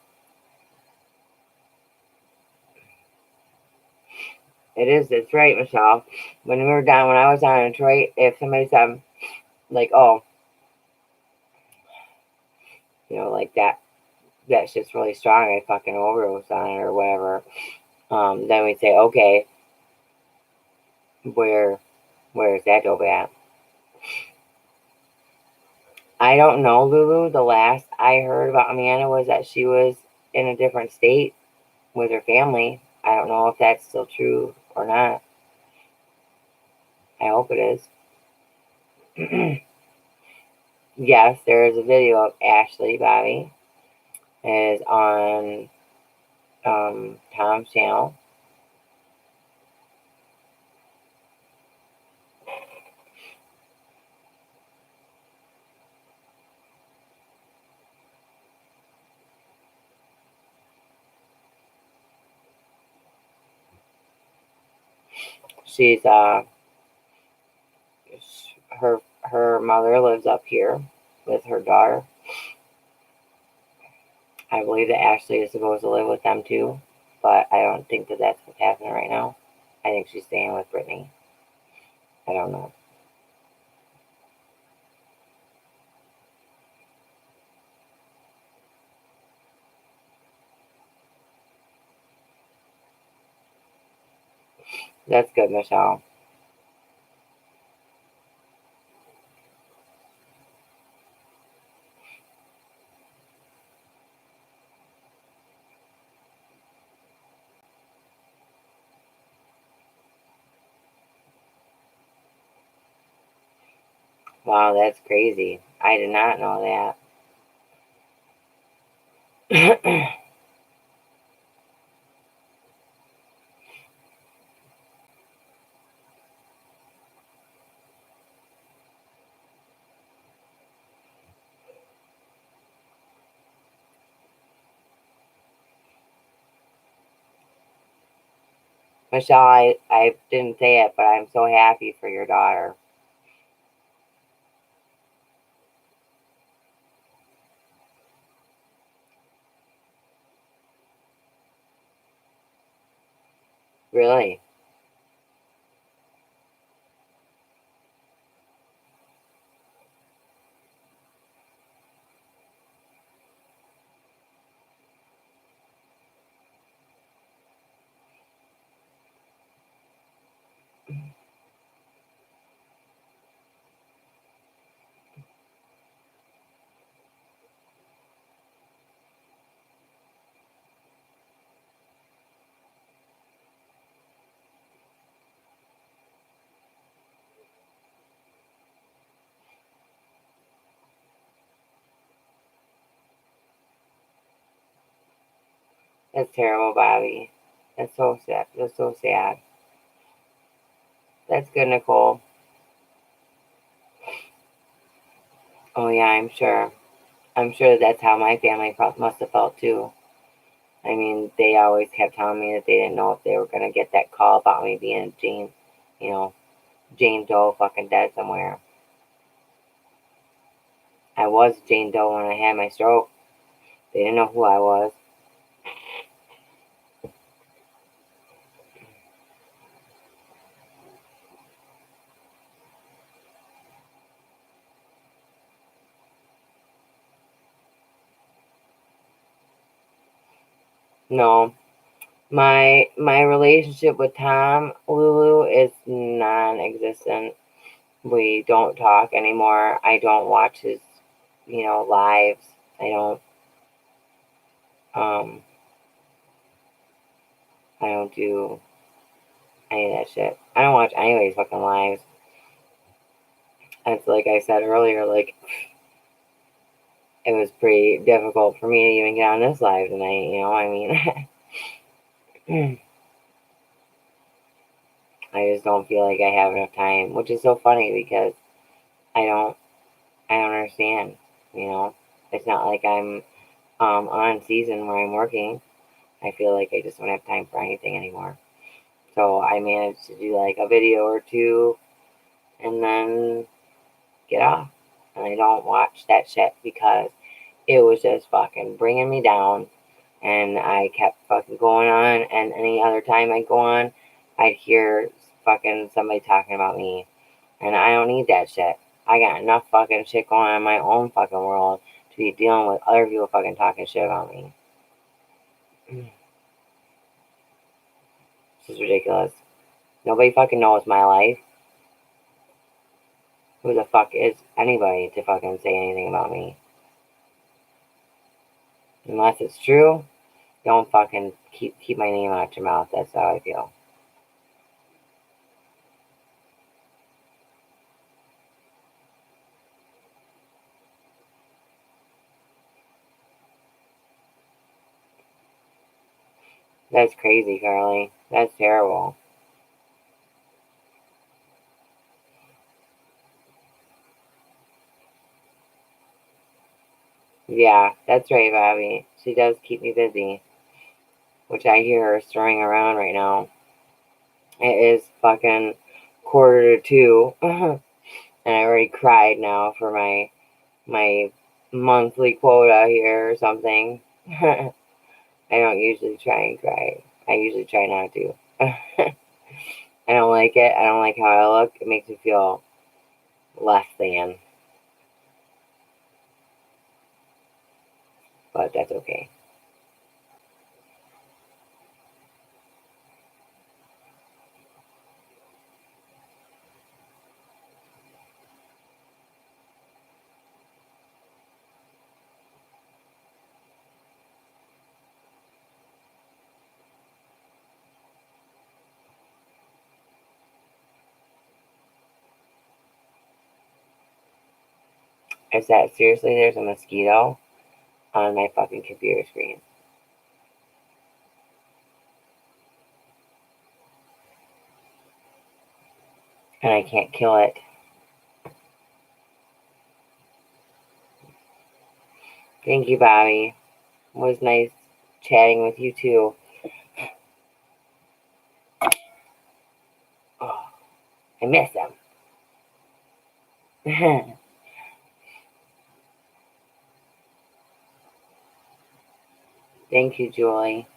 It is. It's right, Michelle. When I was down in Detroit, if somebody said, like, oh, you know, like that shit's really strong, I fucking overdosed on it or whatever, then we'd say, okay, where's that dope at? I don't know, Lulu. The last I heard about Amanda was that she was in a different state with her family. I don't know if that's still true or not. I hope it is. Yes, there is a video of Ashley Bobby. It is on Tom's channel. She's her mother lives up here with her daughter. I believe that Ashley is supposed to live with them too, but I don't think that that's what's happening right now. I think she's staying with Brittany. I don't know. That's good, Michelle. Wow, that's crazy. I did not know that. Michelle, I didn't say it, but I'm so happy for your daughter. Really. That's terrible, Bobby. That's so sad. That's so sad. That's good, Nicole. Oh, yeah, I'm sure. I'm sure that's how my family must have felt, too. I mean, they always kept telling me that they didn't know if they were going to get that call about me being Jane Doe fucking dead somewhere. I was Jane Doe when I had my stroke. They didn't know who I was. No. My relationship with Tom Lulu is non-existent. We don't talk anymore. I don't watch his, lives. I don't do any of that shit. I don't watch anybody's fucking lives. It's like I said earlier, like, it was pretty difficult for me to even get on this live tonight, I mean, I just don't feel like I have enough time, which is so funny because I don't understand, It's not like I'm on season where I'm working. I feel like I just don't have time for anything anymore. So I managed to do like a video or two and then get off. And I don't watch that shit because it was just fucking bringing me down. And I kept fucking going on. And any other time I go on, I'd hear fucking somebody talking about me. And I don't need that shit. I got enough fucking shit going on in my own fucking world to be dealing with other people fucking talking shit about me. This is ridiculous. Nobody fucking knows my life. Who the fuck is anybody to fucking say anything about me? Unless it's true, don't fucking keep my name out your mouth. That's how I feel. That's crazy, Carly. That's terrible. Yeah, that's right, Bobby. She does keep me busy, which I hear her stirring around right now. It is fucking 1:45, and I already cried now for my monthly quota here or something. I don't usually try and cry. I usually try not to. I don't like it. I don't like how I look. It makes me feel less than. But that's okay. Is that seriously? There's a mosquito on my fucking computer screen. And I can't kill it. Thank you, Bobby. It was nice chatting with you too. Oh, I miss them. Thank you, Julie.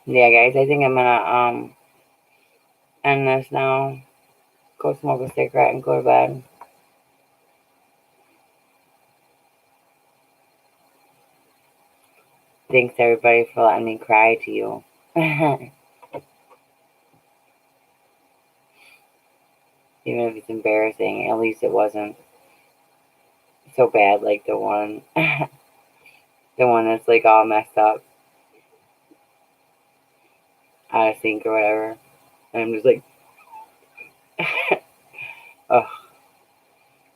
Yeah, guys, I think I'm gonna end this now. Go smoke a cigarette and go to bed. Thanks everybody for letting me cry to you. Even if it's embarrassing, at least it wasn't so bad like the one the one that's like all messed up out of sync or whatever. And I'm just like oh,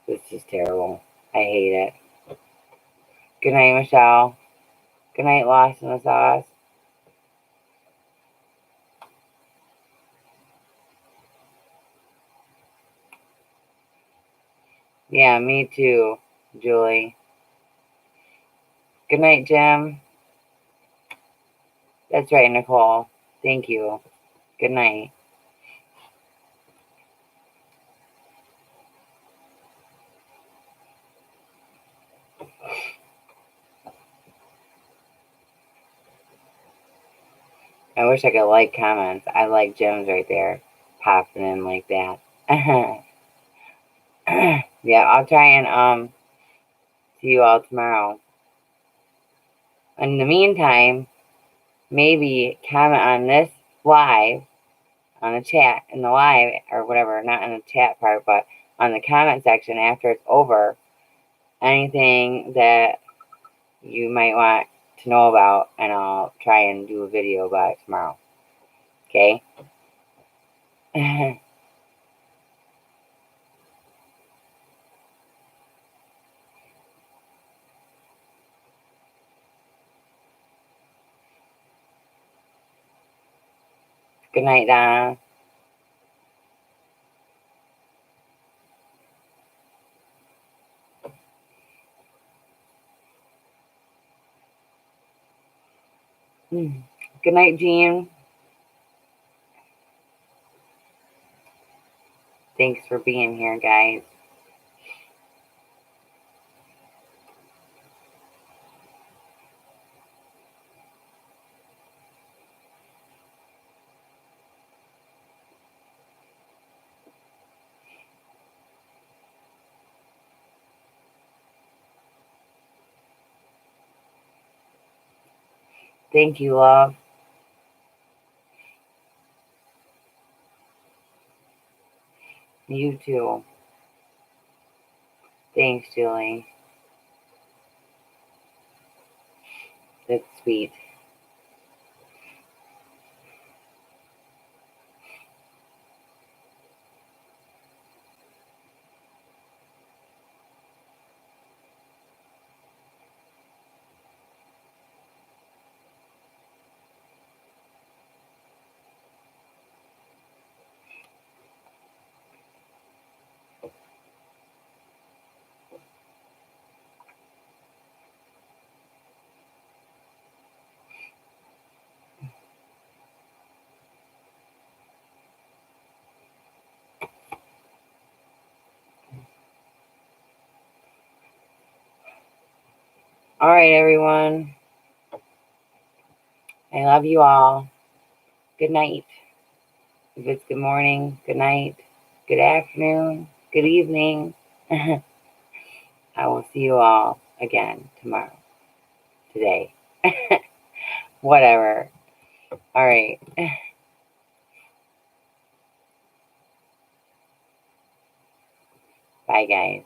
this is terrible. I hate it. Good night, Michelle. Good night, Lost in the Sauce. Yeah, me too, Julie. Good night, Jim. That's right, Nicole. Thank you. Good night. I wish I could like comments. I like Jim's right there, popping in like that. Yeah, I'll try and see you all tomorrow. In the meantime, maybe comment on this live, on the chat, in the live, or whatever, not in the chat part, but on the comment section after it's over, anything that you might want to know about, and I'll try and do a video about it tomorrow. Okay? Good night, Donna. Good night, Jean. Thanks for being here, guys. Thank you, love. You too. Thanks, Julie. That's sweet. All right, everyone. I love you all. Good night. If it's good morning, good night, good afternoon, good evening. I will see you all again tomorrow, today, whatever. All right. Bye, guys.